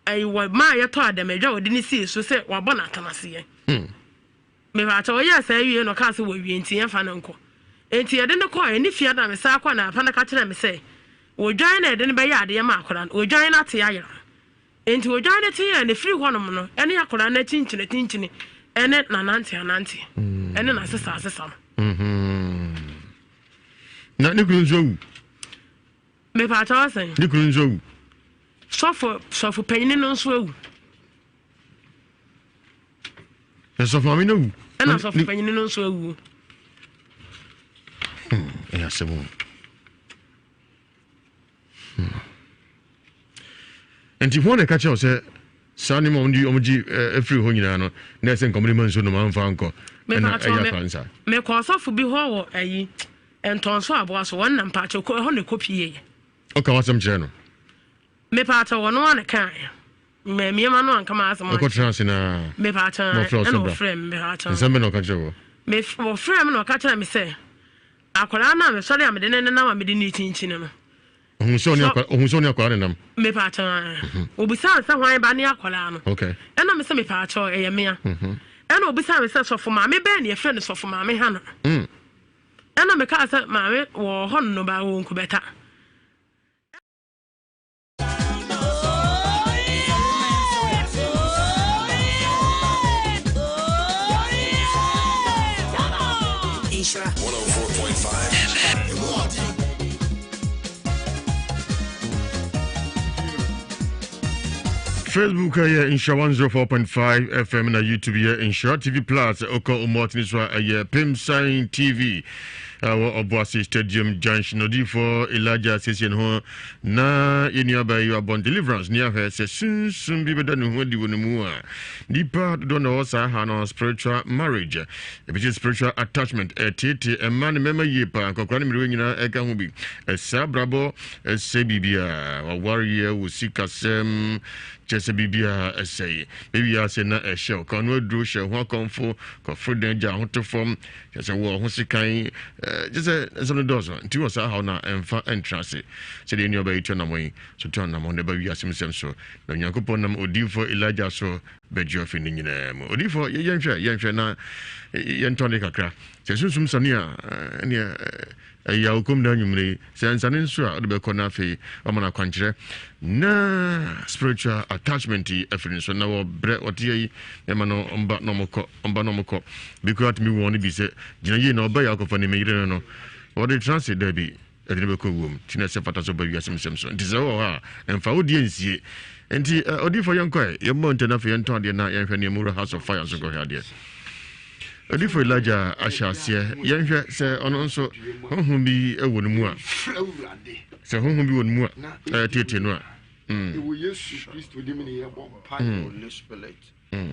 ai wa ma ya to adamedwa odi ni si so se wa bona tanase ye me ba ta o ya sa wie no ka se wo wie nti fa no nko enti ye de ne ko ani fia da me sa kwa na fa na ka kire me se odwan na de ne be ya de ma akora odwan na te ayira enti odwan na te ya ne free ho no no ene akora na tinchine ene na nante ene na sesa no na ne kunzo me ba ta o sen ne kunzo sofo panyine no nso awu sofo mami no awu ana sofo panyine no nso awu ya sebo enti wona ka che o se sani mo ndi omji efri ho nyina no na se nkomre man so no man fa anko na ya kansa me ko sofo bi ho wo ayi entonso abo so wonna mpa che ko ho ne kopie ye o ka wasam kire no me pata wono an kan me miema no an kama asamo ko trans na me pata no frame me pata nsambe no ka chewo me frame no ka tell me say akwara na me sori am de ne na ma me de ni tinchine no ohun so ni akwara nam me pata obisa sa hwan ba ne akwara no okay ena me say me pata e ye me a ena obisa me say sofo ma me be ne friend sofo ma me ha no ena me ka say ma me wo ho no ba wo nkubeta Isha 104.5 Facebook here Insha 104.5 FM na YouTube here Insha TV Plus Oko Umotini Swa Pim Sign TV Obuasi Stadium Junction Odi for Elijah Session ho na yenuaba you abon deliverance near her se sun bi beda no ho di wonmu a nipa do no sa ha no spiritual marriage e be spiritual attachment tete e man mema yepa kokora mi nyina e ka ho bi e sabrabo e se bibia wa warrior wo sikasem chese bibia e say Ewiase na e show kan no dro show ho konfo ko fruden ja ho to form chese wo ho sikan just some dozen two was how na emfa entrance so the new by na moy so turn na mo ne ba Ewiase Mu Nsem so na Nyankopon nam odifo Elijah so bejo fi ni nyina mo odifo yenhwe na yentone kakra se sunsum sane a ne ya hukum da nyumre se ansane nso a de be kɔ na fe o mana kwankyere na spiritual attachment afrin so na wo bre otie e ma no omba no mokɔ because me won bi se gina yi na oba ya akɔfa ne meyire no wo de transit da bi e de be kɔ wom tina se fata so ba Ewiase Mu Nsem so nti se wo ha emfa wo die nsie nti odifo yenkɔ ye mo ntena fe yento ade na yenhwɛ ne mu house of fire so go hia de Odifo Elijah Ashase yenhwe se ono nso honhom bi ewo mu a se honhom bi wo mu a tete no a wo Yesu Kristo di me ne yebo pa Holy Spirit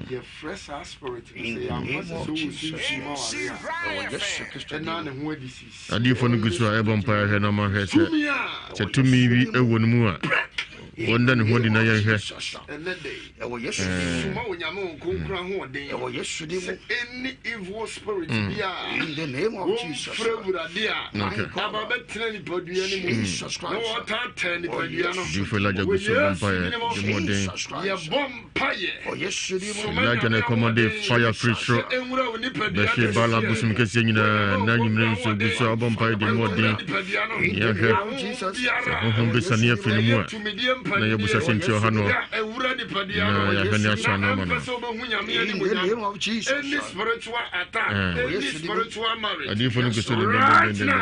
ye fresh spirit say am so wo sushi ma wa Yesu Kristo na ne ho adisi adifo no gusu a ebo mpa he na ma hwe se tumi bi ewo mu a wanda ne ho di na yɛ hwɛ any evil spirit in the name of Jesus Agya Wusu Elijah na commande fire free Beshi bala busum kesi nyina na nyimre nso gusu abompaye de modin ya hwɛ ho besani afini mu a na ye busa senti o hano na ya hwɛ ne aso na mana in the name of Jesus any spiritual attack any spiritual marriage adifo no gusu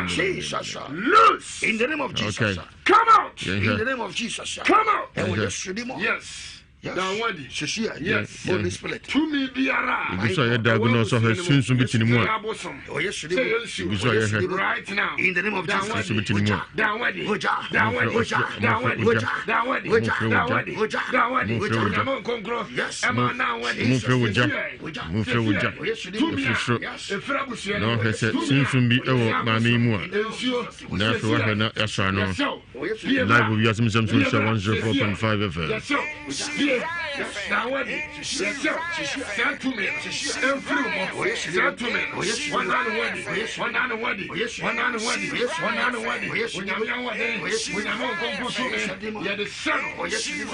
Jesus loose in the name of Jesus come out in the name of Jesus come out yes yes Holy Spirit to me biara gusu ya dagu no so sunsun bitini mu a gusu ya right now in the name of Jesus sunsun bitini mu no hese sunsun bi ewo maami mu a na so wa na yasra no live we Ewiase Mu Nsem 104.5 FM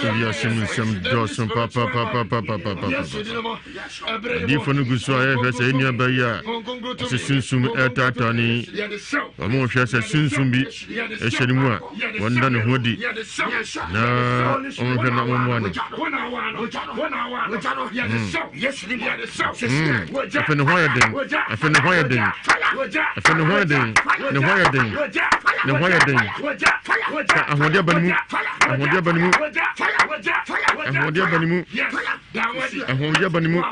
Ewiase Mu Nsem dosun papa di fonu gusu aye hwese eni abaya se sunsum etata ni omo hwese sunsum bi eheri mu a wonda ne hodi na omo hwe na momo ani afene hoya den ahodia banimu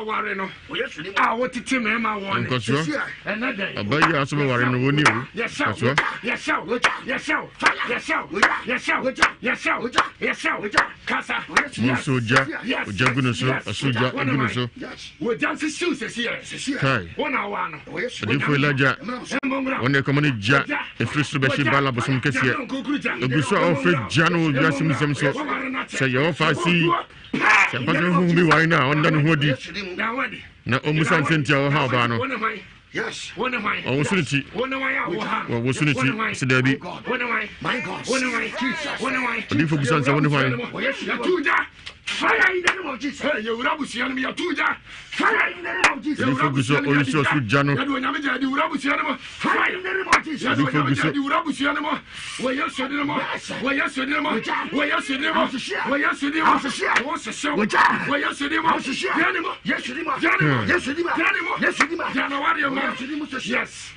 nkoso abayi asobe ware no woni o nkoso Musoja, Jagunuso, Asuja, Agunuso. We dance shoes here. Kai. 1 hour. Adifo Elijah. When they come on ja, a free subeshi bala busum kesia. Oguso ofe jano Ewiase Mu Nsem so. Say your fasi. Say paso hu bi wai na onda no hodi. Na omusan sentia o ha ba no. Yes. Oh, Suniti. Well, Suniti. Sidabi. My God. Adifo busanza woni wai. Fire in the name of Jesus. Hey, you will see enemy atuja. Fire in the name of Jesus. Adifo buso oyiso su jano. Fire in the name of Jesus. Adifo buso. Yes.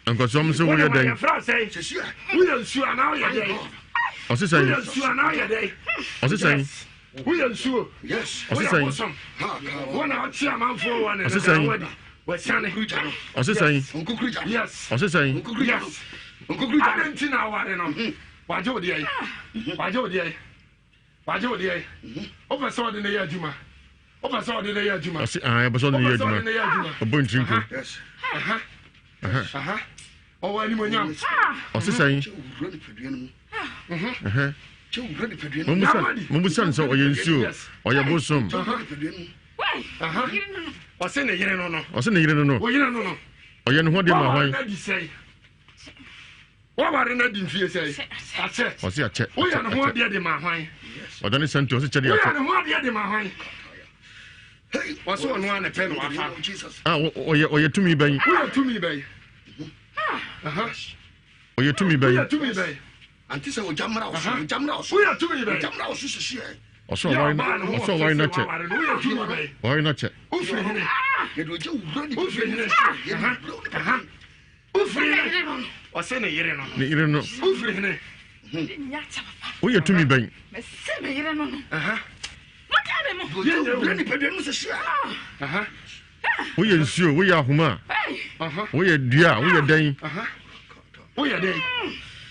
Uncle Some so we are there. We don't see an hour. What's he saying? We don't see an hour. What's he saying? We don't see. Yes. What's he saying? One hour chairman for one. What's he saying? What's he saying? Yes. What's he saying? Yes. I don't think I want to know. Why do you? Over saw the year, Juma. Over saw the year, Juma. I was on the year, Juma. A bunch of yes. Oh, any more young. What's he saying? Mumusan so oyensu oyabosum. What's in the year no? What's in the year no? Oyen ho de ma hwan. What are not in fear say? I said. What's a check? We are no de ma hwan. What done sent to check the account. We are no de ma hwan. Hey, what's on one pen of Jesus? Oye to me bay. We are to me bay. Oye to me bay. We are to me bay. Anti say we jamra. We are to me bay. Jamra osusu here. Also why not check? Why not check? What's in the year no? We are to me bay. We are sure we are huma. We are dear, we are dying. We are dying.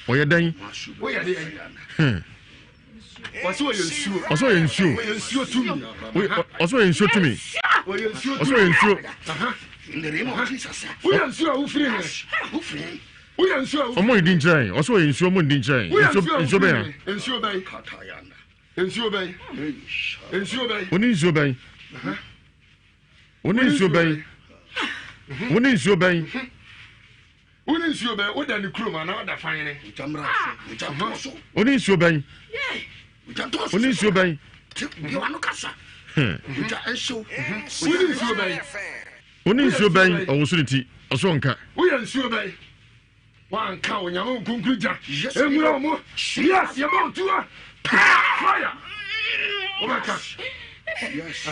We are dying. We are dying. Also, you also ensure to me. Also ensure to me. Also ensure. In the name of Jesus. We are sure who free. Omo idin chain. Also insuo mo idin chain. Insuo be ya. Insuo be katayana. Insuo be. Insuo be. Oni insuo be. Oni insuo be. Oni insuo be. Oni insuo be. O da ni kuro na o da fane. Jamra so. Oni insuo be. Oni insuo be. Yo anu kasa. Uja enso. Oni insuo be. Oni insuo be. Owosuniti. Oso nka. O ya insuo be. Wan ka onyama nkunkuja. Emura omo. Yes, you want to. Fire. Oh my gosh. Yes.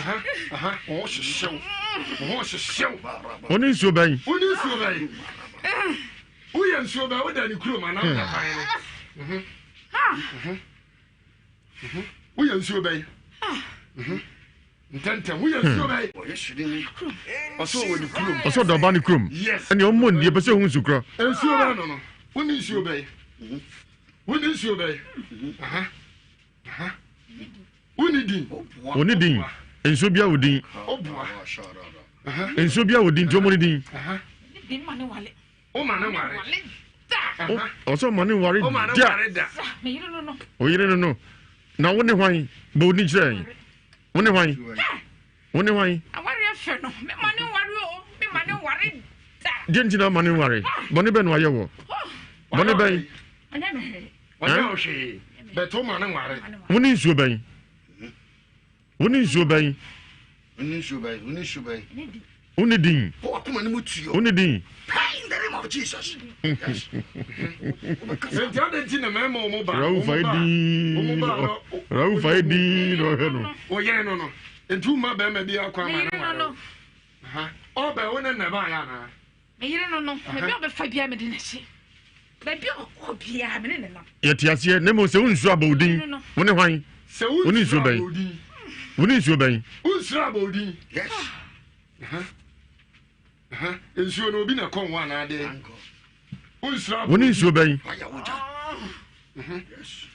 Oh, show. Oh, show. Oni insuo be. Oni insuo be. O ya insuo be. O da ni kuro ma na da fine. O ya insuo be. Ntenten wo ya insuo be. O yesu ni. Oso wo ni kuro. Oso da ba ni kuro. Yes. Eni omo ndi e pese hu nsukro. Insuo be no. Oni insuo be. Oni insuo be. Oni din. Enso bia odin. Enso bia odin to mo ni din. Din mane wale. O mane wale. Oso mane wale. O mane wale da. Me yire no no. O yire no no. Na woni hwan bo ni kire. Woni hwan. Woni hwan. Aware afa no. Me mane ware o. Me mane ware da. Jenji na mane ware. Boni be no aye wo. Boni be. Anya me. Wanya o hwe. Beto mane ware. Woni nsuo ben. Woni nsuo ben. Oni nsuo be. Oni nsuo be. Oni din. O akoma ni mutuo. Oni din. In the name of Jesus. Yes. Senti adenti na memo o mo ba. Rawu faidi no he no. O ye no no. Entu ma be ma bi akwa ma no. O be wona na ba ya na. Me yire no no. Me bi obefa bia me de na hye. Be bi o bia me ne na. Yeti ase ne mo se unsu abodin. Woni hwan? Se woni nsuo ben. Woni nsuo ben. Unsu abodin. Yes. Nsuo no obi na kon wa na ade. Unsu abodin. Woni nsuo ben. Yes.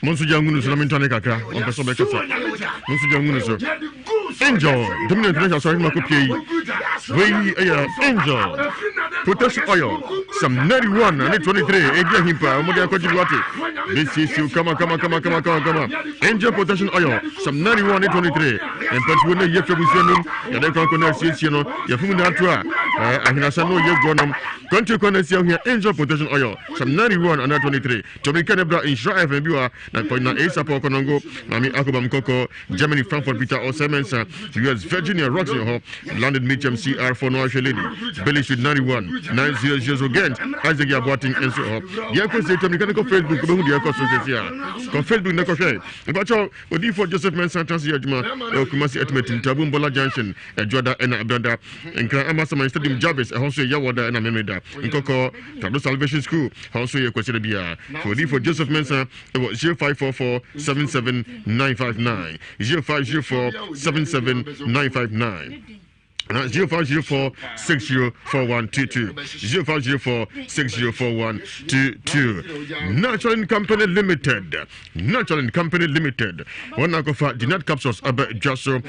Monsu jangunu so na mentane kakra. On person be kasa. Monsu jangunu so. Angel, dominant international sorry ma kopie. We Angel. Protection oil. Some 91 and 23. Agya himpa. Omo de akwaji wate. This is you come. Angel protection oil. Some 91 and 23. And but when you yefe busenum, ya de kon na siesie no. Ya fumu na to a. Ahinasa no ye gonam. Country connection here Angel protection oil. Some 91 and 23. To me Canada Insure FM biwa na point na Ace Apple Konongo, Mami Akobam Koko, Germany Frankfurt Peter or Siemens, US Virginia Roxy Hall, London Mitcham CR4 Noah Lady, Belly Street 91, 90 years again, Isaac Yaboating and so on. Yako say to mechanical Facebook, who the Echo Society, Con Facebook Neco Shay. But you for Joseph Manson Transjuma, Kumasi Etmet, Tabumbola Junction, Joda and Abdanda, and Amasa Stadium Jarvis, and also Yawada and Amemeda, in Koko, Tabo Salvation School, also Yako for you for Joseph Manson, it was 0544 77959, 0504 77959. 0504 604122 0504 604122. Natural Company Limited. One akofa dinat capsules aba jaso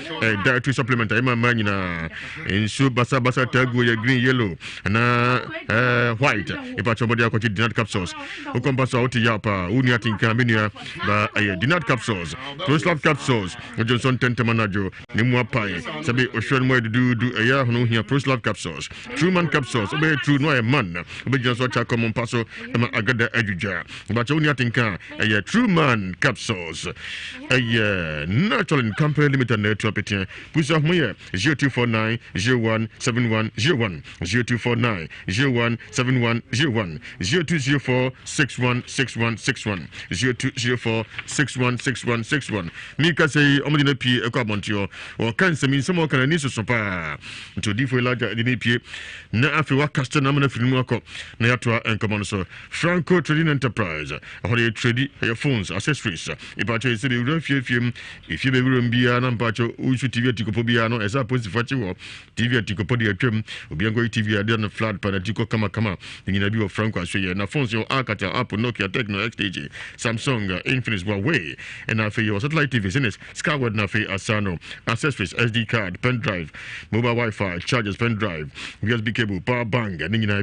dietary supplement ay manina in soup basa tagu ye green yellow na white ipa chobodi akoti dinat capsules ukombaso oti yapa uni atinka menia ba dinat capsules Proslab capsules Johnson tentemanajo ni muapai sabi oshon mo du eya hono hia Proslab capsules Truman capsules obe true no a man obe janso cha common paso ema agada ajuja ba uni atinka Truman capsules Natural Company Limited na tuapetia pusa moye 0249 017101 0249 017101 0204 616161 0204 616161 mika say omodina pie ekwabontio o kansa min samo kana ni soso pa to difo laja dini pie na afi wa customer na filimu akọ na yatoa encommon so Franco Trading Enterprise ahore trade your phones accessories ipacho ise be wura fiefiem ifie be wura mbia na mpacho usu TV atikopo bia no esa post fachi wo TV atikopo de atwam obiango TV ade na flat panatiko kama nyina bi wo Franco aswe na phones yo Alcatel Apple Nokia Tecno XTG Samsung Infinix Huawei and afi your satellite TV sinis Skyward na afi Asano accessories SD card pen drive mobile mobile Wi-Fi, chargers, pen drive, USB cable, power bank, and then I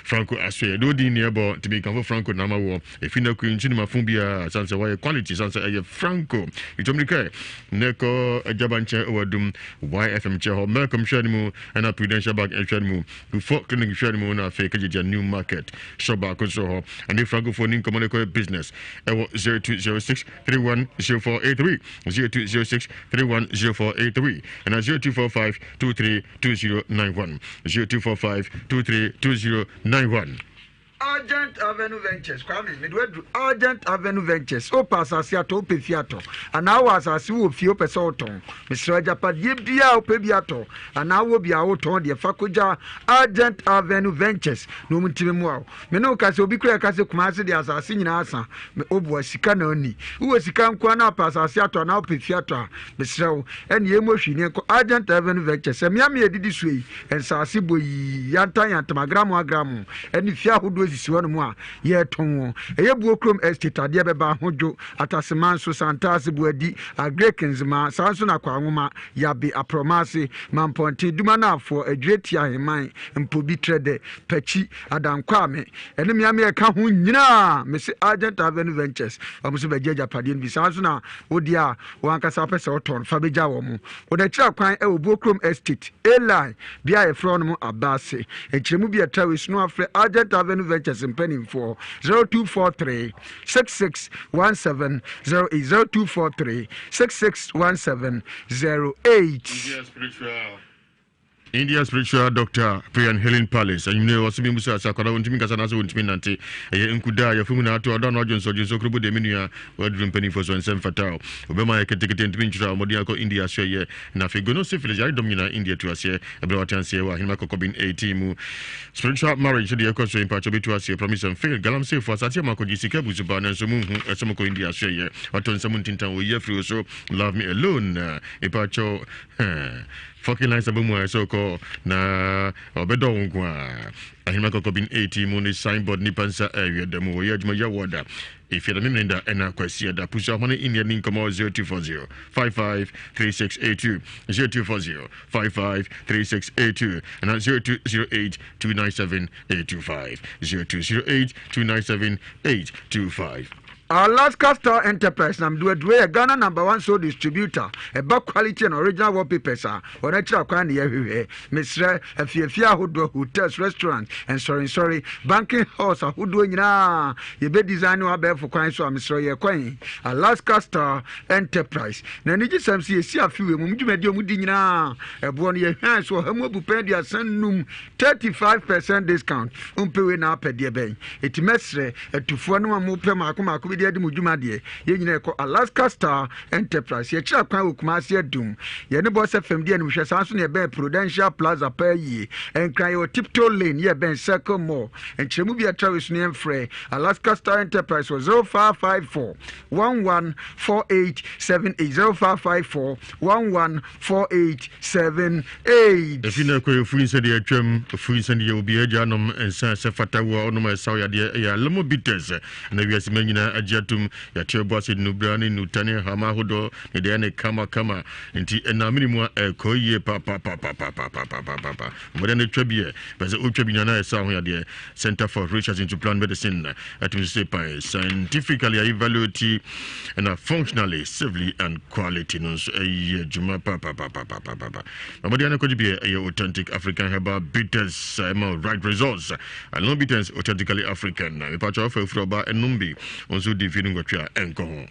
Franco Aswe. Do the nearby to be comfort Franco Nama. If you know Queen Cinema Fumbia, Sansa Wire quality, Sansa Franco. You told me, Neko, a Jabanche or Doom, YFM Chair, Malcolm Shadimo, and a Prudential Bank and Shadimo, before clinic Shadimo, and a fake new market, Shop Soho, and the Francophone Communico business. 0206 310483 0206 310483 and 0245 232091 0245 232091. Urgent Avenue Ventures, Kwame, Midway, Urgent Avenue Ventures, O Passasiato, Pefiato, and now as I see Fio Pesoton, Mr. Japad, Yibia, Pebiato, and now will be out on the Fakuja, Urgent Avenue Ventures, no Mutimua. Meno Caso Bicra Caso Kumasi, the assassin Asa, Obo Sicanoni, who was Sican Quana Passasiato, now Pefiato, Mr. and Yemoshi, Urgent Avenue Ventures, and Yami did this way, and Sasibu Yanta Yantamagramo Gramo, and if Yahoo is one more, yet Tongo, a Yabuokrum estate, a Diababa Hojo, Atasemanso Santas Buedi, a Grekensma, Sansona Kwanguma, Yabi Apromasi, Mamponti, Dumana for a great year in mind, and Pubitrede, Pechi, Adam Kwame, and the Miami Kahuna, Miss Argent Avenue Ventures, or Mr. Beja Padin, Bisansona, Odia, Wankasapes or Ton, Fabijawamu, or the Chakwan, a Buokrum estate, a line, Bia Fronomo Abasi, a Chemubia Travis, no after Argent Avenue Ventures and penning for 0243 6617 0243 6617 India spiritual doctor Priyan Helen Palace and you know also be musa sakwara wontimi kasa na so wontimi nante nkuda ya fumu na ato adon ojo so krobo de menua wadrum penny for so nsem fatal obema ya ketekete ntimi nchura omodi akọ India so ye na fegono syphilis ya dom nyina India to ase ebra watanse wa hinma kokobin 18 mu spiritual marriage de ekoso impacho betu ase promise and fail galam say for satia makoji sika buzuba na so mu esomko India so ye waton samuntintan wo ye free so love me alone impacho fucking lines abumu so ko na obedo nkwa ahima kokobin 80 mu ni signboard ni pansa area demo ye adwuma ya woda if you're the member and kwasi da pusa hone India nin komo 0240 553682 0240 553682 and 0208 297 825 0208 297 825. Alaska Star Enterprise nam do a Ghana #1 soul distributor a back quality and original wallpapers or natural kwan ye Mr. Afia Hodo hotels restaurant and sorry banking house Hodo nyina ye be design wa be for kwan so Mr. ye kwan Alaska Star Enterprise na ni gisam si afiwe mu dwumadi mu di nyina ebo no ye hwan so hamu bupen dia sannum 35% discount umpewe na apede ben etimesre etufo no mu pe mako bi de mu dwumade ye nyina ko Alaska Star Enterprise ye kira kwan okumase adum ye ne boss fm de no hwe sanso ne be Prudential Plaza payi enkran ye Tiptoe Lane ye ben Circle Mall enchemu bi atrawes ne mfre Alaska Star Enterprise was 0554 114878 0554 114878 if you know ko fu inse de atwam fu inse de obi ajanom ensa se fatawo onoma esaw ya de ya lomo bitters na wiase manyina agiatum ya teboase nubrane nutane hama hodo ne de ne kama nti enamini mu ekoye pa mo de ne twabie bese otwabi nyana esaw ya de Center for Research into Plant Medicine at Mississippi scientifically evaluate and functionally civilly and quality no juma pa mo de ne ko be authentic African herbal bitters right results and no bitters authentically African we patch off froba enumbi onso defeating gotwa enko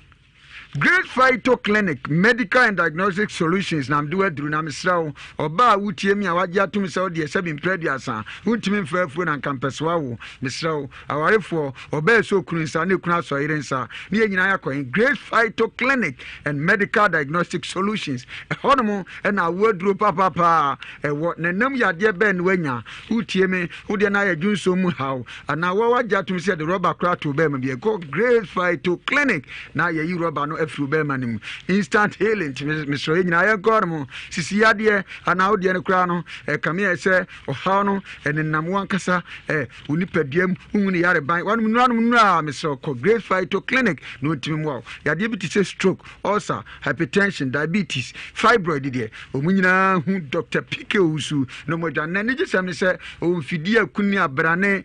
Great Phyto Clinic Medical and Diagnostic Solutions nam do adru na misrawo oba wutie mi awaje atum se ode sebin prediasa wuntimi mfrafu na campuswa wo misrawo awarefo oba so kunsa na kuna so irensa ne nyina yakọ Great Phyto Clinic and Medical Diagnostic Solutions honomo na wadru papa ewo nenam yade ben wanya wutie mi wode na ya junso mu haw ana wawaje atum se de rubber crato be me be Great Phyto Clinic na ya yi rubber no afiri be manim instant healing Mr. Nyina ya god mo sisi yade ana ode ne kura no kame e se oha no enenam wankasa unipadiem hunu yare ban wanu nura Mr. Great Phyto Clinic no timi mo yade bi ti stroke ulcer hypertension diabetes fibroid de omunyina hu Dr. Agya Wusu no mo janne ne gisem ne se o mfidi akuni abrane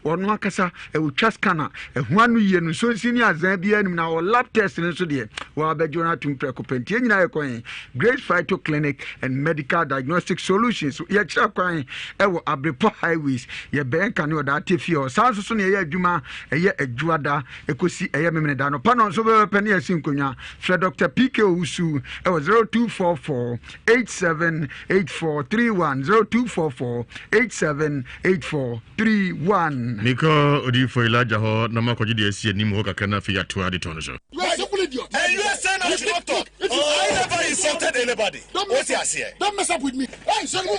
ono akasa utwa scanner anu ye no so sini azan bia nim na o lab test ne so de wa ba jona tum prekopenti nyina ye kwan Great Phyto Clinic and Medical Diagnostic Solutions ye kira kwan wo Abrepo Highways ye ben kan o da tefi o san so ne ye adwuma ye adwuada ekosi ye memene da no pa no so be pe ne asin konwa Fred Dr. Agya Wusu 0244 878431 0244 878431 Miko odi for Elijah ho na makoji de esi anim ho kakana fi atua de ton so. You are simple idiot. And you are saying I should not talk. I never insulted anybody. What's he saying? Don't mess up with me. Hey, send me.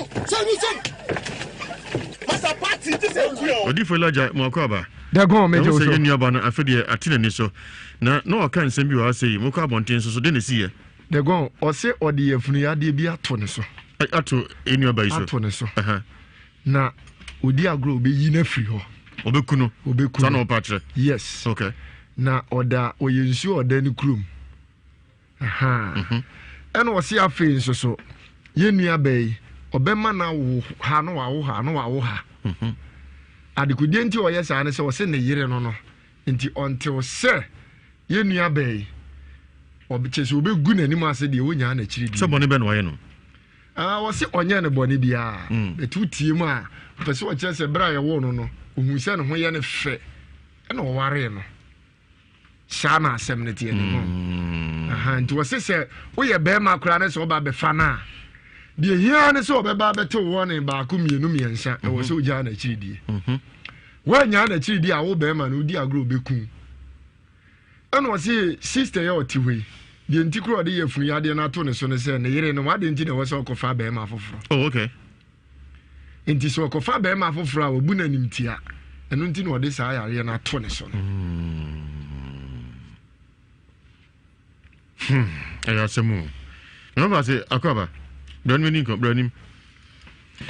Master Party, this is odi for Elijah mo akwa da go meje so. So ye nua ba na afede atine ni so. Na o kan nsem bi wa say mo kwa bonten so de ne si ye. da go o se odi yafunu ya de bi ato ne so. Ato enua ba yi so. Ato ne so. Na odi agro be yi na free ho. Obekuno. Sana opatre. Yes. Okay. Na oda oyensu oda ni krum. Eno osi afi nso so. Ye nua bai obema na wo ha no wa wo ha. Adikudie nti oyɛ saa ne sɛ ɔsɛ ne yere no nti until sɛ ye nua bai obiche so obegu n'anim ase de wonya na kyiri di. So bɔne bɛ no ayɛ no. Wɔse ɔnyɛ ne bɔne bia. Betu tie mu a pɛsɛ ɔkyɛ sɛ bra yɛ wo no ohun sɛ ne ho yɛ ne fɛ ɛna ɔware no. Shana asɛm ne tie no. Nti wɔse sɛ woyɛ bɛrima kora ne sɛ ɔba bɛfa na deɛ hia ne sɛ ɔbɛba bɛte wo ne baako mienu miɛnsa ɛwɔ sɛ ogya na kyiri die. Wanya na kyiri die a wo bɛrima no odi agro bɛku. Ɛna wɔse sister yɛ ɔte hɔ yi deɛ nti kora ɔde yɛ funu yadeɛ no ato ne so ne sɛ ne yere no wade nti na ɛwɔ sɛ ɔkɔfa bɛrima foforɔ. Oh, okay. Nti sɛ ɔkɔfa bɛrima foforɔ a wabu n'anim tia ɛno nti na ɔde saa yareɛ no ato ne so no. Agya Semu. No ba say akwaba. Brand many ko brand him.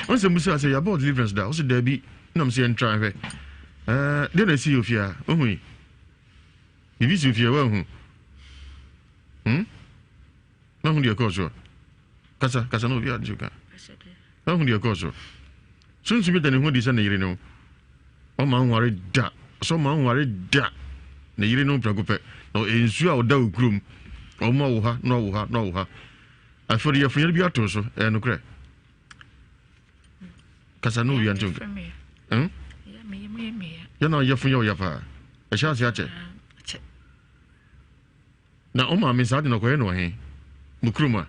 On se musa say about deliverance da. O se da bi na me say entra hwe. De na si ofia. Ohun. Bibi si ofia wa hu. Na hu de ko so. Kasa no bi ajuka. Na hu de ko so. Sunsu bi da ne hu di sa na yire no. O ma nware da. So ma nware da. Na yire no prakope. No ensu a oda okrum. Oma wo ha no wo ha afori ya funyere bi ato so no kre kasa no wi anto ya na ya funya o ya fa e sha se ache na o ma me sa de no ko no he mukruma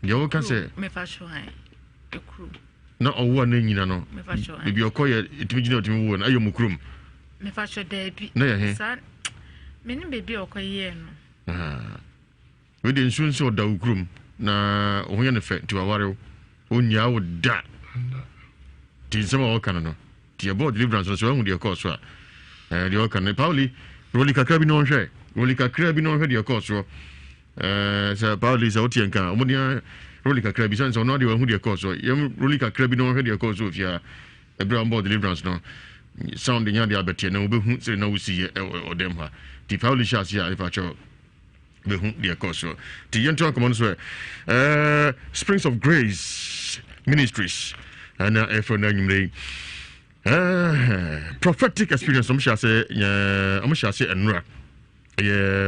ya wo ka se me fa sho han ekru na owo na nyina no bi okoye etimi gina otimi wo na ayo mukrum me fa sho da bi na ya he sa me ni bebi okoye no we de nsunsu da ukrum na ohonya ne fe ti waware onya wo da ti nsema o kana no ti about deliverance so hu de course a de o kana Pauli roli kakra bi no hwe de course so sa Pauli sa oti enka omodia roli kakra bi so no de hu de course so yem roli kakra bi no hwe de course so fia ebra about deliverance no sound nya de abetie na obehu se na wusi e odem ha ti Pauli sha sia ifa cho behu de course so ti yento come on so Springs of Grace Ministries and for na nyumre prophetic experience I'm sure say enra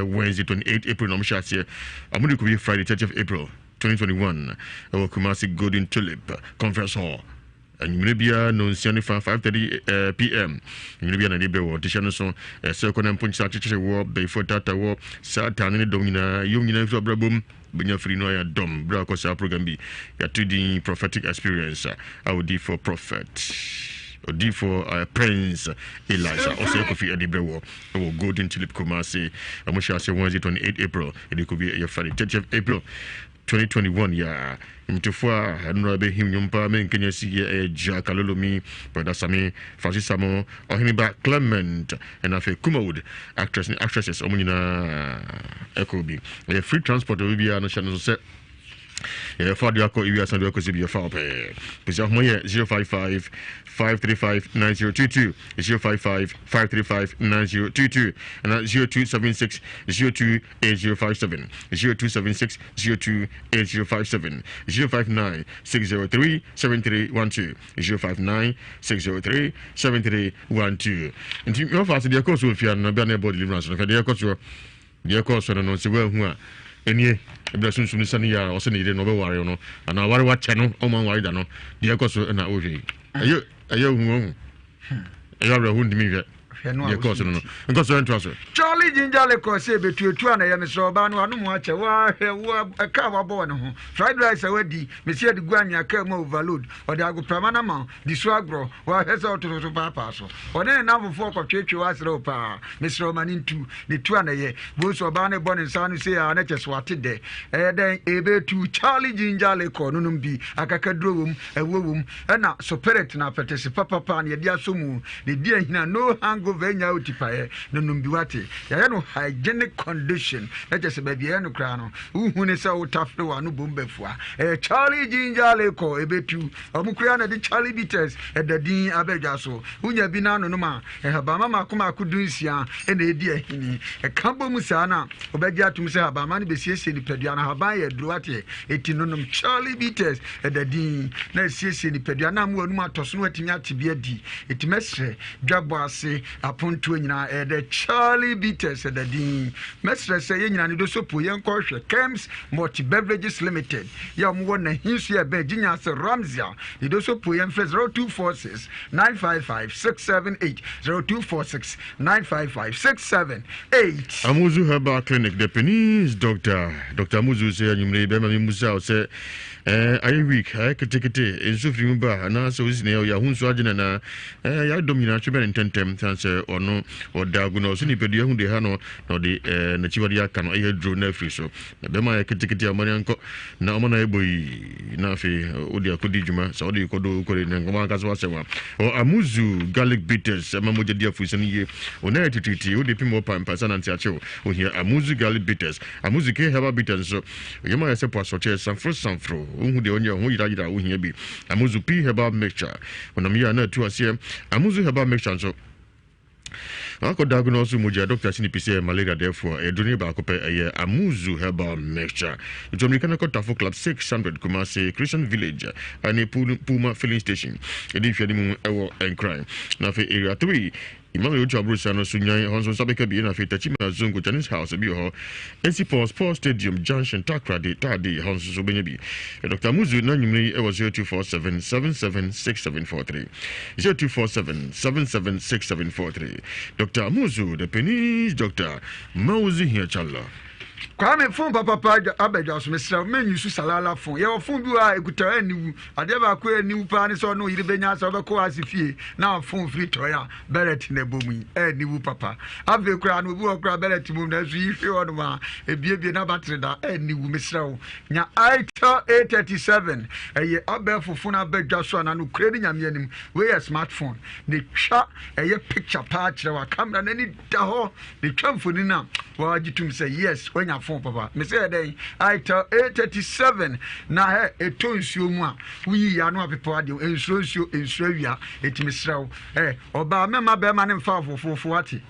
Wednesday 28 April I'm sure say I'm going to be Friday 30th April 2021 our Kumasi Golden Tulip Conference Hall and you may be no 5:30 p.m. You may be an able to channel so second and punch out war before tata war Satan domina young brabum Benya free no ya dom bra ko sa program bi ya to the prophetic experience I would do for prophet odi for Prince Elijah also Kofi Adibrewo Golden Tulip Kumasi Amusha say Wednesday 28 April it could be your Friday 30th April 2021 yeah mtofua no be him nyumpa men Kenya si Jakalolomi brother Sami Francis Samo Ohiniba Clement and afi Kumawood actresses omunyina ekobi free transport will be no channel so for the Ewiase Mu Nsem be for pay please have 055 535 9022 055 535 9022 and 0276 028057 0276 028057 059 603 7312 059 603 7312 and you fast the course of your no be body deliverance no the course no se wa hu a enie ebra sunsun sani ya o se ne de no be ware no ana ware wa che no o man ware da no the course na o hwe ayo hu ayo abra hu ndimi hwe the course no because we trust Charlie Gingerly course be tu na ya me so ba no anu mu ache wa ka wa bo no ho fried rice awadi me see de guanya ka ma overload o de ago pramana ma di so agro wa hesa to papa so o de na fofo ko twetwe wa sere pa me sere mani ntu ne tu na ye bo so ba ne bo ne nsa no se ya na cheso ate de den ebe tu Charlie Gingerly ko no bi akakadro wom ewowom na spirit na petese papa na ye dia so mu ne dia hina no hango venya utipae no numbi wate ya no hygienic condition na just baby ya no kra no uhu ne se utafre wa no bombafua Charlie Gingerly ko ebetu omukura na de Charlie Bitters edadin abedwa so unya bi na no ma haba mama akoma akudunsia na edi ahini kambo musa na obegya atum se haba mama ne besiesie ni padua na haba ya duru wate eti nonum Charlie Bitters edadin na siesie ni padua na mu anum atoso no atimi atibia di eti mesre dwabo ase aponto nyina the Charlie Bitters the din mesre say nyina ne do sopo yen ko hwe Kems Multi Beverages Limited ya mo na hinsu ya be ginya se Ramzia ne do sopo yen 0246 955 678 0246 955 678 Amuzu Herbal Clinic the Penis Dr. Amuzu say anyumre be ma musa say I week I ketekete enso firi mba na so usine ya hunso agene na ya domina twebe ntentem tanse ono odagu no so ni pedu hu de ha no no de na chiwade aka no e dro na firi so na be ma ya ketekete amani anko na omo na eboyi na fe odi akodi djuma so odi kodo kore ne ngoma aka so asewa o Amuzu garlic bitters ama moje dia fu so ni ye ona etititi odi pimo pampa sana nti achewo o here Amuzu garlic bitters Amuzu ke herbal bitters so yema ya se po so che sanfro uhu de onye hu yira uhia bi Amuzu P herbal mixture onamia na tu asie Amuzu herbal mixture so ako diagnose muja doctor sini pise malaria therefore edoni ba ko pe Amuzu herbal mixture itomi kana ko tafo club 600 Kumasi Christian Village ani Puma filling station edi hwede mu ewo enkran na fe area 3 Imam Yocha Bruce no sunyan honso sabeka bi na fe tachima zongo Chinese house bi ho NC Sports Stadium Junction Takrade tade honso so benya bi Dr. Amuzu na nyumri e was 0247 776743 0247 776743 Dr. Amuzu the Penis Dr. Mauzi here chala Kwame phone papa abedwa so mesra menu su salala phone ye phone bi a ekuta aniwu ade ba ko aniwu pa ne so no yire benya so be ko asifie na phone free to ya beret na bomu aniwu papa ave kura no bi okura beret mum na su yife ono ma ebiebie na battery da aniwu mesra wo nya itel A37 eye abefo phone abedwa so na no kure ni nyame anim we ya smartphone ne twa eye picture pa kire wa camera na ni da ho ne twa mfoni na wa gitum say yes wanya phone papa me say den itel A37 na he eto nsuo mu a wuyi ya no apepo ade nsuo wia etimisrawo oba mema be ma ne mfa fofofo ate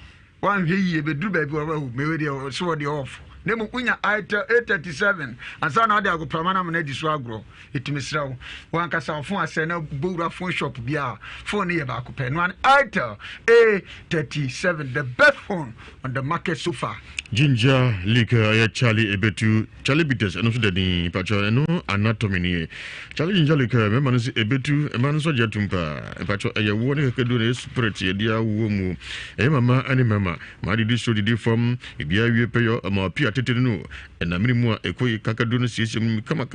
wan hwe yi ebeduru ba bi wa me we de so de off nemu kunya itel A37 ansa na ade agopramana me na di so agro etimisrawo wan kasa phone ase na bowura phone shop bia phone ye ba akopɛ no an itel A37 the best phone on the market so far. Ginger liquor ya Charlie ebetu Charlie Bitters eno so dani pacho eno anatomy ni Charlie ginger liquor me manu si ebetu e manu so jetumpa pacho eye wo ne kekedu ne spirit ye dia wo mu e mama ani mama ma di so di form e bia wie peyo ma pia atete no na minimu a ekoyi kakadu no siesie mu kama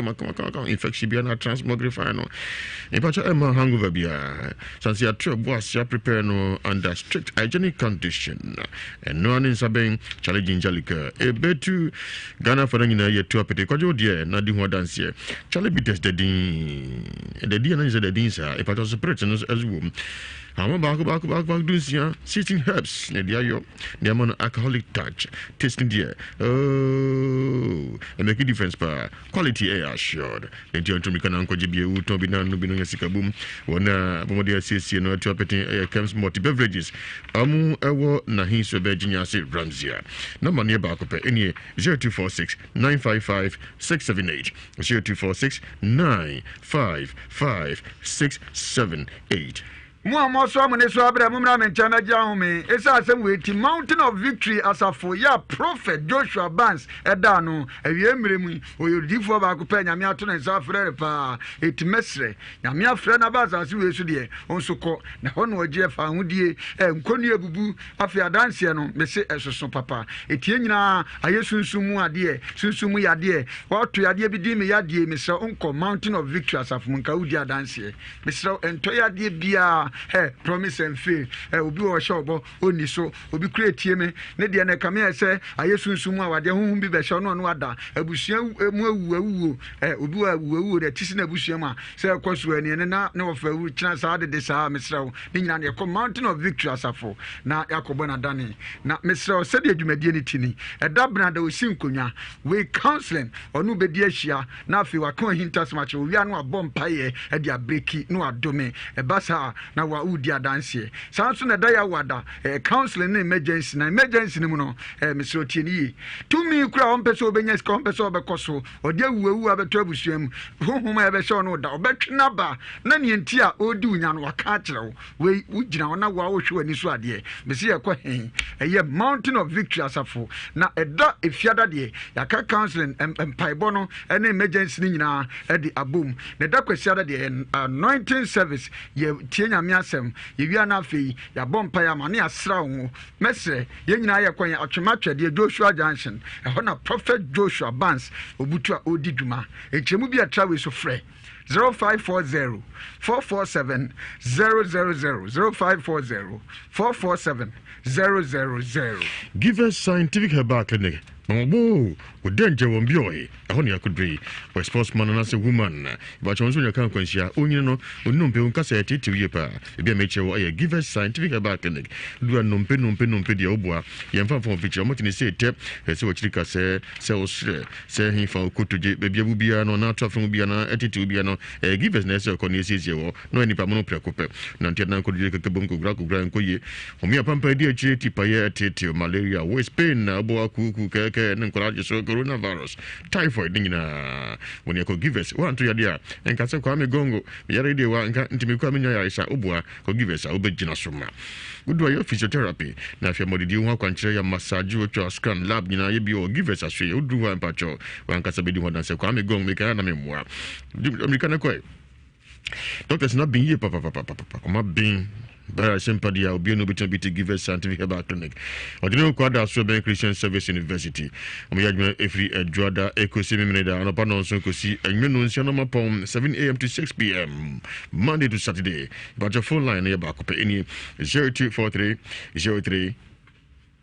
infection bia na transmogrify no impacha ema hangover bia sanse atwe bo asia prepare no under strict hygienic condition and no an insaben challenge Angelica ebetu Ghana for nyina yetu apete kwajo de na di ho dance challenge bites the din na is the din sa impacha separate no as wo Hama back dunsia sitting herbs ne dia yo dia man alcoholic touch tasting dia and make a difference pa quality air assured and you to me kan anko gbe u to bi na no bi no yasika bum wona bomo dia siesie no to appeting air comes multi beverages amu ewo na hin so be ginya se Ramzia number near back up any 0246 955 678 0246 955 678 Mo so amune so abra mo mra mencha na gya home esa asem we Mountain of Victory asafo ya prophet Joshua Barnes eda no awie mremu oyodifo ba ko pa nyame ato na nsa frere pa etimesre nyame afre na ba asase we so de onso ko na ho no oje fa hodie nkoni ebubu afi adanse no me se esoso papa etie nyina ayesunsumu ade sunsumu yade wato yade bi di me yade me se onko Mountain of Victory asafo nka udi adanse me se ento yade bia promise and fail obi wo shobo oni so obi create me ne de na kame ese ayesunsumu awade honhum bi be hye no no ada abusua mu awu obi wa awu de tisi na abusua ma se ekoso ani ne na wo fa awu kina sa de sa mesrawo ne nyina ne ko Mountain of Victory asafo na yakobo na dane na mesrawo se de adwumadie ne tini edabna da osinkonwa we counseling onu be di ahia na afi wa kan hintas match wi anu abom paye e de abreki no adome ebasa na wa udi adanse sanso na da ya wada counseling na emergency ni mu no mesro tie ni tumi kura on pese obenya ska on pese obekoso odi awuwu abeto abusuam honhoma ebe se ono da obetwena ba na ne enti a odi unya no waka kirewo we ugina ona wa wo hwe ani so ade mesi ye kwa hen eye Mountain of Victory asafo na eda efiada de yaka counseling empaibo no na emergency ni nyina edi abom na da kwasiada de anointing service ye tie nyame asem yewia na afei ya bompa ya ma ne asra wo mesre ye nyina ye kwan atwematwede Joshua Junction ho na prophet Joshua Barnes obutu a odi dwuma echemu bi atrawe so frɛ 0540 447 000 0540 447 000 Give us scientific herbal clinic. Mambo, with danger won't be away. I only I could be. Or sportsman and as a woman. But once when you can't consider, only no, no, cassette to yepa. Be a mature or give us scientific herbal clinic. Do a numpe the obua. Yamfa from picture, what in the say tap, as what you can say, say he found good to baby bubiano, not from biana, attitude biano, give us necessary connesis, no any pamono precope. Nantiana could take a cabunco graco grand coye. Homia pampa dear chiti paye titi, malaria, waist pain, aboa cuckoo. So coronavirus typhoid nina when you could give us one to your dear and can say kwame gongo yare de wa nka ntimi kwame nya isa obua could give us a obejina soma good do your physiotherapy na afia modidi ho akwankyere ya massage wo scan lab nyina ye bi o give us a hwe odu ho ampacho wan kasa bedi ho dan say kwame gongo me kan na memwa america na kwai doctors not being here papa come being Bara sympathy will be no between to give us scientific herbal clinic. Ordinary Quadra Soben Christian Service University. Omiyajme every Juada Eco Seminada and upon also see a new 7 a.m. to 6 p.m. Monday to Saturday. But your phone line near back up any 0243 03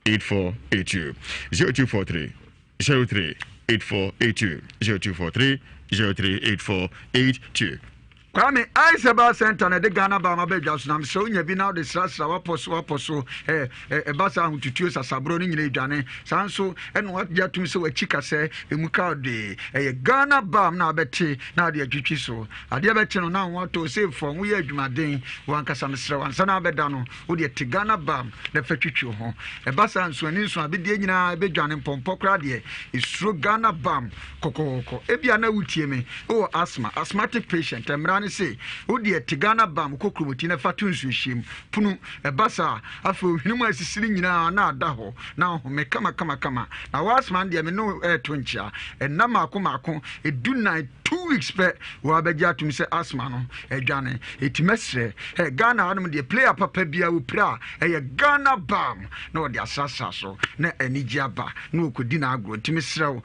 8482 0243 03 8482 0243 03 8482. Kwame Aisaba Center na de Ghana ba ma bedwa so nam so nya bi na de srasra waposo basa hututuo sasabro ni nyina edwane sanso eno ya tum se wachika se emuka de Ghana ba na beti na de atwitwi so ade beti no na wato save for wo ya adwumaden wankasa mesre wansa na beda no wo de te Ghana ba na fatwitwi ho basa nso ani nso abedie nyina bedwane mpompo kra de isro Ghana ba kokoko ebia na wutie me o asthmatic patient emra ne se wodi etigana bam kokromoti na fatu nsuhiem punu ebasa afa ohwinum asisiri nyina na ada ho na home kama na wasman de me no to nchia enam akoma edunan 2 weeks pe wa begya tum se asma no edwane etimesre Ghana anum de player papa bia upra Ghana bam na odi asasa so na anigya ba na okodi na agro timisrew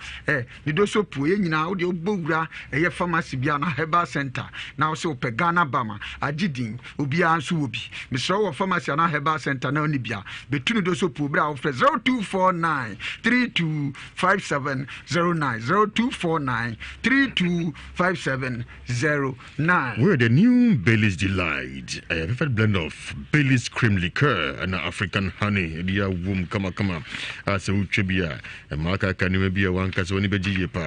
ni do so pu ye nyina odi obowura pharmacy bia na herbal center na so pe Ghana bam agidin obi anso obi misrew wo pharmacy na herbal center na oni bia betunu do so pu bra ofre 0249 325709 0249 325709. We're the new Bailey's Delight, a perfect blend of Bailey's cream liqueur and African honey. Dear womb, come as a uchebia, a marker can be a one casoni beji pa.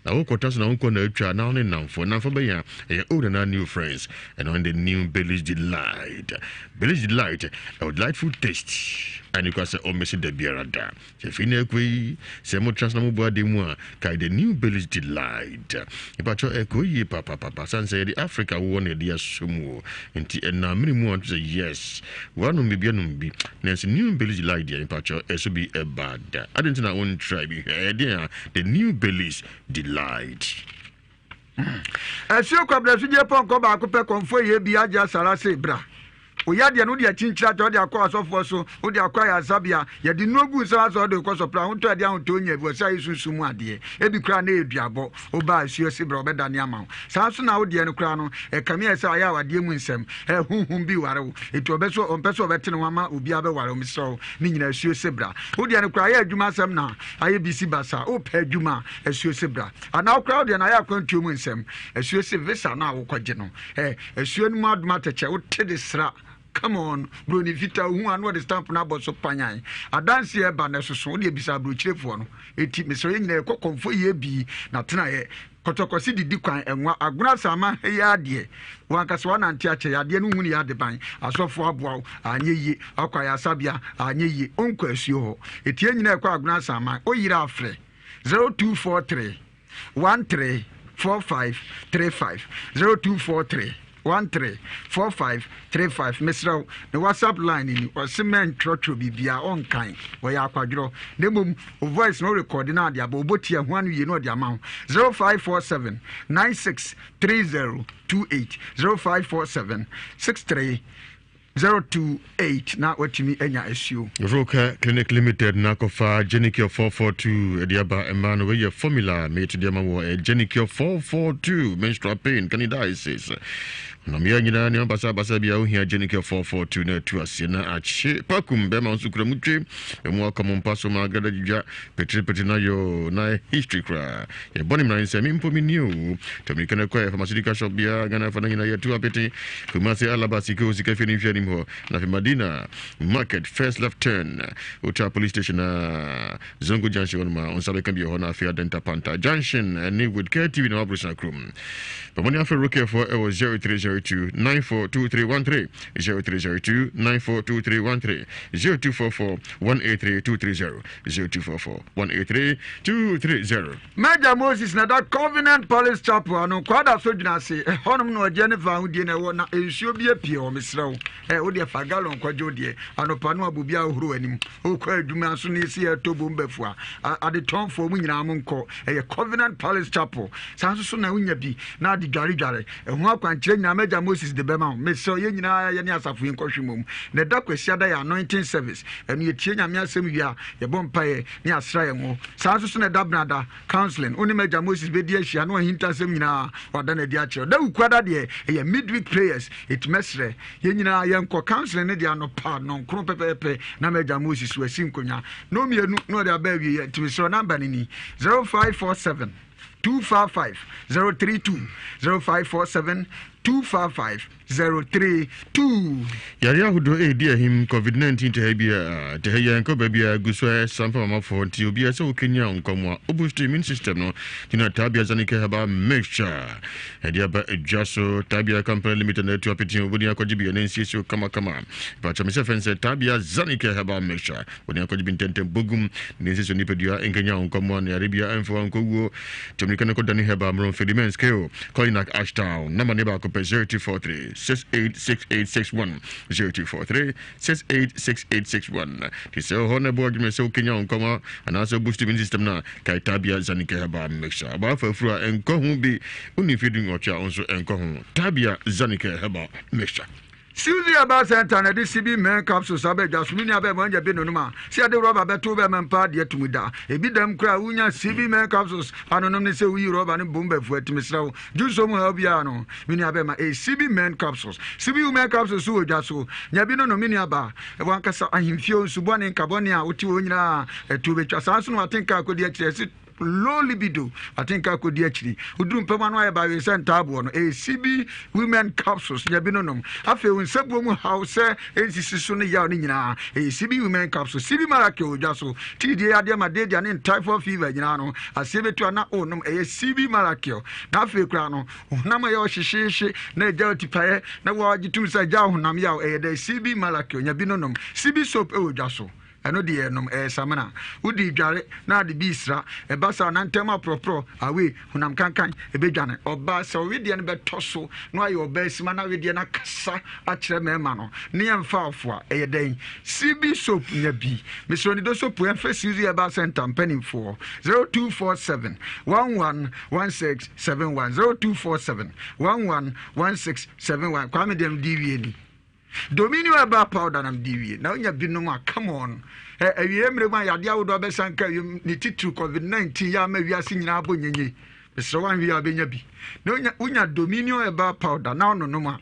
Now, Kotas na unko na ucha na only now for baya, a old and new friends, and on the new Bailey's Delight. Bailey's Delight, a delightful taste. And you can say, oh, Messi de Bierada. If you know, say, more transnamu de moi, kai the new Bailey's Delight. If I echo ye, papa, san say the Africa won a dear sumo. And now, many more to say yes. One will be Nancy new Bailey's Delight, in Pacho, it be a bad. I didn't know one tribe here, the new Bailey's Delight. As you come, the Japan come back up for ye be Agya Sarase bra. Oyadia no dia chinchira to dia kwa asofo so o dia kwa ya zabia ye di nogu so aso de kwa sopra ho to dia ho to nya bu sai sunsumu ade e bi kra na eduabo o ba asuo sibra obeda ne ama sa so na o dia no kra no e kamia sa ya wade mu nsem e hunhun bi ware etu obeso ompeso obetene wama obi abe ware mi so ni nyina asuo sibra o dia no kra ya adwuma asem na aye bisi basa o pa adwuma asuo sibra ana o kra dia na ya kwantu mu nsem asuo sibisa na wo kwaje no asuo no mu aduma teche o tede sra. Come on, bro, ni vita who and what the stamp na bo so panyan. Adanse e ba na soso de bisa bro chirefo no. Eti me so ye nyina ko konfo ye bi na tena ye. Kotokosi didi kwan enwa aguna sama ya de. Wanka so na ntia che ya de no hunu ya de ban. Asofo aboa anye yi, akwa ya sabia anye yi. Onko asuo ho. Eti nyina e kwa aguna sama oyira afre 0243 134535 0243 134535 Mr. The WhatsApp line in or cement trotro bibia on kind where ya quadro nemum voice no recording na dia bobotia one you know the amount 0547 963028 0547 63 028 na watimi enya issue Roka Clinic Limited na kofa Genicure 442 ediaba emano we formula mate dia mawo Genicure 442 menstrual pain candidiasis na miya nyina ne basa bia wo hia Genicure 442 na tu ase na ache pakum be ma nsukura mutwe emu akomo mpaso ma gada jija petri na yo na history kra ye boni mna nse mimpo minio to mi kana kwa pharmaceutical shop bia gana fa nyina ye tu apeti kumase alabasi ko sika fini fia nimho na fi Madina market first left turn Uta police station na Zongo junction ma on sabe kan bi ho na fi Adenta Panta junction and with care TV na operation room but money after roke for it was 0302 942313 0302 942313 0244 183 230 0244 183 230 Major Moses na that Covenant Police Chapel anu kwada so dwuna se honum no Jennifer hu die na wo na ensuo bi apie o mesrew wo de fagalon kwajo de anopa no abobia ohuru anim o kwa adwuma so ne si etobo mbafua ade tonfo mu nyina mo nko Covenant Police Chapel sanso so na unya bi na de dware ehu akwankyere nyina Major Moses de bema mesrew ye nyina ye ne asafo nkwohwemom na da kwasia da ya anointing service enu ye tie nyame asem wi ye bompae ne asra ye ngo sanso so na da brada counseling oni Major Moses be di ahia no ahinta asem nyina wada na di akere da ukwada de ye midweek prayers it mesre ye nyina ye nko counseling ne de anopa no nkro pepepe na Major Moses wasi nkonya no mienu no de abawi ye timisro number ni 0547 255 032 0547 255 032 Yaria hudo dia him COVID-19 to hebia to heya nko babia guswa sampa mama for nti obi ase okenya nkomwa boost immune system no tina tabia zanike haba mixture hedia ba adjaso tabia company limited na tu apeti obodi akwajibi na nsieso kama ba chamese fense tabia zanike haba mixture obodi akwajibi ntente bogum nsieso nipadua enkenya nkomwa na arabia enfo nkowo mechanical Danny Heba Mron Fedimen Scale, calling at Ashtown, number neighbor 0243 686861 0243 686861. This is a honorable argument so Kenya on Koma and also boosting system now. Tabia Zanika Heba Mixer. About for Frua and Kohun be unifeeding or cha also and Kohun. Tabia Zanika Heba Mixer. Susie about Santa and this CB men capsules Sabe Jasmine Abe Manja Binoma. See the rubber better man part yet to me da. A bit them cry Unia CB men capsules anonymous we rob and boombe for it Mr. Juso Mobiano. Miniabema a CB men capsules. CB men capsules who just so. Yabino no miniaba. A one cassa and him fio Subon in Cabonia, Utuina, a two which assassin I think I could yet low libido, I think I could actually. Who do Pamanoa by the Santa Bon, a CB women capsules, Yabinonum. I feel in some woman house, and Sissoni Yanina, a CB women capsule, CB Maracco, Jasso, TD Adama Dedian in typhoid fever, Yano, a save to an ownum, a CB Maracco, Nafi Crano, Namayo Shishi, Ne Dirty Pay, Nawaji to Sajao Namia, a CB Maracco, Yabinonum, CB soap, oh Jasso. Ano de nom samana udi dware na de bisra e basa na ntema propro awe hunam kankan e bedwane oba se we de ne betoso no aye oba sima na we de na kasa a kire mema no ne yemfa afo a e den CB soap nya bi mesro ni do soap en face use e ba center penny for 0247 111671 0247 111671 kwa me dem DV ni Dominion about powder and DV. Now you have been no more. Come on. You remember my idea would have sanka you need to COVID-19. Ya may we are singing about ye. Mr. One we are being a bee. No, unya Dominion about powder. Now no more.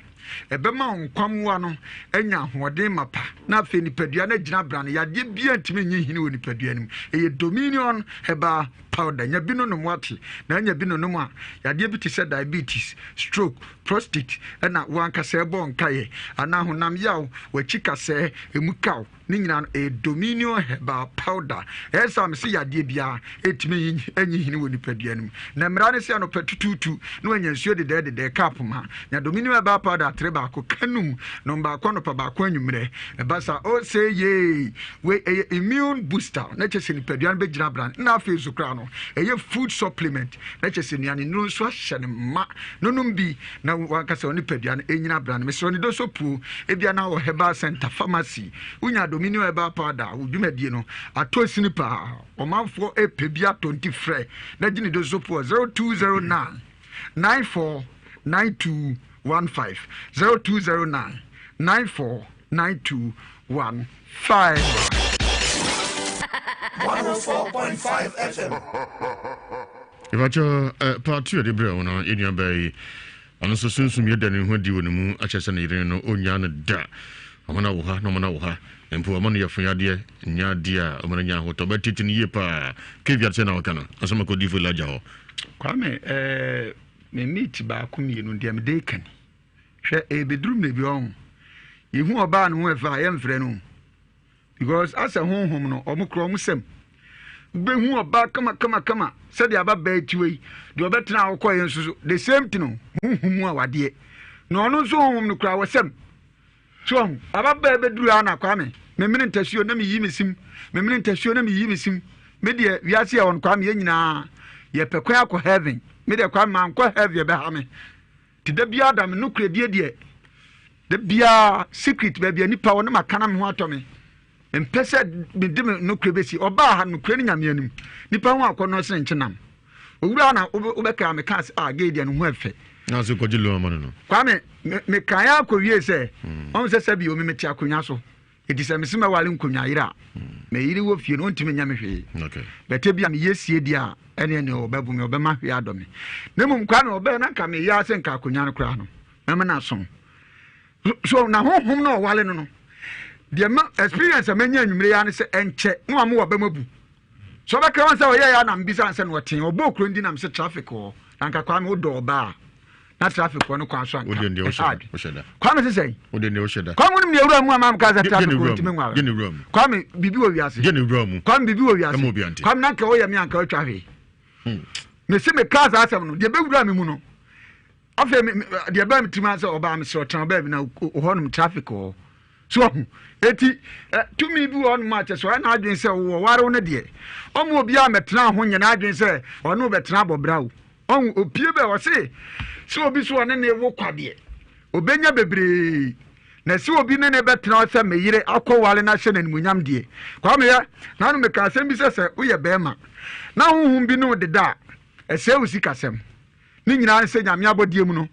A bema come one enya wode mapa na fe ni padua na gina bran ya de bia ntime nyi hini woni padua nim e Dominion heba powder nya bi no no mwati na nya bi no no a ya de bi ti se diabetes stroke prostate na wanka se bo nkaye ana honam yaw wachika se emukaw ni nyina e Dominion heba powder esa me se ya de bia etime enyi hini woni padua nim na mra ne se no patututu no anya nsuo de cap ma nya Dominion heba powder treba ko kanum no ba kwa no pa ba kwa nwumre e basa o say ye we immune booster na chese ni padua be gina brand na afi zukra no e food supplement na chese ni ani no so ahye ne ma nonum bi na wankasa oni padua no enyina brand me so ni do so pu e bia na wo herbal center pharmacy unya Dominion herbal powder udwumadie no atosini pa omanfo e pebia 20 frɛ na gini do so pu 0209 949215 0209 949215 104.5 FM. If I part 2 of the brown on Indian Bay, and also soon some year when you know, I just need no onyana da. Amana no mana and poor money of Yadia, Nyadia, Omania, Hotobet in Yepa, Kivia Sena Cana, and some could give a lajo. Kwame, me meet Bakumi and Diam Deacon. Share a bedroom may be on. You who are bound whoever I am friend. Because as a home no omukromusem be hu oba kama said the aba bed way do better now koyen so the same thing humu awade no no so hom no kra wasem so aba be duru ana kwame me mene ntasuo na me yi mesim me de wiase ya won kwame ye nyina ye pekwa akọ heaven me de kwame man kọ heaven be ha me ti da bia adam no kra die de bia secret be bia nipa won ma kana me ho atome mpese bidim no krebesi oba ha no kre nyame anim nipa ho akono se nkyenam owura na obeka me kan a gede no ho afe na so koji lo amano no kwame me kan ya akowie se on se sabi o me meti akonya so edi se mesema wale nkonya yira me yiri wo fie no ntime nyame hwe okay bete bia me yesie dia ene ne obabu me obema hwe adome nemum kwame oba na ka me ya se nka akonya no kra no me na so so na honhom no wale no the experience a many anwumre ya ne se enche no am wo ba mabu so ba ka wan se o ya na mbisa se no ten obokro ndi na mse traffic o nanka kwa me wo do ba na traffic no kwa so anka odi ndi o sheda kwa me se sei odi ndi o sheda kwa me ewura mu amam ka za traffic o ntime nwa kwa me bibi wo wiase gene ewura mu kwa me bibi wo wiase kwa me nanka wo ya mi anka o traffic me se me ka za asem no de be wura me mu no afa de ba me tima se oba me so tran ba bi na ohonum traffic o so eti to me bi on match so na adwen se wo ware no de omo obi a metena ho nyina adwen se ono betena bobrawo on opie be wo se so obi so ne wo kwade obenya bebre na si obi ne betena se meyire akọwale na hye na nimunyam de kwa me ya na no me ka asem bi se uye bema na huhum bi no deda ese usi kasem ni nyina se nyame abodie mu no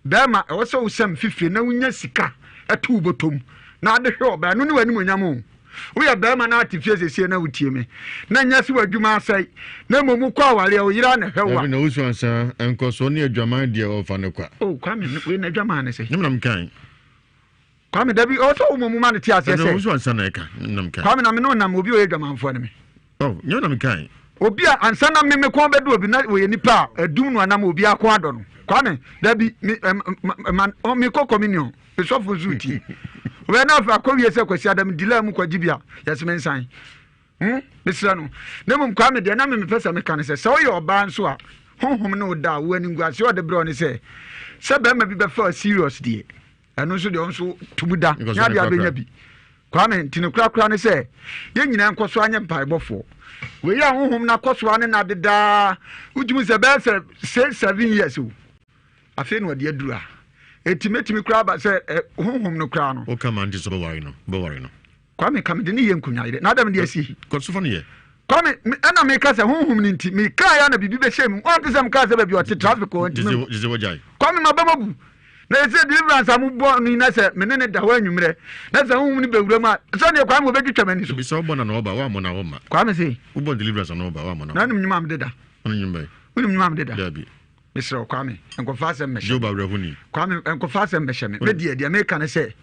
bema e wo se usem fifie na unya sika etu botom na ade hwe oba no ne wani munyam o uye bema na atifie sese na utie me na nya si wadwuma asai na momu kwa awale o yira na hwewa na usu ansa enkoso ne adwaman de o fa ne kwa o kwa me we na adwaman ne se nyamna mkan kwa me dabi o so momu ma ne ti ase se na usu ansa na eka nyamna mkan kwa me na me no nam obi o adwamanfo ne me nyamna mkan obi a ansa na me ko bedu obi na we nipa adum no anam obi akọ ado no kwa me dabi man o me ko communion e so fo zuti we na fa ko wiese kwasi adam dila mu kwagibia yesmen san misra no na mum kwa me de na me pesa me kan se so ye oba nso a honhom no da wo ani ngua se o de bro ni se be ma bi be fa serious die eno nso de nso tumuda nya bia benya bi kwa me ntine kura ni se ye nyina nkoso anye mpai bofo we ya honhom na koso ane na deda ujumu se be 7 years o afi no de adura etimetimi kura ba se honhom no kura no o kama ndi so be worry no kwa me kam de ni ye nkunya ire na adam de asi koso fa ne ye kwa me ana me ka se honhom ni nti me ka ya na bibi be shem o te sem ka se ba bi o te traffic o nti je wajai kwa me mabamabu na ese deliverance amu bo ni na se me ne da wa nwumre na se honhom ni be wura ma so ne kwa me be twitwa mani so bi so bo na oba wa mo na wo ma kwa me se wo bo deliverance na oba wa mo na na nim nyuma me deda nyumba nim nyuma me deda dabi misro kwa me enkofa se me joba wrahuni kwa me enkofa se me sheme me de me ka ne se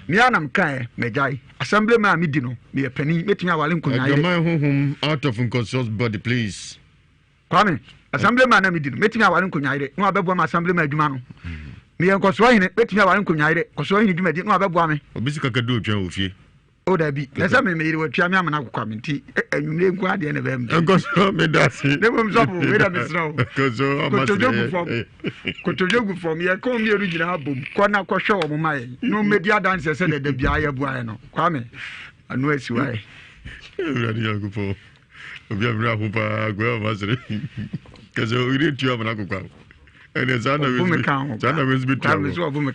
mi anam kan mejai assembly ma mi di no me pani metimi awale nkonya ire my honhom out of unconscious body please kwa me assembly ma na mi di no metimi awale nkonya ire no abebo ma assembly ma adwuma no me enkoso hine metimi awale nkonya ire koso hine dwuma di no abebo ame obisi kakadu otwan ofie o da bi na sa me ire watwa me amana kokwa me nti enwumre nko ade na bem enkoso me dasi ne bom so bo we da me sraw enkoso amasre kotojogu from ye kom ye rugina abom kona kohwe wo mai no media dance se de bia ye bua no kwa me anu asi wai urani yakupo obi amra hopa gwa amasre kazo uri tu amana kokwa ene zana wezi bitu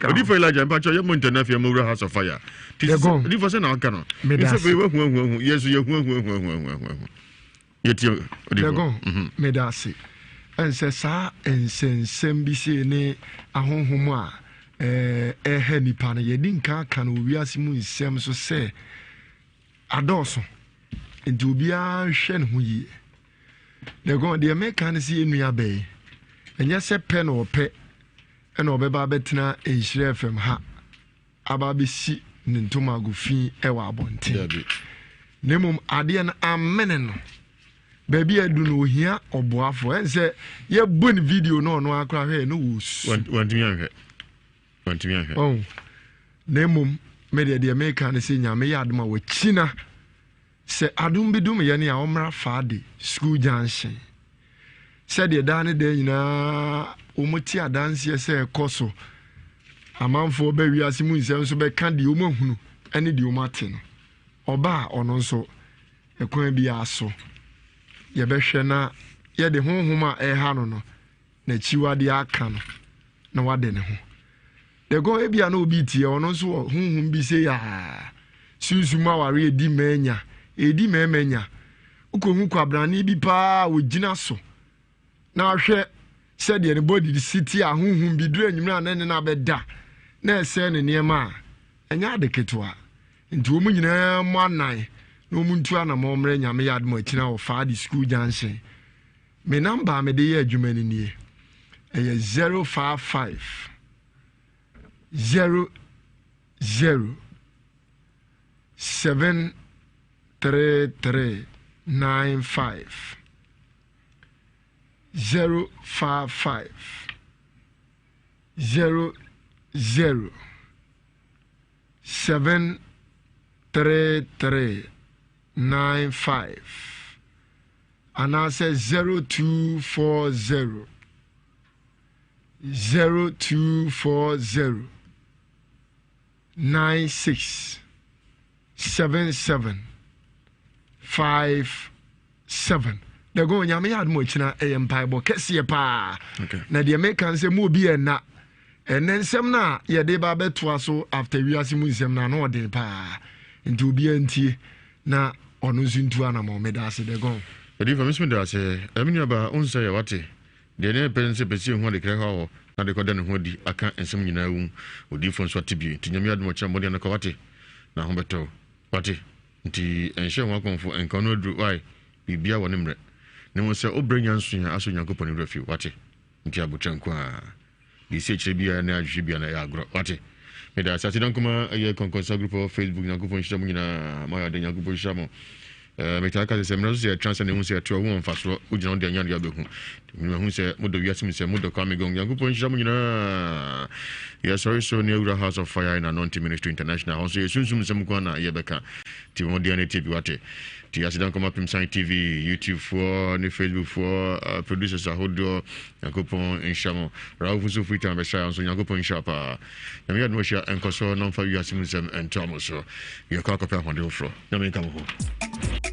odi for Elijah mpacho ye mo internet ye mo house of fire odi for say na aka no ife be hu yesu ye hu yeti odi for medasi ense sa ensensem bi se ne ahonhom a ehe nipa na ye di nka aka no Ewiase Mu Nsem so se adoso enti obi a hwe ne ho yi de me kan se enua be enye se pe no pe ena obeba betena Enhyira FM ha aba be si ne ntoma agufin ewa abonte nemum ade na amene no baby adu no ohia oboafo ense ye bun video no no akra hwe no wus wantimi ahwe oh nemum me de me kan se nyame ya adoma wachina se adum bidum ye ne a omra faade school junction said the Danny de nyina omuti adanse se ekoso amanfo ba Ewiase Mu Nsem so be kan de omahunu ene de omate no oba ono nso ekwan bi aso ye behwe na ye de honhom a ha no na chiwade aka no na wade ne ho de go ebia na obi tie ono nso honhom bi se ya susuma ware edi menya ukohu kwabrani bi pa ogina so na hwe said the body city ahunhum bi dura nyimra na na beda na ese ne niema enya adeketwa nti omu nyina mo anan na omu ntu ana mo mre nyame yad mo akina wo faadi school junction me number me de ye adwuma ni nie eye 055 00 73395 055 00 73395 and I say 0240 96 77 57 the go nyame yad mo china empire kese pa na de make kan say mo bi na enen nsem na ye de ba beto so after wiase mu nsem na no de pa nti obi antie na ono zintu ana mo meda ase de go edi for me da say emini ba onse ye wate de ne pense pesi ho de kre ho na de ko de ne ho di aka nsem nyina wu odi fo nso atibie nti nyame yad mo chira mo de na ko wate na ho beto wate nti enhye ho akonfo enka no dru why bibia wɔ ne mre ne mo sɛ obranya nso ya aso nyankopɔn ne refi wate nti abotranko a di se kyerɛ bia na ahwe bia na ya agro wate me da sase dan kuma aye konkonsa group of Facebook nyankopɔn hyira mo nyina ma ya de nyankopɔn hyira mo me ta ka sɛ mra so sɛ transfer ne ho sɛ to wo mfaso ogina wo de anya ya behu me hu sɛ mo do wiase mu sɛ mo do kwa me gong nyankopɔn hyira mo nyina ya sorry so ne ura house of fire in Anointing Ministry International also yesunsum sɛ mo na ye beka ti mo de ne TV wate ti asidan koma Pimsan TV YouTube for ne Facebook for producers ahodo yakopon inshamo rawo fuso frita be sha so yakopon shapa na me yadmo sha enkoso non fa Ewiase Mu Nsem entomo so ye ka ko pa hwande ofro na me kam ho